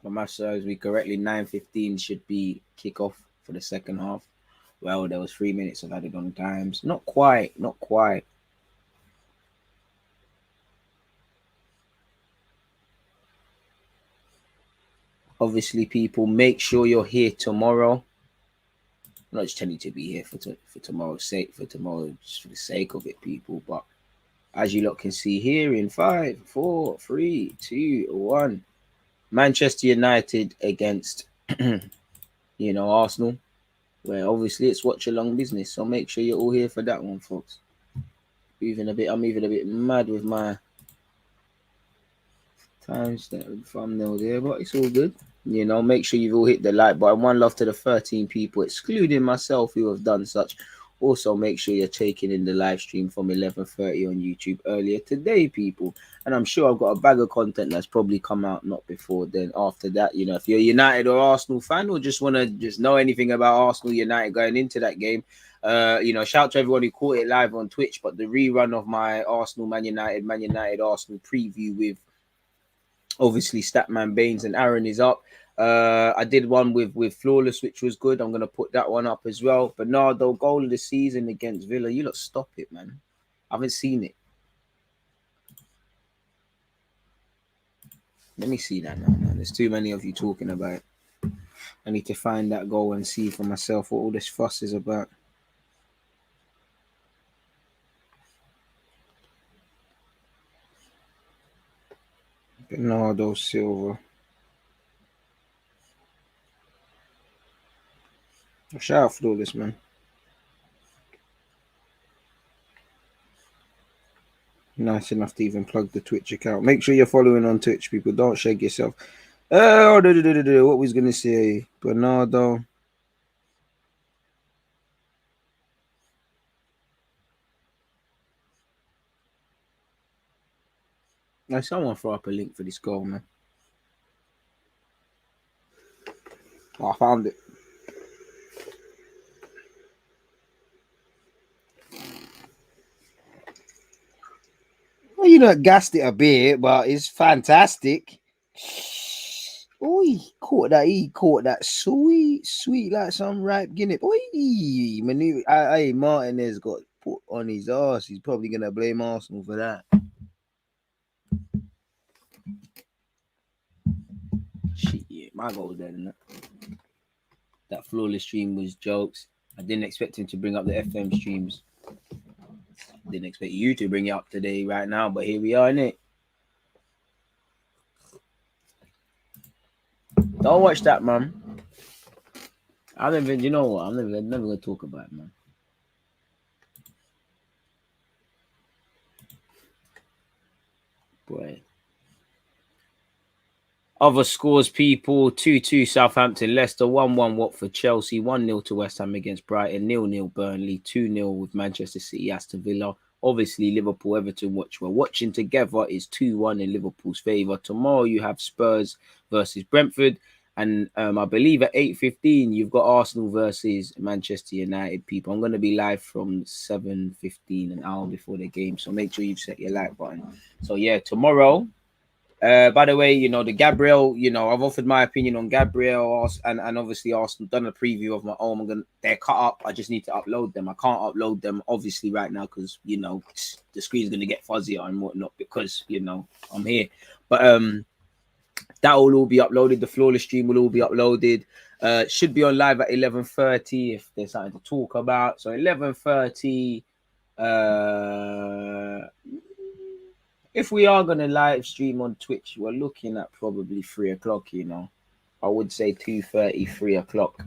B: My math serves me correctly. 9:15 should be kickoff for the second half. Well, there was 3 minutes of added on times. Not quite. Obviously, people, make sure you're here tomorrow. I'm not just telling you to be here for tomorrow's sake, just for the sake of it, people. But as you lot can see here in 5, 4, 3, 2, 1, Manchester United against, Arsenal. Where obviously it's Watchalong business, so make sure you're all here for that one, folks. I'm even a bit mad with my times that thumbnail there, but it's all good. You know, make sure you've all hit the like button. One love to the 13 people, excluding myself, who have done such. Also, make sure you're taking in the live stream from 11:30 on YouTube earlier today, people. And I'm sure I've got a bag of content that's probably come out not before then. After that, you know, if you're a United or Arsenal fan, or just want to know anything about Arsenal United going into that game, shout to everyone who caught it live on Twitch. But the rerun of my Arsenal Man United Arsenal preview with obviously Statman Baines and Aaron is up. I did one with Flawless, which was good. I'm gonna put that one up as well. Bernardo, goal of the season against Villa. You lot stop it, man. I haven't seen it. Let me see that now, man. There's too many of you talking about it. I need to find that goal and see for myself what all this fuss is about. Bernardo Silva. Shout out Flawless, man. Nice enough to even plug the Twitch account. Make sure you're following on Twitch, people. Don't shake yourself. What was gonna say? Bernardo. Now, someone throw up a link for this goal, man. Oh, I found it. Well, you know, gassed it a bit, but it's fantastic. Oh, he caught that sweet like some ripe guinea. Oi, Manu, Martinez got put on his ass. He's probably gonna blame Arsenal for that. Shit, yeah, my goal was there, isn't it? That flawless stream was jokes. I didn't expect him to bring up the FM streams. Didn't expect you to bring it up today, right now, but here we are, innit? Don't watch that, man. You know what? I'm never gonna talk about it, man. Boy. Other scores, people: 2-2 Southampton, Leicester, 1-1 Watford, Chelsea, 1-0 to West Ham against Brighton, 0-0 Burnley, 2-0 with Manchester City, Aston Villa. Obviously, Liverpool, Everton, which we're watching together, is 2-1 in Liverpool's favour. Tomorrow, you have Spurs versus Brentford. And I believe at 8:15, you've got Arsenal versus Manchester United, people. I'm going to be live from 7:15, an hour before the game. So make sure you've set your like button. So, yeah, tomorrow. By the way, you know, the Gabriel, you know, I've offered my opinion on Gabriel and obviously Arsenal, done a preview of my own. They're cut up. I just need to upload them. I can't upload them obviously right now because, you know, the screen's going to get fuzzier and whatnot because, you know, I'm here. But that will all be uploaded. The flawless stream will all be uploaded. Should be on live at 11:30 if there's something to talk about. So 11:30. If we are going to live stream on Twitch, we're looking at probably 3 o'clock, you know. I would say 2:30, 3 o'clock.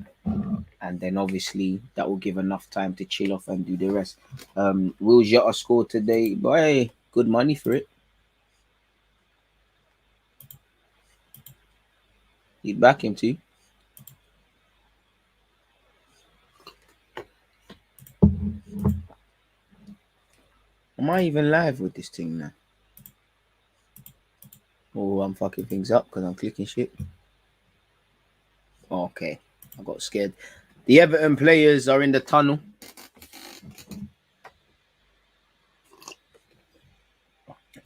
B: And then obviously that will give enough time to chill off and do the rest. Will Jota scored today, but hey, good money for it. You'd back him too. Am I even live with this thing now? Oh, I'm fucking things up because I'm clicking shit. Okay, I got scared. The Everton players are in the tunnel.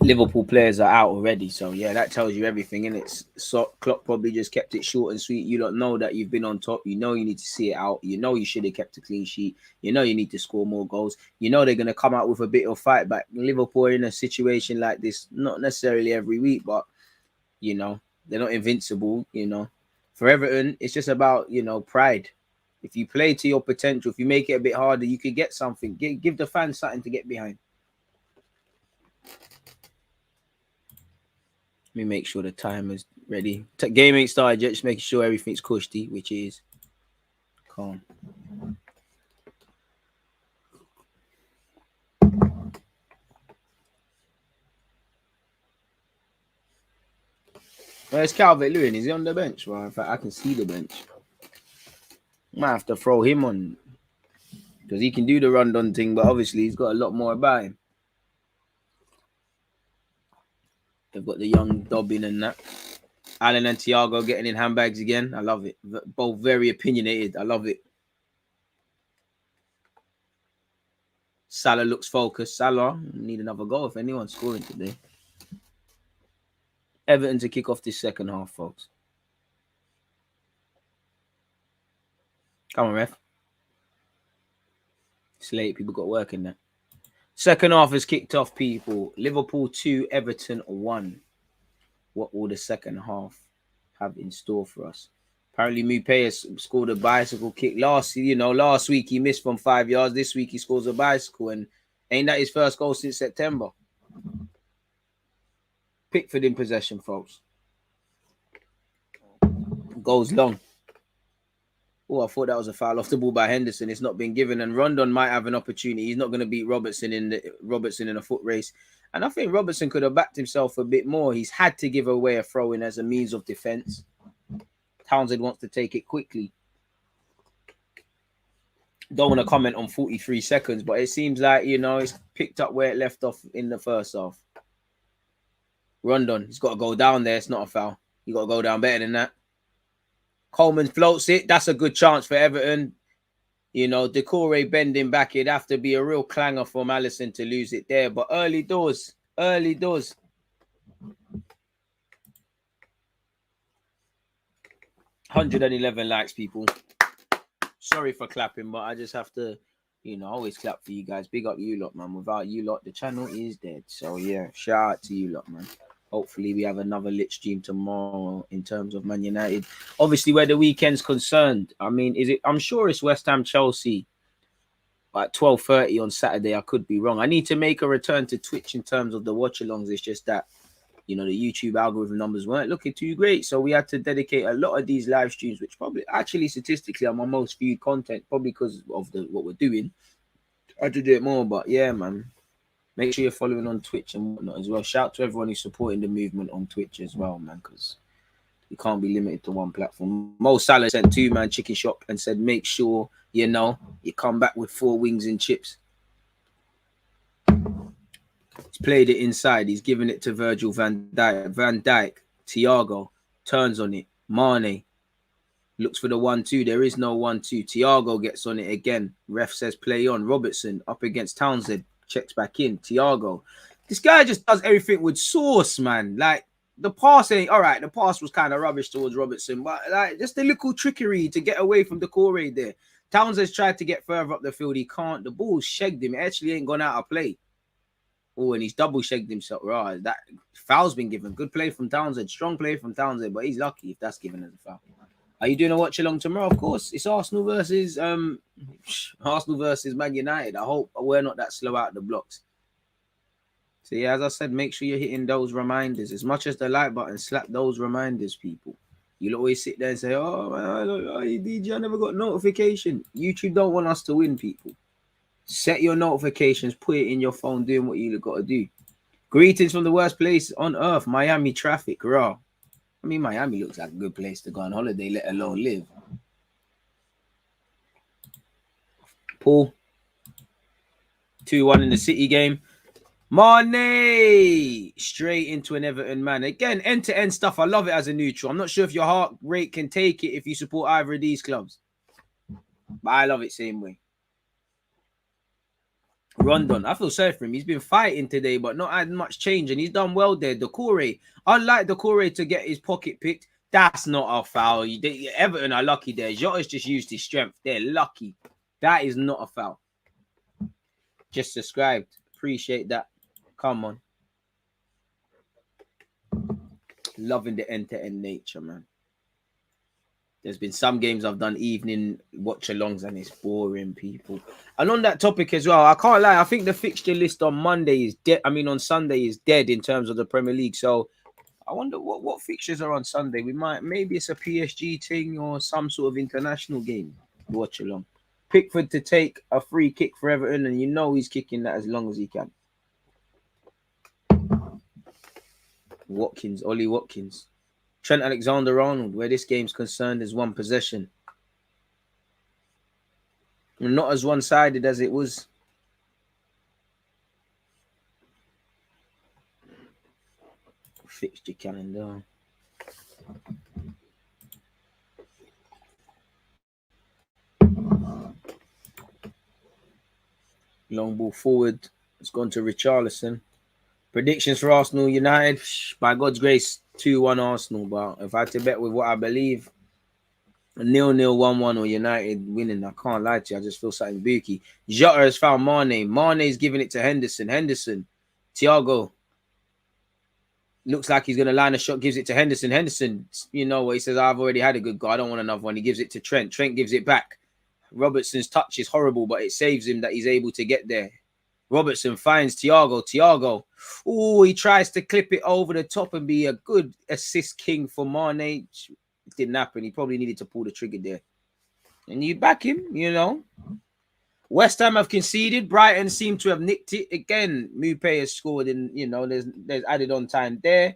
B: Liverpool players are out already, so yeah, that tells you everything, innit? So Klopp probably just kept it short and sweet. You don't know that you've been on top. You know you need to see it out. You know you should have kept a clean sheet. You know you need to score more goals. You know they're gonna come out with a bit of fight back. Liverpool are in a situation like this, not necessarily every week, but you know they're not invincible. You know, for Everton, it's just about pride. If you play to your potential, if you make it a bit harder, you could get something. Give the fans something to get behind. Let me make sure the timer's ready. Game ain't started yet. Just making sure everything's cushy, which is calm. Where's Calvert-Lewin? Is he on the bench? Well, in fact, I can see the bench. Might have to throw him on because he can do the run-down thing, but obviously he's got a lot more about him. They've got the young Dobbin and that. Alan and Thiago getting in handbags again. I love it. Both very opinionated. I love it. Salah looks focused. Salah need another goal if anyone's scoring today. Everton to kick off this second half, folks. Come on, ref. It's late. People got work in there. Second half has kicked off, people. Liverpool 2, Everton 1. What will the second half have in store for us? Apparently, Mupé has scored a bicycle kick. Last week he missed from 5 yards. This week he scores a bicycle. And ain't that his first goal since September? Pickford in possession, folks. Goes long. Oh, I thought that was a foul off the ball by Henderson. It's not been given, and Rondon might have an opportunity. He's not going to beat Robertson in a foot race. And I think Robertson could have backed himself a bit more. He's had to give away a throw-in as a means of defence. Townsend wants to take it quickly. Don't want to comment on 43 seconds, but it seems like, you know, it's picked up where it left off in the first half. Rondon, he's got to go down there. It's not a foul. You got to go down better than that. Coleman floats it. That's a good chance for Everton. You know, Decore bending back. It'd have to be a real clanger from Alisson to lose it there. But early doors. Early doors. $111 likes, people. Sorry for clapping, but I just have to, you know, always clap for you guys. Big up you lot, man. Without you lot, the channel is dead. So, yeah, shout out to you lot, man. Hopefully, we have another lit stream tomorrow in terms of Man United. Obviously, where the weekend's concerned, I mean, I'm sure it's West Ham Chelsea at 12:30 on Saturday. I could be wrong. I need to make a return to Twitch in terms of the watch-alongs. It's just that, you know, the YouTube algorithm numbers weren't looking too great. So we had to dedicate a lot of these live streams, which probably actually statistically are my most viewed content, probably because of what we're doing. I had to do it more, but yeah, man. Make sure you're following on Twitch and whatnot as well. Shout out to everyone who's supporting the movement on Twitch as well, man, because you can't be limited to one platform. Mo Salah sent 2-man chicken shop and said, make sure, you know, you come back with 4 wings and chips. He's played it inside. He's given it to Virgil van Dijk. Van Dijk, Thiago, turns on it. Mane looks for the 1-2. There is no 1-2. Thiago gets on it again. Ref says play on. Robertson up against Townsend. Checks back in. Thiago. This guy just does everything with sauce, man. Like, the pass ain't... All right, the pass was kind of rubbish towards Robertson, but like just a little trickery to get away from the Decore there. Townsend's tried to get further up the field. He can't. The ball shagged him. It actually ain't gone out of play. Oh, and he's double shagged himself. Right, that foul's been given. Good play from Townsend. Strong play from Townsend, but he's lucky if that's given as a foul. Are you doing a watch along tomorrow? Of course. It's Arsenal versus Man United. I hope we're not that slow out the blocks. So yeah, as I said, make sure you're hitting those reminders. As much as the like button, slap those reminders, people. You'll always sit there and say, oh, man, DJ, I never got notification. YouTube don't want us to win, people. Set your notifications, put it in your phone, doing what you got to do. Greetings from the worst place on earth, Miami traffic, raw. I mean, Miami looks like a good place to go on holiday, let alone live. Paul, 2-1 in the City game. Mane straight into an Everton man. Again, end-to-end stuff. I love it as a neutral. I'm not sure if your heart rate can take it if you support either of these clubs. But I love it same way. Rondon, I feel sorry for him. He's been fighting today, but not had much change, and he's done well there. Decore, unlike Decore to get his pocket picked, that's not a foul. Everton are lucky there. Jota's just used his strength. They're lucky. That is not a foul. Just subscribed. Appreciate that. Come on. Loving the end-to-end nature, man. There's been some games I've done evening watch-alongs and it's boring, people. And on that topic as well, I can't lie. I think the fixture list on Monday is dead. I mean, on Sunday is dead in terms of the Premier League. So I wonder what fixtures are on Sunday. Maybe it's a PSG thing or some sort of international game. Watch-along. Pickford to take a free kick for Everton, and you know he's kicking that as long as he can. Ollie Watkins. Trent Alexander-Arnold, where this game's concerned, is one possession. Not as one-sided as it was. Fixture calendar. Long ball forward. It's gone to Richarlison. Predictions for Arsenal United. By God's grace, 2-1 Arsenal. But if I had to bet with what I believe, 0-0, 1-1 or United winning, I can't lie to you. I just feel something booky. Jota has found Mane. Mane's giving it to Henderson. Thiago. Looks like he's going to line a shot, gives it to Henderson. Henderson, you know what he says, I've already had a good go. I don't want another one. He gives it to Trent. Trent gives it back. Robertson's touch is horrible, but it saves him that he's able to get there. Robertson finds Thiago. Oh, he tries to clip it over the top and be a good assist king for Mane. It didn't happen. He probably needed to pull the trigger there. And you back him, you know. West Ham have conceded. Brighton seem to have nicked it again. Mupé has scored in, there's added on time there.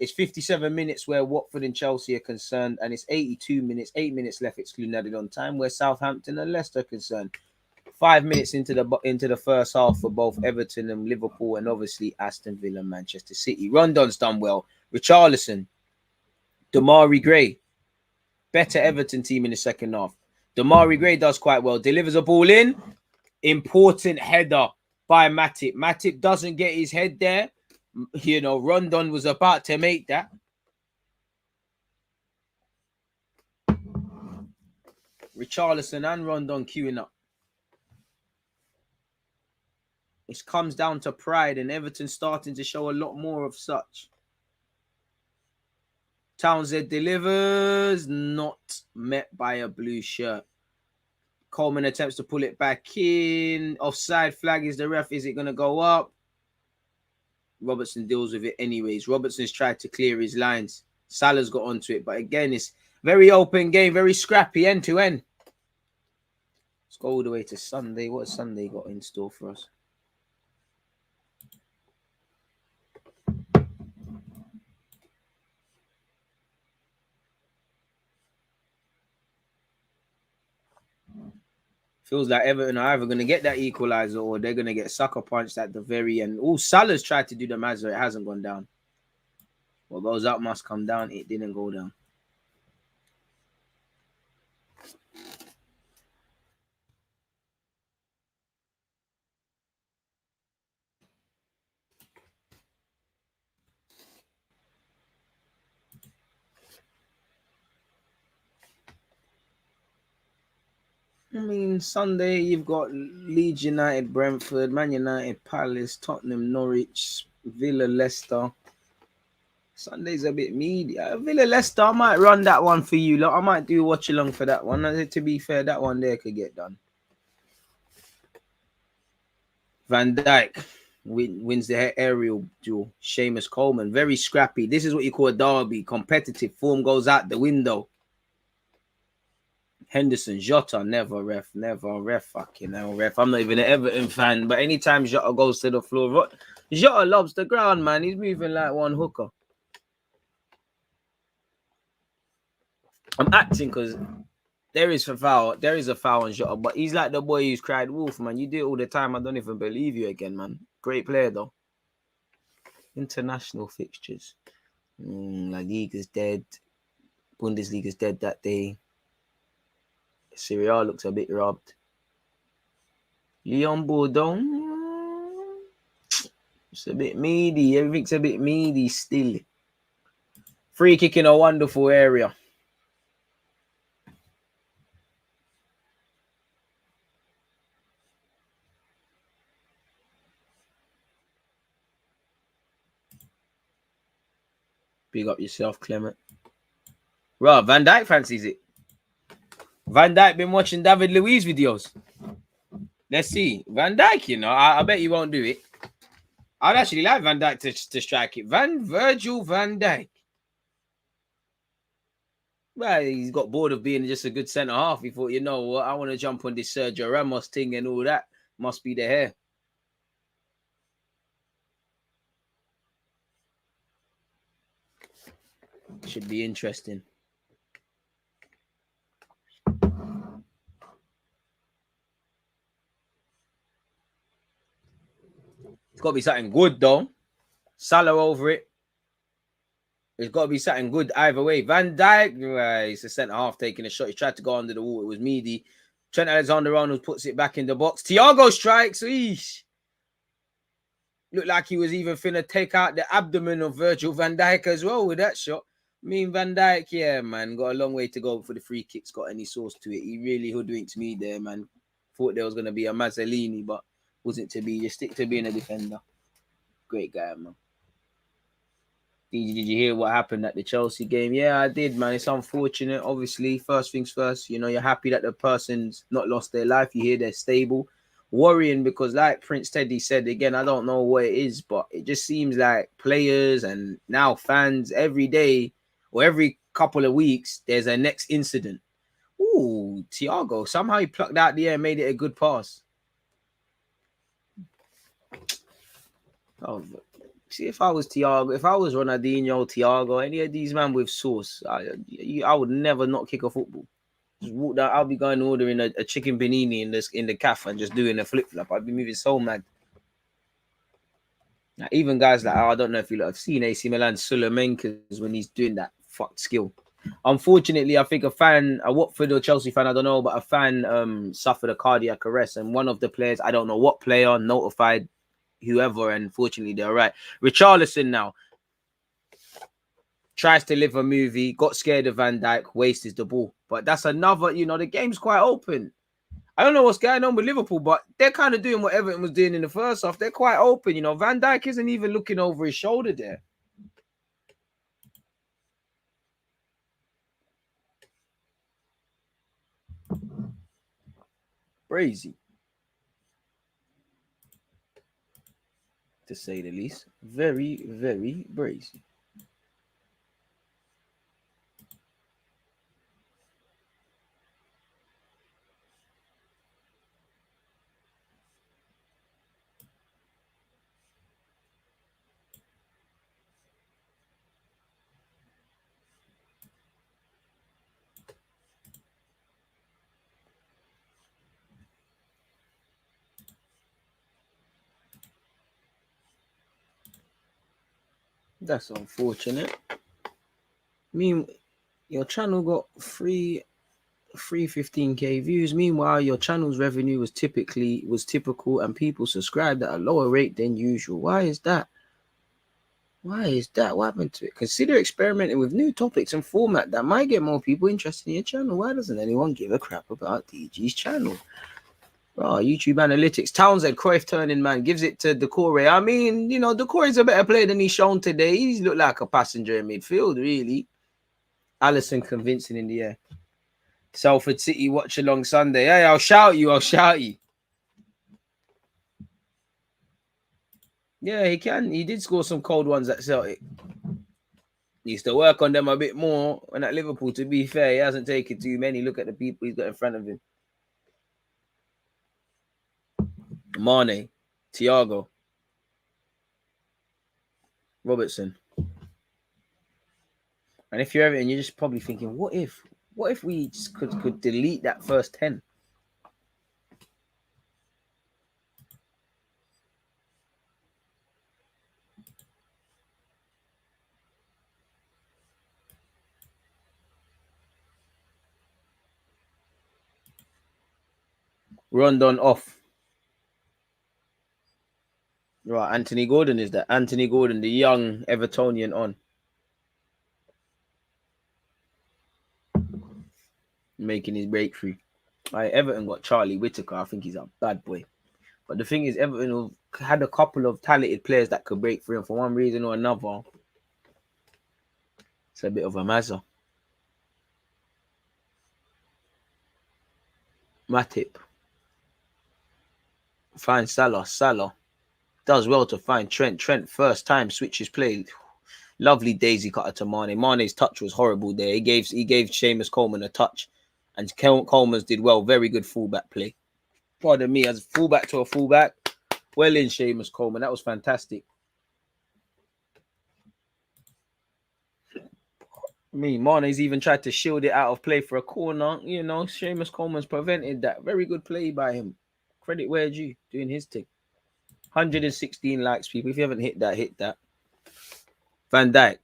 B: It's 57 minutes where Watford and Chelsea are concerned, and it's 82 minutes, 8 minutes left excluding added on time where Southampton and Leicester are concerned. 5 minutes into the first half for both Everton and Liverpool, and obviously Aston Villa and Manchester City. Rondon's done well. Richarlison, Damari Gray, better Everton team in the second half. Damari Gray does quite well. Delivers a ball in. Important header by Matip. Matip doesn't get his head there. Rondon was about to make that. Richarlison and Rondon queuing up. It comes down to pride, and Everton starting to show a lot more of such. Townsend delivers, not met by a blue shirt. Coleman attempts to pull it back in. Offside flag is the ref. Is it going to go up? Robertson deals with it anyways. Robertson's tried to clear his lines. Salah's got onto it. But again, it's very open game, very scrappy, end to end. Let's go all the way to Sunday. What has Sunday got in store for us? Feels like Everton are either going to get that equaliser or they're going to get sucker punched at the very end. Oh, Salah's tried to do the Mazda. It hasn't gone down. What goes up must come down. It didn't go down. I mean, Sunday, you've got Leeds United, Brentford, Man United, Palace, Tottenham, Norwich, Villa, Leicester. Sunday's a bit meaty. Villa, Leicester, I might run that one for you. Look, I might do watch along for that one. To be fair, that one there could get done. Van Dijk wins the aerial duel. Seamus Coleman, very scrappy. This is what you call a derby. Competitive form goes out the window. Henderson, Jota, never ref, fucking hell, ref. I'm not even an Everton fan, but anytime Jota goes to the floor, Jota lobs the ground, man. He's moving like one hooker. I'm acting because there is a foul on Jota, but he's like the boy who's cried wolf, man. You do it all the time. I don't even believe you again, man. Great player, though. International fixtures. La Liga's dead. Bundesliga's dead that day. Serie A looks a bit robbed. Leon Bordeaux. It's a bit meaty. Everything's a bit meaty still. Free kick in a wonderful area. Big up yourself, Clement. Right, Van Dijk fancies it. Van Dijk been watching David Luiz videos. Let's see. Van Dijk, I bet you won't do it. I'd actually like Van Dijk to strike it. Virgil van Dijk. Well, he's got bored of being just a good centre half. He thought, you know what, I want to jump on this Sergio Ramos thing and all that. Must be the hair. Should be interesting. It's got to be something good, though. Salah over it. It's got to be something good either way. Van Dijk, he's a centre-half taking a shot. He tried to go under the wall. It was Meady. Trent Alexander-Arnold puts it back in the box. Thiago strikes. Eesh. Looked like he was even finna take out the abdomen of Virgil van Dijk as well with that shot. I mean, Van Dijk, yeah, man, got a long way to go for the free kicks. Got any sauce to it. He really hoodwinked me there, man. Thought there was going to be a Mazzolini, but wasn't to be. Just stick to being a defender. Great guy, man. Did you hear what happened at the Chelsea game? Yeah, I did, man. It's unfortunate. Obviously, first things first, you're happy that the person's not lost their life. You hear they're stable. Worrying because, like Prince Teddy said, again, I don't know what it is, but it just seems like players and now fans every day or every couple of weeks, there's a next incident. Ooh, Oh, Thiago. Somehow he plucked out the air and made it a good pass. Oh, see, if I was Thiago, if I was Ronaldinho, Thiago, any of these men with sauce, I would never not kick a football. Just walk down. I'll be going ordering a chicken panini in the cafe and just doing a flip flop. I'd be moving so mad. Now, even guys like, I don't know if you have seen AC Milan Sulaimankers when he's doing that fucked skill. Unfortunately, I think a Watford or Chelsea fan, I don't know, but a fan suffered a cardiac arrest, and one of the players, I don't know what player, notified whoever, and fortunately they're right. Richarlison now tries to live a movie, got scared of Van Dijk, wastes the ball. But that's another, the game's quite open. I don't know what's going on with Liverpool, but they're kind of doing what Everton was doing in the first half. They're quite open, Van Dijk isn't even looking over his shoulder there. Crazy, to say the least. Very, very brazy. That's unfortunate. I mean, your channel got 315k views. Meanwhile, your channel's revenue was typical, and people subscribed at a lower rate than usual. Why is that? What happened to it? Consider experimenting with new topics and format that might get more people interested in your channel. Why doesn't anyone give a crap about DG's channel? YouTube analytics. Townsend, Cruyff turning man, gives it to Decore. I mean, Decore's a better player than he's shown today. He's looked like a passenger in midfield, really. Allison convincing in the air. Salford City Watchalong Sunday. Hey, I'll shout you. Yeah, he can. He did score some cold ones at Celtic. He needs to work on them a bit more. And at Liverpool, to be fair, he hasn't taken too many. Look at the people he's got in front of him. Mane, Thiago, Robertson. And if you're Everton, you're just probably thinking, what if we just could delete that first 10? Rondon off. Right, Anthony Gordon is that. Anthony Gordon, the young Evertonian on. Making his breakthrough. Everton got Charlie Whittaker. I think he's a bad boy. But the thing is, Everton had a couple of talented players that could break through, and for one reason or another, it's a bit of a mazza. Matip. Find Salah. Does well to find Trent. First time switches play. Lovely daisy cutter to Mane. Mane's touch was horrible there. He gave Seamus Coleman a touch. And Coleman's did well. Very good fullback play. Pardon me, as fullback to a fullback. Well in, Seamus Coleman. That was fantastic. Mane's even tried to shield it out of play for a corner. Seamus Coleman's prevented that. Very good play by him. Credit where due. Doing his thing. 116 likes, people. If you haven't hit that. Van Dijk,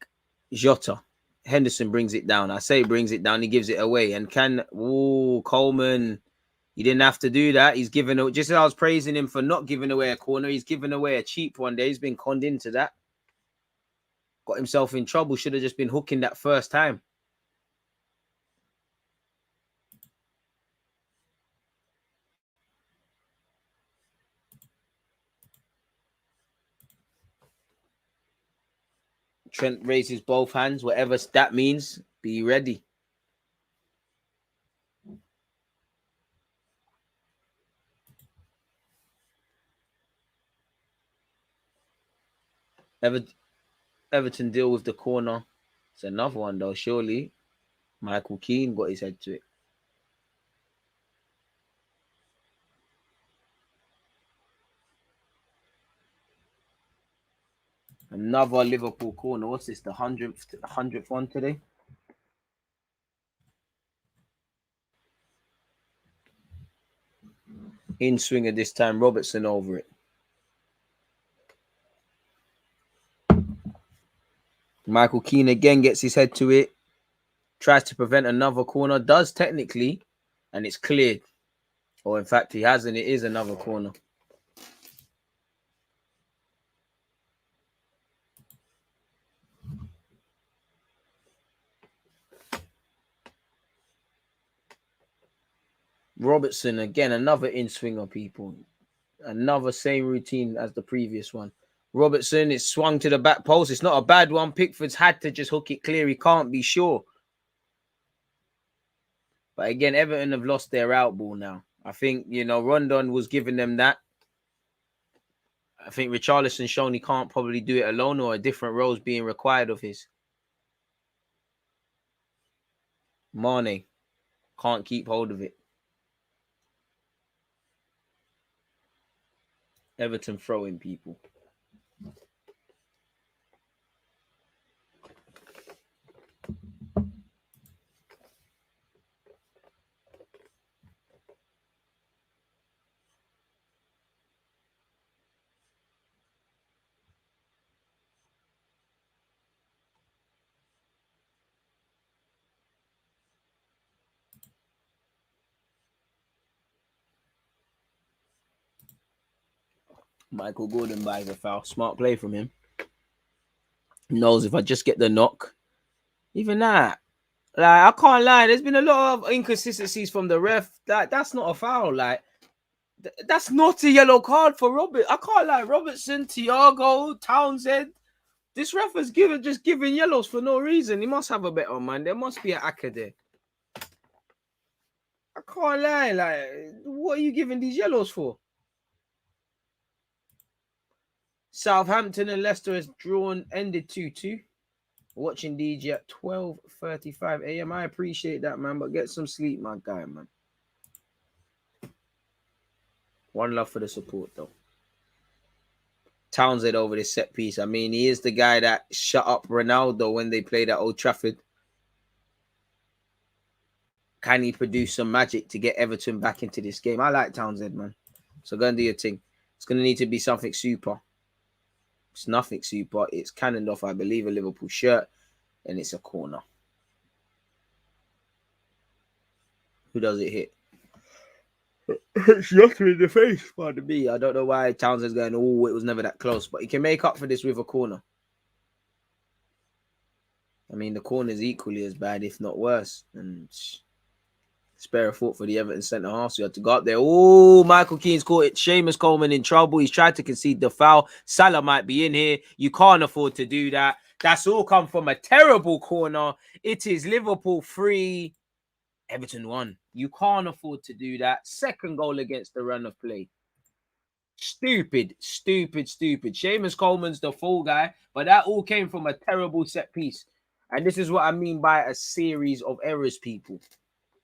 B: Jota, Henderson brings it down. I say brings it down. He gives it away. And Coleman, he didn't have to do that. He's given it. Just as I was praising him for not giving away a corner, he's given away a cheap one there. He's been conned into that. Got himself in trouble. Should have just been hooking that first time. Trent raises both hands. Whatever that means, be ready. Everton deal with the corner. It's another one, though, surely. Michael Keane got his head to it. Another Liverpool corner. What's this? The 100th one today? In swinger this time. Robertson over it. Michael Keane again gets his head to it. Tries to prevent another corner. Does technically. And it's cleared. Or in fact, he hasn't. It is another corner. Robertson again, another in-swinger, people. Another same routine as the previous one. Robertson, it's swung to the back post. It's not a bad one. Pickford's had to just hook it clear. He can't be sure. But again, Everton have lost their out ball now. I think, Rondon was giving them that. I think Richarlison shown he can't probably do it alone, or a different roles being required of his. Mane can't keep hold of it. Everton throwing, people. Michael Gordon buys a foul. Smart play from him. Knows if I just get the knock. Even that. I can't lie. There's been a lot of inconsistencies from the ref. That's not a foul. That's not a yellow card for Robert. I can't lie. Robertson, Thiago, Townsend. This ref has just given yellows for no reason. He must have a bet on, man. There must be an acca there. I can't lie. What are you giving these yellows for? Southampton and Leicester has ended 2-2. Watching DG at 12:35 a.m. I appreciate that, man, but get some sleep, my guy, man. One love for the support, though. Townsend over this set piece. I mean, he is the guy that shut up Ronaldo when they played at Old Trafford. Can he produce some magic to get Everton back into this game? I like Townsend, man. So go and do your thing. It's going to need to be something super. It's nothing super. It's cannoned off, I believe, a Liverpool shirt. And it's a corner. Who does it hit? It's Yotter in the face. Pardon me. I don't know why Townsend's going, it was never that close. But he can make up for this with a corner. I mean, the corner is equally as bad, if not worse. And spare a thought for the Everton centre-half. So you had to go up there. Oh, Michael Keane's caught it. Seamus Coleman in trouble. He's tried to concede the foul. Salah might be in here. You can't afford to do that. That's all come from a terrible corner. It is Liverpool 3, Everton 1. You can't afford to do that. Second goal against the run of play. Stupid. Seamus Coleman's the fall guy, but that all came from a terrible set piece. And this is what I mean by a series of errors, people.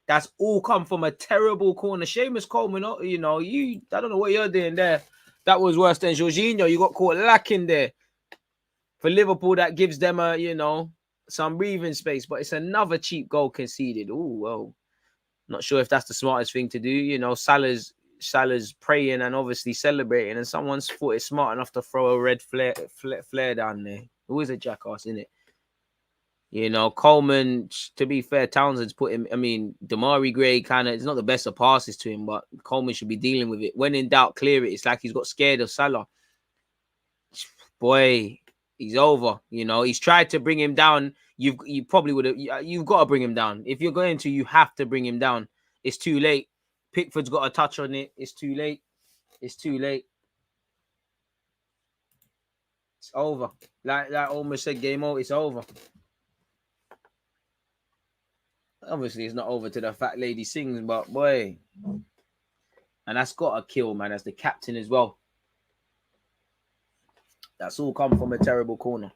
B: That's all come from a terrible corner. Seamus Coleman, I don't know what you're doing there. That was worse than Jorginho. You got caught lacking there. For Liverpool, that gives them some breathing space, but it's another cheap goal conceded. Oh, well, not sure if that's the smartest thing to do. Salah's praying and obviously celebrating, and someone's thought it's smart enough to throw a red flare down there. Who is a jackass, isn't it? Coleman, to be fair, Townsend's put him, Damari Gray it's not the best of passes to him, but Coleman should be dealing with it. When in doubt, clear it. It's like he's got scared of Salah. Boy, he's over. He's tried to bring him down. You probably would have. You've got to bring him down. If you're going to, you have to bring him down. It's too late. Pickford's got a touch on it. It's too late. It's over. Like almost said, game over. It's over. Obviously, it's not over to the fat lady sings, but boy. And that's got a kill, man. As the captain as well. That's all come from a terrible corner.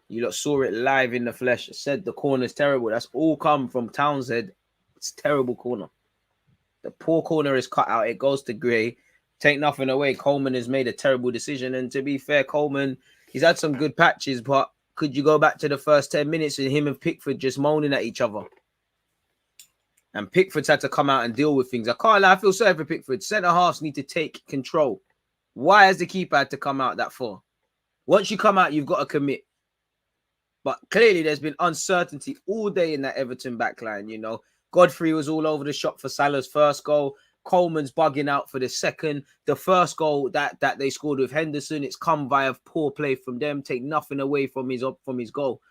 B: You lot saw it live in the flesh. I said the corner's terrible. That's all come from Townsend. It's a terrible corner. The poor corner is cut out. It goes to Gray. Take nothing away. Coleman has made a terrible decision. And to be fair, Coleman, He's had some good patches, but could you go back to the first 10 minutes and him and Pickford just moaning at each other? And Pickford's had to come out and deal with things. I can't lie, I feel sorry for Pickford. Centre-halves need to take control. Why has the keeper had to come out that far? Once you come out, you've got to commit. But clearly, there's been uncertainty all day in that Everton backline, you know. Godfrey was all over the shop for Salah's first goal. Coleman's bugging out for the second. The first goal that they scored with Henderson, it's come via poor play from them. Take nothing away from his goal.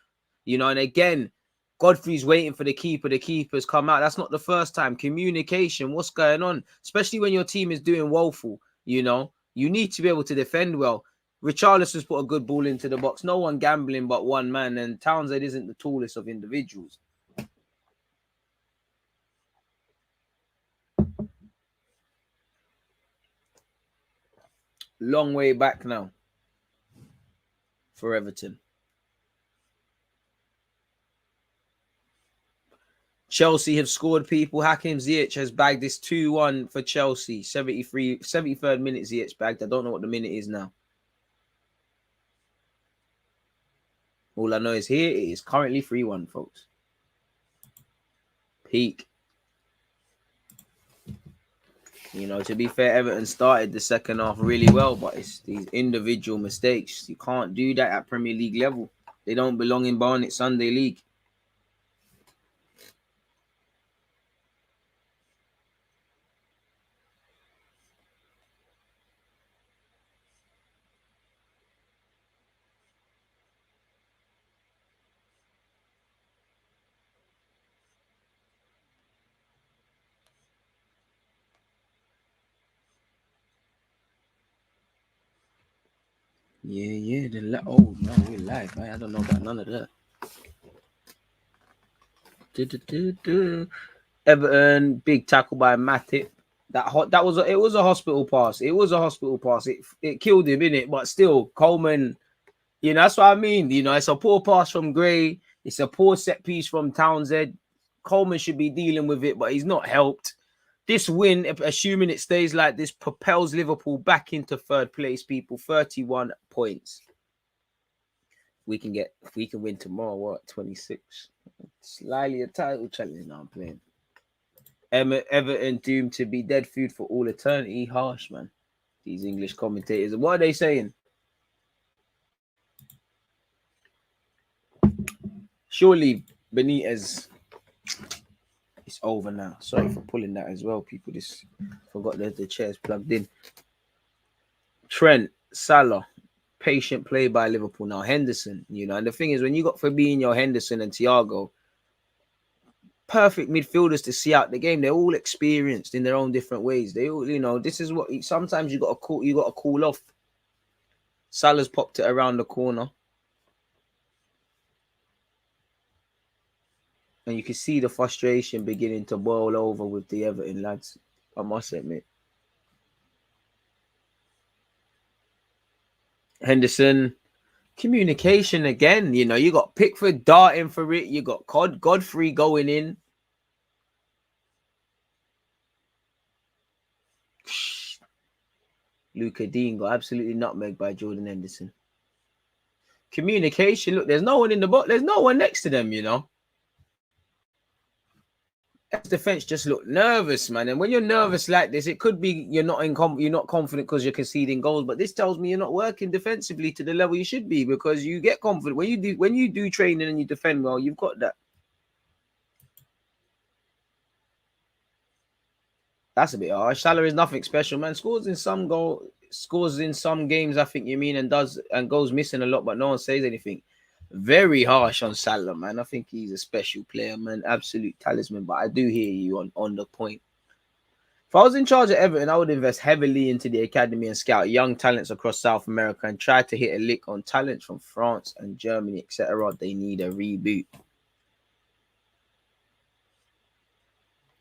B: You know, and again, Godfrey's waiting for the keeper. The keeper's come out. That's not the first time. Communication, what's going on? Especially when your team is doing woeful, you know. You need to be able to defend well. Richarlison's put a good ball into the box. No one gambling but one man, and Townsend isn't the tallest of individuals. Long way back now for Everton. Chelsea have scored, people. Hakim Ziyech has bagged this 2-1 for Chelsea. 73rd minute Ziyech bagged. I don't know what the minute is now. All I know is here it is currently 3-1, folks. Peak. You know, to be fair, Everton started the second half really well, but it's these individual mistakes. You can't do that at Premier League level. They don't belong in Barnet Sunday League. Yeah. Oh, no, we're live. I don't know about none of that. Everton, big tackle by Matip. It was a hospital pass. It killed him, innit? But still, Coleman, you know, that's what I mean. You know, it's a poor pass from Gray. It's a poor set piece from Townsend. Coleman should be dealing with it, but he's not helped. This win, assuming it stays like this, propels Liverpool back into third place, people. 31 points. If we can win tomorrow, what? 26. Slightly a title challenge now I'm playing. Everton doomed to be dead food for all eternity. Harsh, man. These English commentators. What are they saying? Surely Benitez, it's over now. Sorry for pulling that as well, people. Just forgot that the chair's plugged in. Trent, Salah, patient play by Liverpool. Now Henderson, you know, and the thing is, when you got Fabinho, Henderson, and Thiago, perfect midfielders to see out the game. They're all experienced in their own different ways. They all, you know, this is what sometimes you got to cool off. Salah's popped it around the corner. And you can see the frustration beginning to boil over with the Everton lads, I must admit. Henderson, communication again. You know, you got Pickford darting for it. You got Godfrey going in. Luca Dean got absolutely nutmegged by Jordan Henderson. Communication. Look, there's no one in the box. There's no one next to them, you know. Defense just look nervous, man. And when you're nervous like this, it could be you're not confident because you're conceding goals. But this tells me you're not working defensively to the level you should be, because you get confident when you do training and you defend well. You've got that. That's a bit harsh. Salah is nothing special, man. Scores in some games, I think you mean, and goes missing a lot, but no one says anything. Very harsh on Salah, man. I think he's a special player, man. Absolute talisman. But I do hear you on the point. If I was in charge of Everton, I would invest heavily into the academy and scout young talents across South America and try to hit a lick on talents from France and Germany, etc. They need a reboot.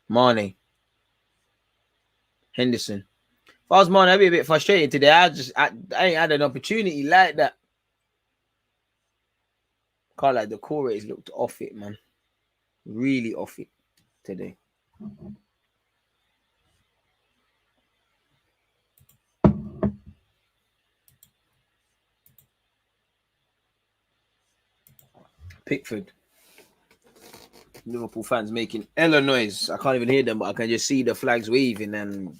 B: Mane. Henderson. If I was Mane, I'd be a bit frustrated today. I ain't had an opportunity like that. Can't like the core rates looked off it, man. Really off it today. Pickford. Liverpool fans making hella noise. I can't even hear them, but I can just see the flags waving, and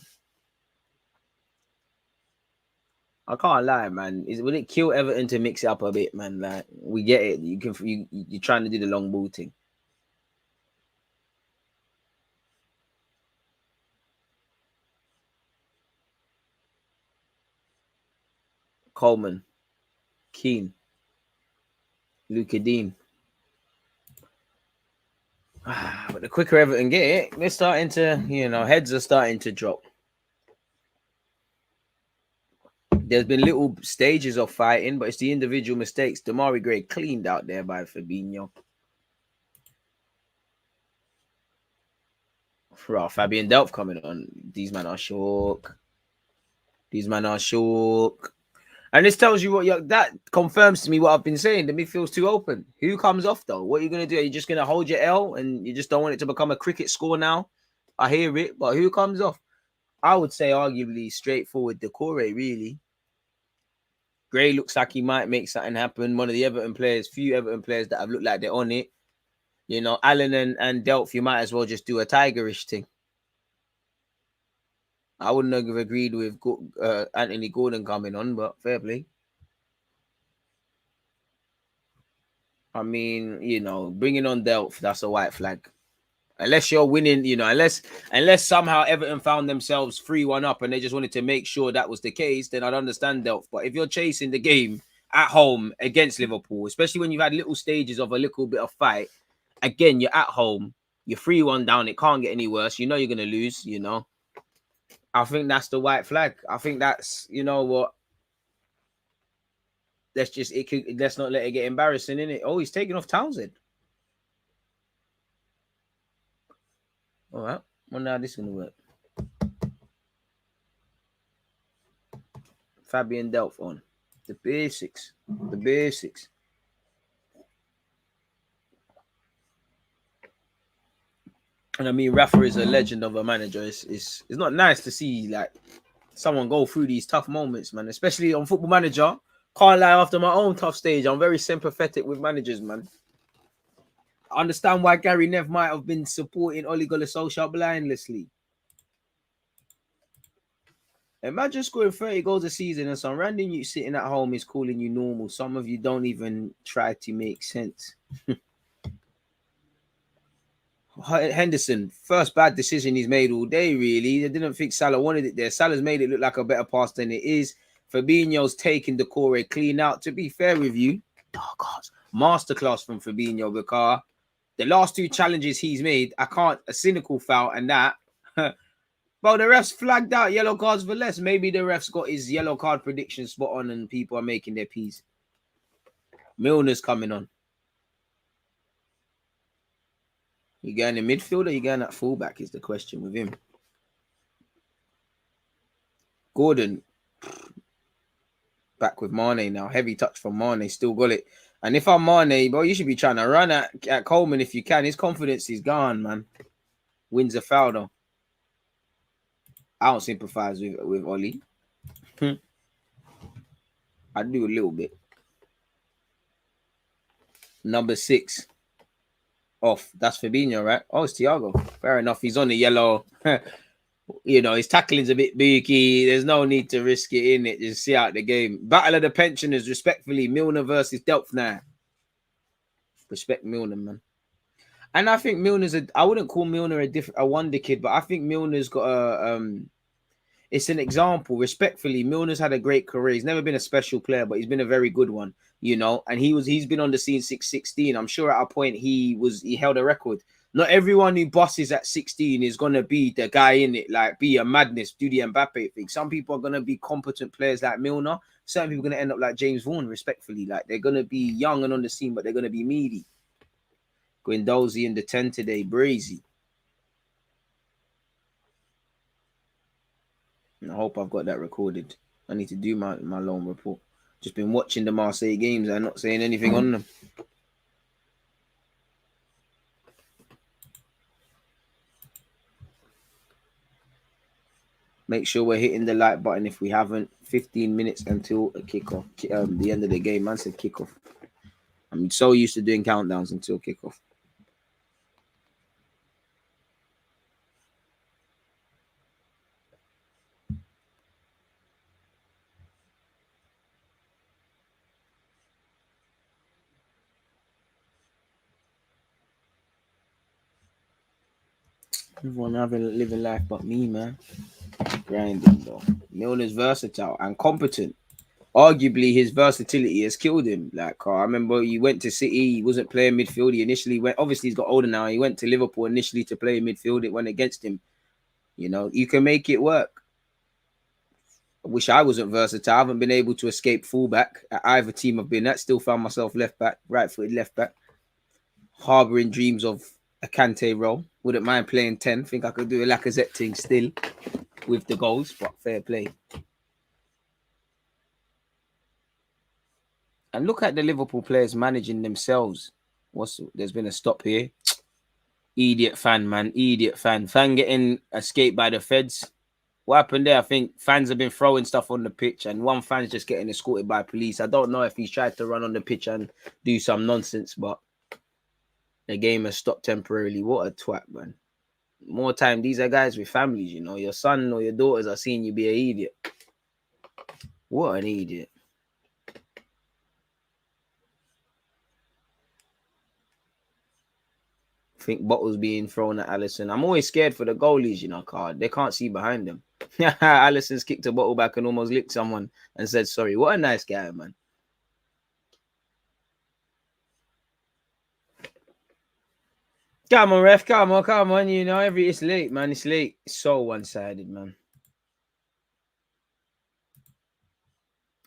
B: I can't lie, man. Would it kill Everton to mix it up a bit, man? Like, we get it. You're trying to do the long ball thing. Coleman, Keane, Luka Dean. But the quicker Everton get it, they're starting to, heads are starting to drop. There's been little stages of fighting, but it's the individual mistakes. Damari Gray cleaned out there by Fabinho. Fabian Delph coming on. These men are shook. And this tells you that confirms to me what I've been saying. The midfield's too open. Who comes off, though? What are you going to do? Are you just going to hold your L and you just don't want it to become a cricket score now? I hear it, but who comes off? I would say arguably straightforward Decore, really. Gray looks like he might make something happen. One of the few Everton players that have looked like they're on it. Allen and Delph, you might as well just do a tigerish thing. I wouldn't have agreed with Anthony Gordon coming on, but fair play. I mean, bringing on Delph, that's a white flag. Unless you're winning, unless somehow Everton found themselves 3-1 up and they just wanted to make sure that was the case, then I'd understand Delph. But if you're chasing the game at home against Liverpool, especially when you've had little stages of a little bit of fight, again, you're at home, you're 3-1 down, it can't get any worse. You're going to lose, I think that's the white flag. I think that's, what? Let's not let it get embarrassing, innit? Oh, he's taking off Townsend. All right. Well, now this is going to work. Fabian Delph on. The basics. And I mean, Rafa is a legend of a manager. It's not nice to see like someone go through these tough moments, man. Especially on Football Manager. Can't lie, after my own tough stage, I'm very sympathetic with managers, man. I understand why Gary Nev might have been supporting Ole Gunnar Solskjaer blindlessly. Imagine scoring 30 goals a season and some random you sitting at home is calling you normal. Some of you don't even try to make sense. Henderson, first bad decision he's made all day, really. They didn't think Salah wanted it there. Salah's made it look like a better pass than it is. Fabinho's taking the core clean out. To be fair with you, masterclass from Fabinho, because the last two challenges he's made, a cynical foul and that. Well, the refs flagged out yellow cards for less. Maybe the refs got his yellow card prediction spot on and people are making their peas. Milner's coming on. You going in midfield or you going at fullback is the question with him. Gordon back with Mane now. Heavy touch from Mane. Still got it. And if I'm Mane, bro, you should be trying to run at Coleman if you can. His confidence is gone, man. Wins a foul, though. I don't sympathize with Oli. I do a little bit. Number 6. Off. That's Fabinho, right? Oh, it's Thiago. Fair enough. He's on the yellow. His tackling's a bit beaky. There's no need to risk it in it. Just see out the game. Battle of the pensioners, respectfully. Milner versus Delph now. Respect Milner, man. And I think Milner's I wouldn't call Milner a wonder kid, but I think Milner's got it's an example. Respectfully, Milner's had a great career. He's never been a special player, but he's been a very good one, and he's been on the scene 6'16". I'm sure at a point he held a record. Not everyone who bosses at 16 is gonna be the guy in it, like be a madness, do the Mbappe thing. Some people are gonna be competent players like Milner. Certain people are gonna end up like James Vaughan, respectfully. Like they're gonna be young and on the scene, but they're gonna be meaty. Guendouzi in the 10 today, Brazy. I hope I've got that recorded. I need to do my long report. Just been watching the Marseille games and not saying anything on them. Make sure we're hitting the like button if we haven't. 15 minutes until a kickoff. The end of the game. Man said kickoff. I'm so used to doing countdowns until kickoff. Everyone living life but me, man. Grinding though. Milner's versatile and competent. Arguably, his versatility has killed him. Like, I remember he went to City, he wasn't playing midfield. He initially went, obviously, he's got older now. He went to Liverpool initially to play midfield. It went against him. You know, you can make it work. I wish I wasn't versatile. I haven't been able to escape fullback at either team I've been at. Still found myself left back, right footed left back, harboring dreams of a Kante role. Wouldn't mind playing 10. Think I could do a Lacazette thing still with the goals, but fair play. And look at the Liverpool players managing themselves. There's been a stop here. Idiot fan, man. Idiot fan. Fan getting escaped by the feds. What happened there? I think fans have been throwing stuff on the pitch and one fan's just getting escorted by police. I don't know if he's tried to run on the pitch and do some nonsense, but the game has stopped temporarily. What a twat, man. More time, these are guys with families, you know. Your son or your daughters are seeing you be an idiot. What an idiot. I think bottles being thrown at Alisson. I'm always scared for the goalies, you know, card. They can't see behind them. Alisson's kicked a bottle back and almost licked someone and said sorry. What a nice guy, man. Come on, ref. Come on. You know, it's late, man. It's late. It's so one-sided, man.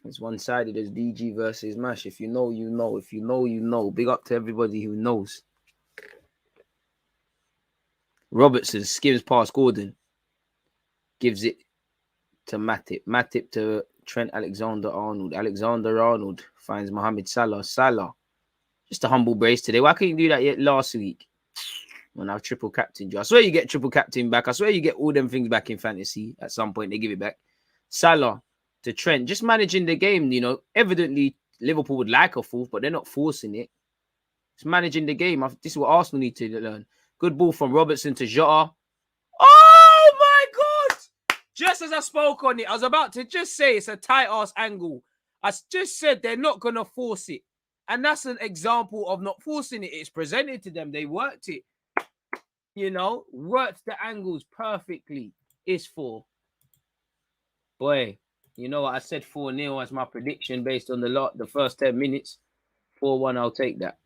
B: It's one-sided as DG versus Mash. If you know, you know. If you know, you know. Big up to everybody who knows. Robertson skims past Gordon. Gives it to Matip. Matip to Trent Alexander-Arnold. Alexander-Arnold finds Mohamed Salah. Salah. Just a humble brace today. Why couldn't you do that yet last week? When I've triple captained you. I swear you get triple captain back. I swear you get all them things back in fantasy. At some point, they give it back. Salah to Trent. Just managing the game, you know. Evidently, Liverpool would like a fourth, but they're not forcing it. It's managing the game. This is what Arsenal need to learn. Good ball from Robertson to Jota. Oh, my God! Just as I spoke on it, I was about to just say it's a tight-ass angle. I just said they're not going to force it. And that's an example of not forcing it. It's presented to them. They worked it. You know, worked the angles perfectly. It's 4. Boy, you know what? I said 4-0 as my prediction based on the first 10 minutes. 4-1, I'll take that.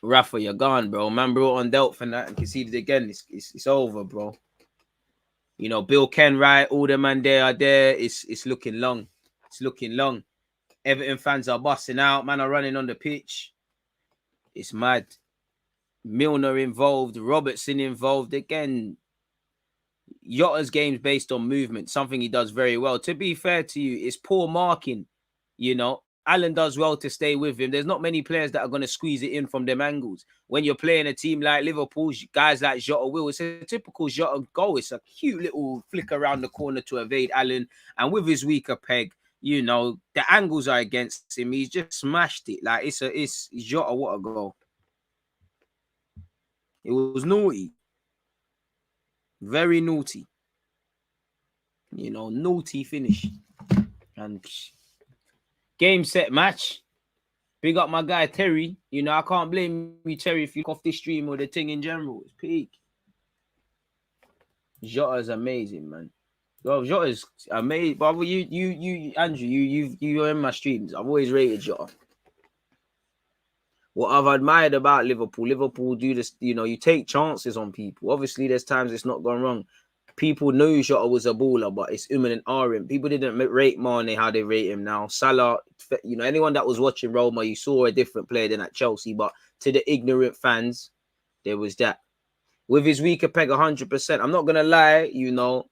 B: Rafa, you're gone, bro. Man brought on Delph and that and conceded again. It's over, bro. You know, Bill Kenwright, all the man there are there. It's looking long. It's looking long. Everton fans are busting out. Man are running on the pitch. It's mad. Milner involved. Robertson involved. Again, Jota's game's based on movement, something he does very well. To be fair to you, it's poor marking. You know, Allen does well to stay with him. There's not many players that are going to squeeze it in from them angles. When you're playing a team like Liverpool, guys like Jota will. It's a typical Jota goal. It's a cute little flick around the corner to evade Allen. And with his weaker peg, you know, the angles are against him. He's just smashed it. Like, it's Jota, what a goal. It was naughty. Very naughty. You know, naughty finish. And game, set, match. Big up my guy, Terry. You know, I can't blame you, Terry, if you off this stream or the thing in general. It's peak. Jota is amazing, man. Well, Jota is amazing. But you, Andrew, you're in my streams. I've always rated Jota. What I've admired about Liverpool do this, you know, you take chances on people. Obviously, there's times it's not gone wrong. People knew Jota was a baller, but it's and Arim. People didn't rate Mane how they rate him now. Salah, you know, anyone that was watching Roma, you saw a different player than at Chelsea. But to the ignorant fans, there was that. With his weaker peg, 100%. I'm not going to lie, you know,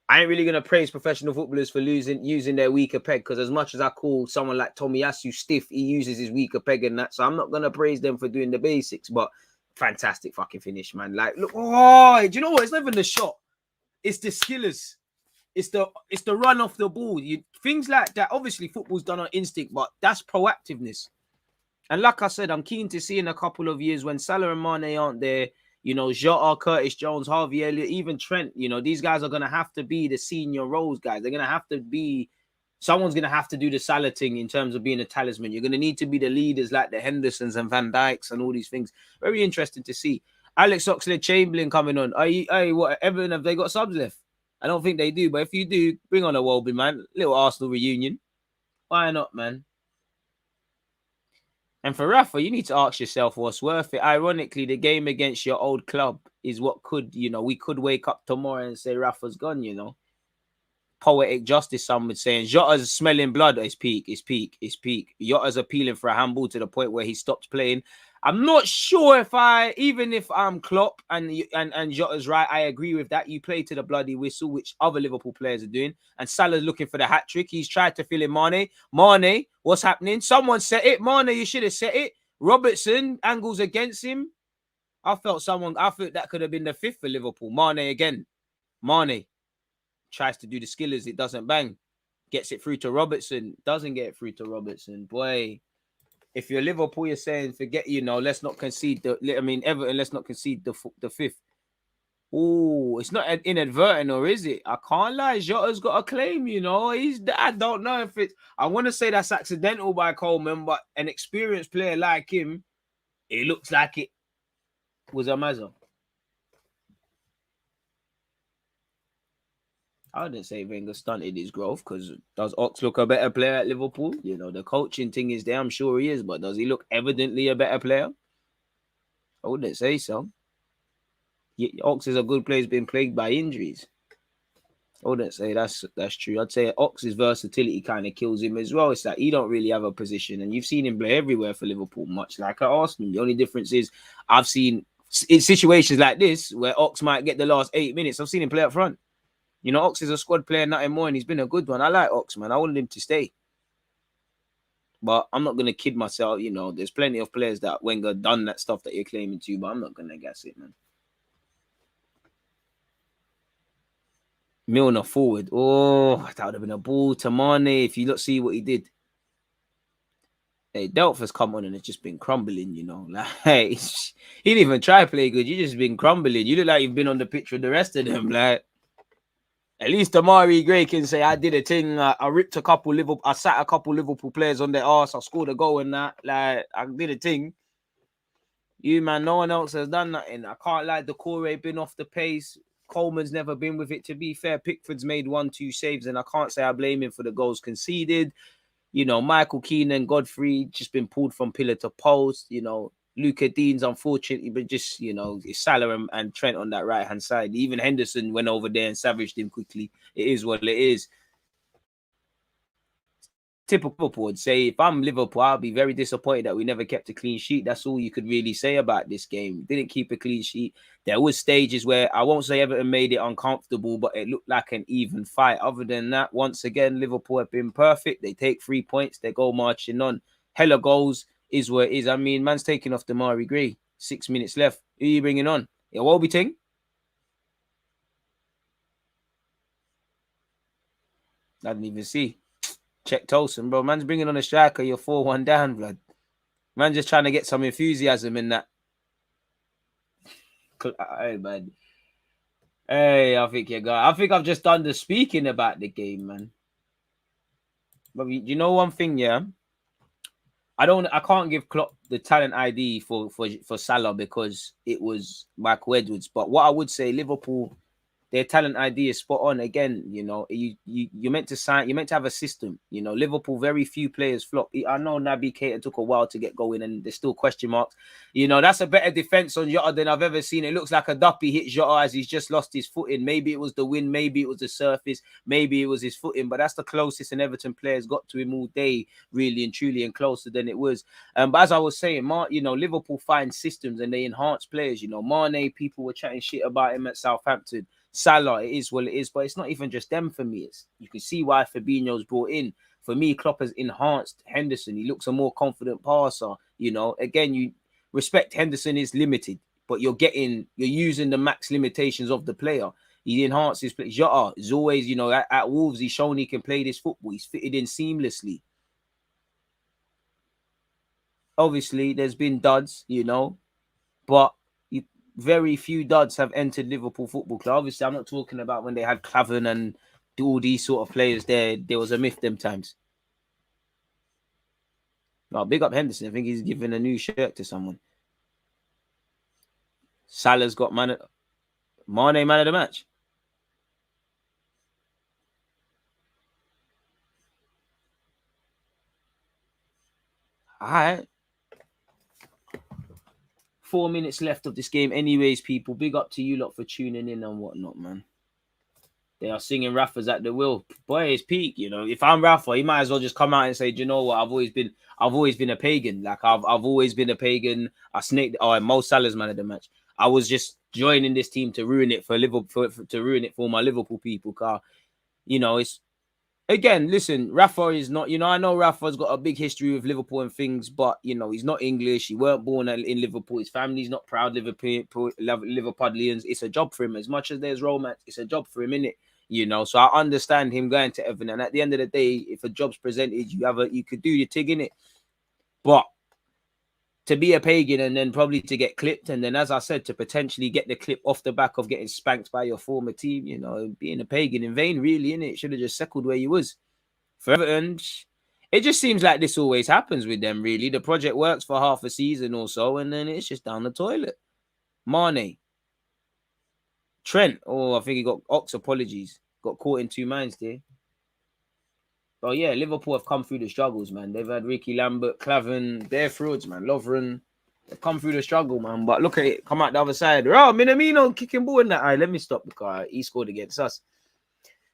B: I ain't really going to praise professional footballers for using their weaker peg, because as much as I call someone like Tomiyasu stiff, he uses his weaker peg and that. So I'm not going to praise them for doing the basics, but fantastic fucking finish, man. Like, look, oh, do you know what? It's not even the shot. It's the skillers. It's the run off the ball. Things like that. Obviously, football's done on instinct, but that's proactiveness. And like I said, I'm keen to see in a couple of years when Salah and Mane aren't there, you know, Jota, Curtis Jones, Harvey Elliott, even Trent, you know, these guys are going to have to be the senior roles guys. They're going to have to be, someone's going to have to do the Salah thing in terms of being a talisman. You're going to need to be the leaders like the Hendersons and Van Dijks and all these things. Very interesting to see. Alex Oxlade-Chamberlain coming on. What, Everton, have they got subs left? I don't think they do, but if you do, bring on a Welby, man. Little Arsenal reunion. Why not, man? And for Rafa, you need to ask yourself what's worth it. Ironically, the game against your old club is what could, you know, we could wake up tomorrow and say Rafa's gone, you know. Poetic justice, some would say. And Jota's smelling blood. It's peak. Jota's appealing for a handball to the point where he stopped playing. I'm not sure if even if I'm Klopp and Jota's right, I agree with that. You play to the bloody whistle, which other Liverpool players are doing. And Salah's looking for the hat trick. He's tried to fill in Mane. Mane, what's happening? Someone set it. Mane, you should have set it. Robertson, angles against him. I thought that could have been the fifth for Liverpool. Mane again. Mane tries to do the skillers. It doesn't bang. Gets it through to Robertson. Doesn't get it through to Robertson. Boy. If you're Liverpool, you're saying, forget, you know, let's not concede Everton, let's not concede the fifth. Oh, it's not inadvertent, or is it? I can't lie. Jota's got a claim, you know. I don't know if it's, I want to say that's accidental by Coleman, but an experienced player like him, it looks like it was a mazza. I wouldn't say Wenger stunted his growth, because does Ox look a better player at Liverpool? You know, the coaching thing is there. I'm sure he is, but does he look evidently a better player? I wouldn't say so. Ox is a good player. He's been plagued by injuries. I wouldn't say that's true. I'd say Ox's versatility kind of kills him as well. It's that he don't really have a position, and you've seen him play everywhere for Liverpool, much like at Arsenal. The only difference is I've seen in situations like this where Ox might get the last 8 minutes. I've seen him play up front. You know, Ox is a squad player, nothing more, and he's been a good one. I like Ox, man. I wanted him to stay. But I'm not going to kid myself. You know, there's plenty of players that Wenger done that stuff that you're claiming to, but I'm not going to guess it, man. Milner forward. Oh, that would have been a ball to Mane if you see what he did. Hey, Delph come on and it's just been crumbling, you know. Like, he didn't even try to play good. You just been crumbling. You look like you've been on the pitch with the rest of them, like. At least Amari Gray can say, I did a thing. I ripped a couple Liverpool. I sat a couple Liverpool players on their arse. I scored a goal and that. Like, I did a thing. You, man, no one else has done nothing. I can't lie. Decore been off the pace. Coleman's never been with it. To be fair, Pickford's made 1-2 saves, and I can't say I blame him for the goals conceded. You know, Michael Keane and Godfrey just been pulled from pillar to post. You know, Luca Dean's unfortunately, but just, you know, Salah and Trent on that right-hand side. Even Henderson went over there and savaged him quickly. It is what it is. Typical Liverpool would say, if I'm Liverpool, I'll be very disappointed that we never kept a clean sheet. That's all you could really say about this game. Didn't keep a clean sheet. There was stages where I won't say Everton made it uncomfortable, but it looked like an even fight. Other than that, once again, Liverpool have been perfect. They take 3 points. They go marching on. Hella goals is what it is. I mean, man's taking off Damari Gray. 6 minutes left. Who are you bringing on? Iwobi thing? I didn't even see. Check Tolson, bro. Man's bringing on a striker. You're 4-1 down, blood. Man just trying to get some enthusiasm in that. Hey, man. Hey, I think I've just done the speaking about the game, man. But you know one thing, yeah? I can't give Klopp the talent ID for Salah because it was Michael Edwards. But what I would say, Liverpool, their talent ID is spot on. Again, you know, you're meant to sign, you're meant to have a system. You know, Liverpool, very few players flop. I know Naby Keita took a while to get going and there's still question marks. You know, that's a better defense on Jota than I've ever seen. It looks like a duppy hit Jota as he's just lost his footing. Maybe it was the wind, maybe it was the surface, maybe it was his footing, but that's the closest an Everton players got to him all day, really and truly, and closer than it was. But as I was saying, you know, Liverpool find systems and they enhance players. You know, Mane, people were chatting shit about him at Southampton. Salah, it is what it is, but it's not even just them for me. You can see why Fabinho's brought in. For me, Klopp has enhanced Henderson. He looks a more confident passer. You know, again, you respect Henderson is limited, but you're using the max limitations of the player. He enhances play. Jota is always, you know, at Wolves, he's shown he can play this football. He's fitted in seamlessly. obviously there's been duds, you know, but very few duds have entered Liverpool Football Club. Obviously, I'm not talking about when they had Clavan and all these sort of players there. There was a myth them times. No, big up Henderson. I think he's giving a new shirt to someone. Salah's got Mane man of the match. All right. 4 minutes left of this game. Anyways, people, big up to you lot for tuning in and whatnot, man. They are singing Rafa's at the wheel. Boy, it's peak, you know. If I'm Rafa, he might as well just come out and say, do you know what? I've always been a pagan. Like I've always been a pagan. I snaked Mo Salah's man of the match. I was just joining this team to ruin it for Liverpool, to ruin it for my Liverpool people. Car, you know, it's again, listen, Rafa is not, you know, I know Rafa's got a big history with Liverpool and things, but, you know, he's not English. He weren't born in Liverpool. His family's not proud Liverpudlians. It's a job for him. As much as there's romance, it's a job for him, innit? You know, so I understand him going to Everton. And at the end of the day, if a job's presented, you could do your tig in it. But to be a pagan and then probably to get clipped, and then, as I said, to potentially get the clip off the back of getting spanked by your former team, you know, being a pagan in vain, really, innit? Should have just settled where you was. For Everton, it just seems like this always happens with them, really. The project works for half a season or so, and then it's just down the toilet. Mane. Trent. Oh, I think he got Ox, apologies. Got caught in two minds there. Oh, yeah, Liverpool have come through the struggles, man. They've had Ricky Lambert, Clavan, they're frauds, man. Lovren. They've come through the struggle, man. But look at it, come out the other side. Oh, Minamino kicking ball in that eye. Let me stop the car. He scored against us.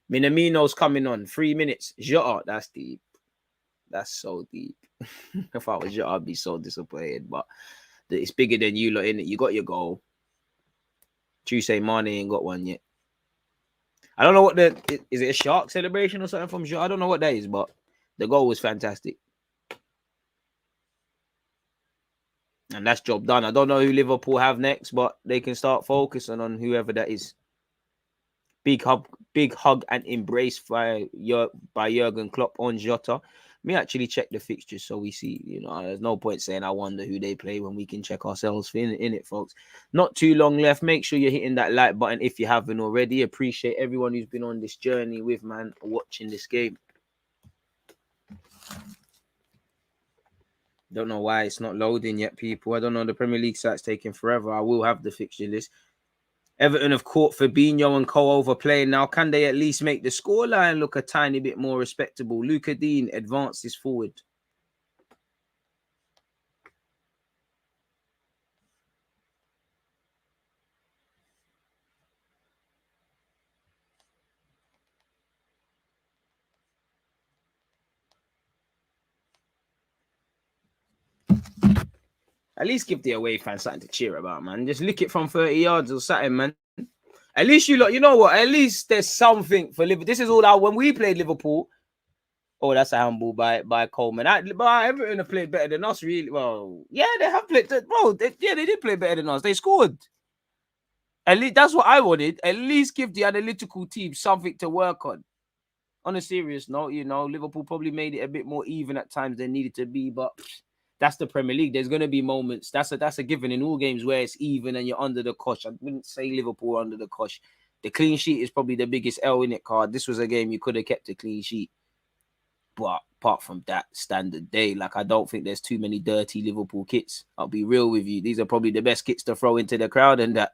B: Minamino's coming on. 3 minutes. Jota, that's deep. That's so deep. If I was Jota, I'd be so disappointed. But it's bigger than you lot, innit? You got your goal. Tuesday, Mane ain't got one yet. I don't know what is it a shark celebration or something from Jota? I don't know what that is, but the goal was fantastic. And that's job done. I don't know who Liverpool have next, but they can start focusing on whoever that is. Big hug and embrace by Jurgen Klopp on Jota. Me actually check the fixtures so we see, you know, there's no point saying I wonder who they play when we can check ourselves in it, folks. Not too long left. Make sure you're hitting that like button if you haven't already. Appreciate everyone who's been on this journey with, man, watching this game. Don't know why it's not loading yet, people. I don't know. The Premier League site's taking forever. I will have the fixture list. Everton have caught Fabinho and Co overplaying now. Can they at least make the scoreline look a tiny bit more respectable? Luca Dean advances forward. At least give the away fans something to cheer about, man. Just lick it from 30 yards or something, man. At least you know what? At least there's something for Liverpool. This is all out when we played Liverpool. Oh, that's a handball by Coleman. But Everton have played better than us, really. Well, yeah, they have played. Bro, they did play better than us. They scored. At least that's what I wanted. At least give the analytical team something to work on. On a serious note, you know, Liverpool probably made it a bit more even at times than needed to be, but that's the Premier League. There's going to be moments. That's a given in all games where it's even and you're under the cosh. I wouldn't say Liverpool under the cosh. The clean sheet is probably the biggest L in it, card. This was a game you could have kept a clean sheet. But apart from that, standard day. Like, I don't think there's too many dirty Liverpool kits. I'll be real with you. These are probably the best kits to throw into the crowd, and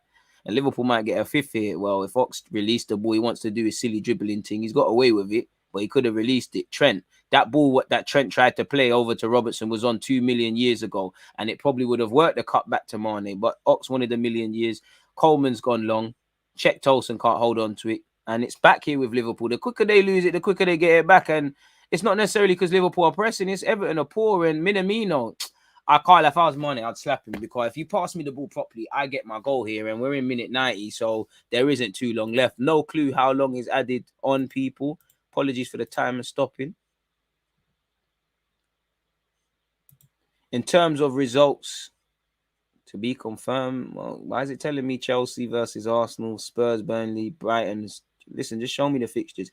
B: Liverpool might get a fifth here. Well, if Ox released the ball, he wants to do his silly dribbling thing. He's got away with it, but he could have released it. Trent, that ball that Trent tried to play over to Robertson was on 2 million years ago, and it probably would have worked the cut back to Mane. But Ox wanted a million years. Coleman's gone long. Czech Tolson can't hold on to it, and it's back here with Liverpool. The quicker they lose it, the quicker they get it back, and it's not necessarily because Liverpool are pressing. It's Everton are poor, and Minamino. I can't. If I was Mane, I'd slap him, because if you pass me the ball properly, I get my goal here, and we're in minute 90, so there isn't too long left. No clue how long is added on, people. Apologies for the time of stopping. In terms of results, to be confirmed, well, why is it telling me Chelsea versus Arsenal, Spurs, Burnley, Brighton? Listen, just show me the fixtures.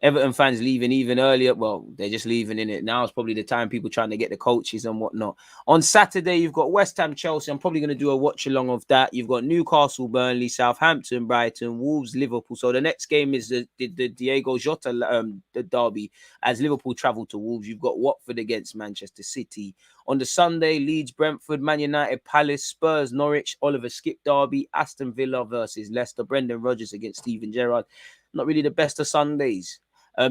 B: Everton fans leaving even earlier. Well, they're just leaving in it. Now it's probably the time people trying to get the coaches and whatnot. On Saturday, you've got West Ham, Chelsea. I'm probably going to do a watch along of that. You've got Newcastle, Burnley, Southampton, Brighton, Wolves, Liverpool. So the next game is the Diego Jota the derby as Liverpool travel to Wolves. You've got Watford against Manchester City. On the Sunday, Leeds, Brentford, Man United, Palace, Spurs, Norwich, Oliver Skip derby, Aston Villa versus Leicester, Brendan Rodgers against Steven Gerrard. Not really the best of Sundays.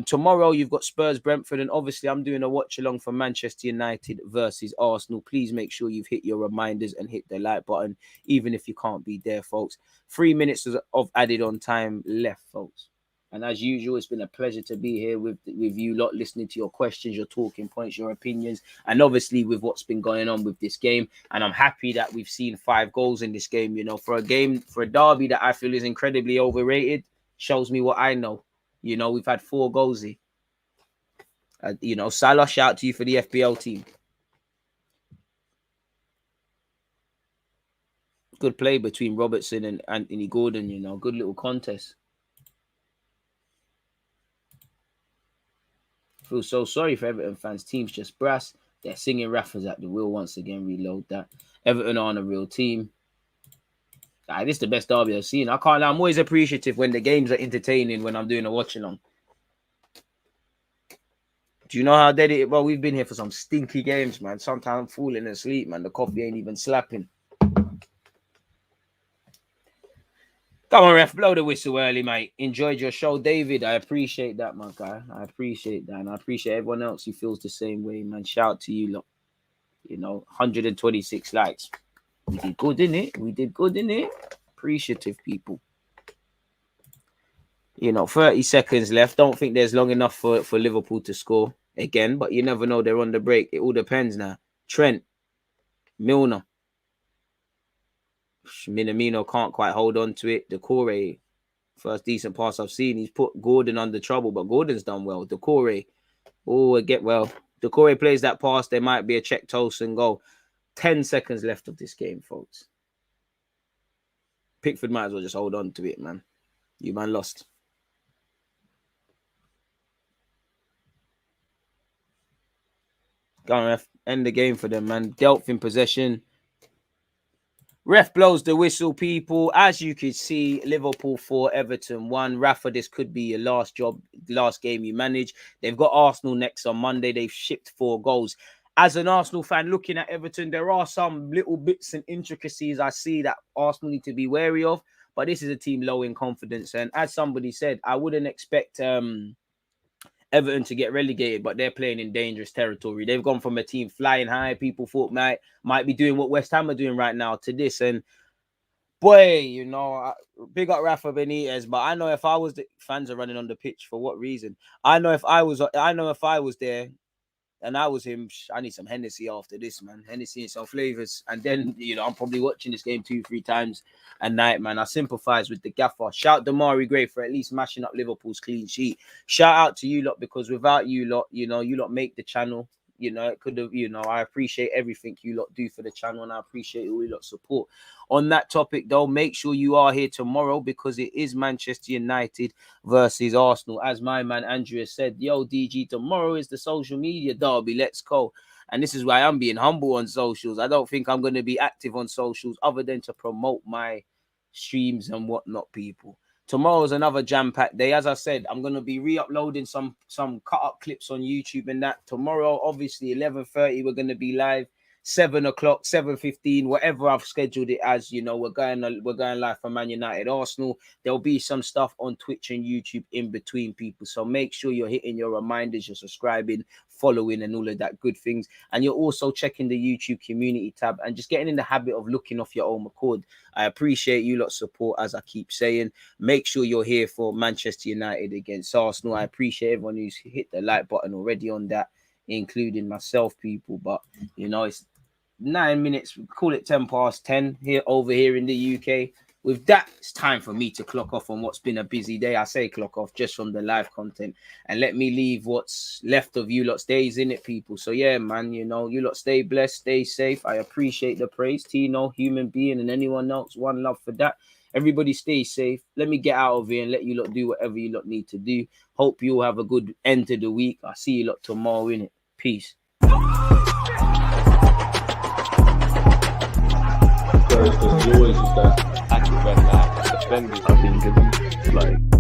B: Tomorrow, you've got Spurs, Brentford, and obviously I'm doing a watch-along for Manchester United versus Arsenal. Please make sure you've hit your reminders and hit the like button, even if you can't be there, folks. 3 minutes of added on time left, folks. And as usual, it's been a pleasure to be here with you lot, listening to your questions, your talking points, your opinions, and obviously with what's been going on with this game. And I'm happy that we've seen 5 goals in this game. You know, for a derby that I feel is incredibly overrated, shows me what I know. You know, we've had 4 goals here. You know, Salah, shout out to you for the FPL team. Good play between Robertson and Anthony Gordon, you know. Good little contest. Feel so sorry for Everton fans. Team's just brass. They're singing Raffles at the wheel once again. Reload that. Everton aren't a real team. This is the best derby I've seen. I'm always appreciative when the games are entertaining when I'm doing a watch-along. Do you know how dead it is? Well, we've been here for some stinky games, man. Sometimes I'm falling asleep, man. The coffee ain't even slapping. Come on, ref. Blow the whistle early, mate. Enjoyed your show, David. I appreciate that, my guy. I appreciate that. And I appreciate everyone else who feels the same way, man. Shout out to you, lot. You know, 126 likes. We did good, innit? We did good, innit? Appreciative people. You know, 30 seconds left. Don't think there's long enough for Liverpool to score again, but you never know. They're on the break. It all depends now. Trent, Milner. Minamino can't quite hold on to it. Decore, first decent pass I've seen. He's put Gordon under trouble, but Gordon's done well. Decore, Decore plays that pass. There might be a check toast and goal. 10 seconds left of this game, folks. Pickford might as well just hold on to it, man. You man lost. Go on, ref. End the game for them, man. Delph in possession. Ref blows the whistle, people. As you can see, Liverpool 4, Everton 1. Rafa, this could be your last game you manage. They've got Arsenal next on Monday. They've shipped 4 goals. As an Arsenal fan looking at Everton, there are some little bits and intricacies I see that Arsenal need to be wary of. But this is a team low in confidence. And as somebody said, I wouldn't expect Everton to get relegated, but they're playing in dangerous territory. They've gone from a team flying high. People thought might be doing what West Ham are doing right now to this. And boy, you know, big up Rafa Benitez, but I know if I was fans are running on the pitch for what reason? I know if I was there and I was him, I need some Hennessy after this, man. Hennessy and some flavors. And then, you know, I'm probably watching this game 2-3 times a night, man. I sympathize with the gaffer. Shout Damari Gray for at least mashing up Liverpool's clean sheet. Shout out to you lot, because without you lot, you know, you lot make the channel. You know, it could have, you know, I appreciate everything you lot do for the channel, and I appreciate all you lot support. On that topic, though, make sure you are here tomorrow, because it is Manchester United versus Arsenal. As my man Andrea said, yo, DG, tomorrow is the social media derby. Let's go. And this is why I'm being humble on socials. I don't think I'm going to be active on socials other than to promote my streams and whatnot, people. Tomorrow's another jam-packed day. As I said, I'm going to be re-uploading some cut-up clips on YouTube and that. Tomorrow, obviously, 11:30, we're going to be live. 7 o'clock, 7:15, whatever I've scheduled it as. You know, we're going live for Man United, Arsenal. There'll be some stuff on Twitch and YouTube in between, people. So make sure you're hitting your reminders, you're subscribing, following, and all of that good things. And you're also checking the YouTube community tab and just getting in the habit of looking off your own accord. I appreciate you lot's support, as I keep saying. Make sure you're here for Manchester United against Arsenal. I appreciate everyone who's hit the like button already on that, including myself, people. But, you know, it's 9 minutes, call it 10 past 10 here over here in the UK. with that, it's time for me to clock off on what's been a busy day. I say clock off just from the live content, and let me leave what's left of you lot's days in it, people. So yeah, man, you know, you lot stay blessed, stay safe. I appreciate the praise, Tino, human being, and anyone else. One love for that. Everybody stay safe. Let me get out of here and let you lot do whatever you lot need to do. Hope you all have a good end to the week. I'll see you lot tomorrow, innit? Peace.
A: There's always just that active red man defending. I think it's like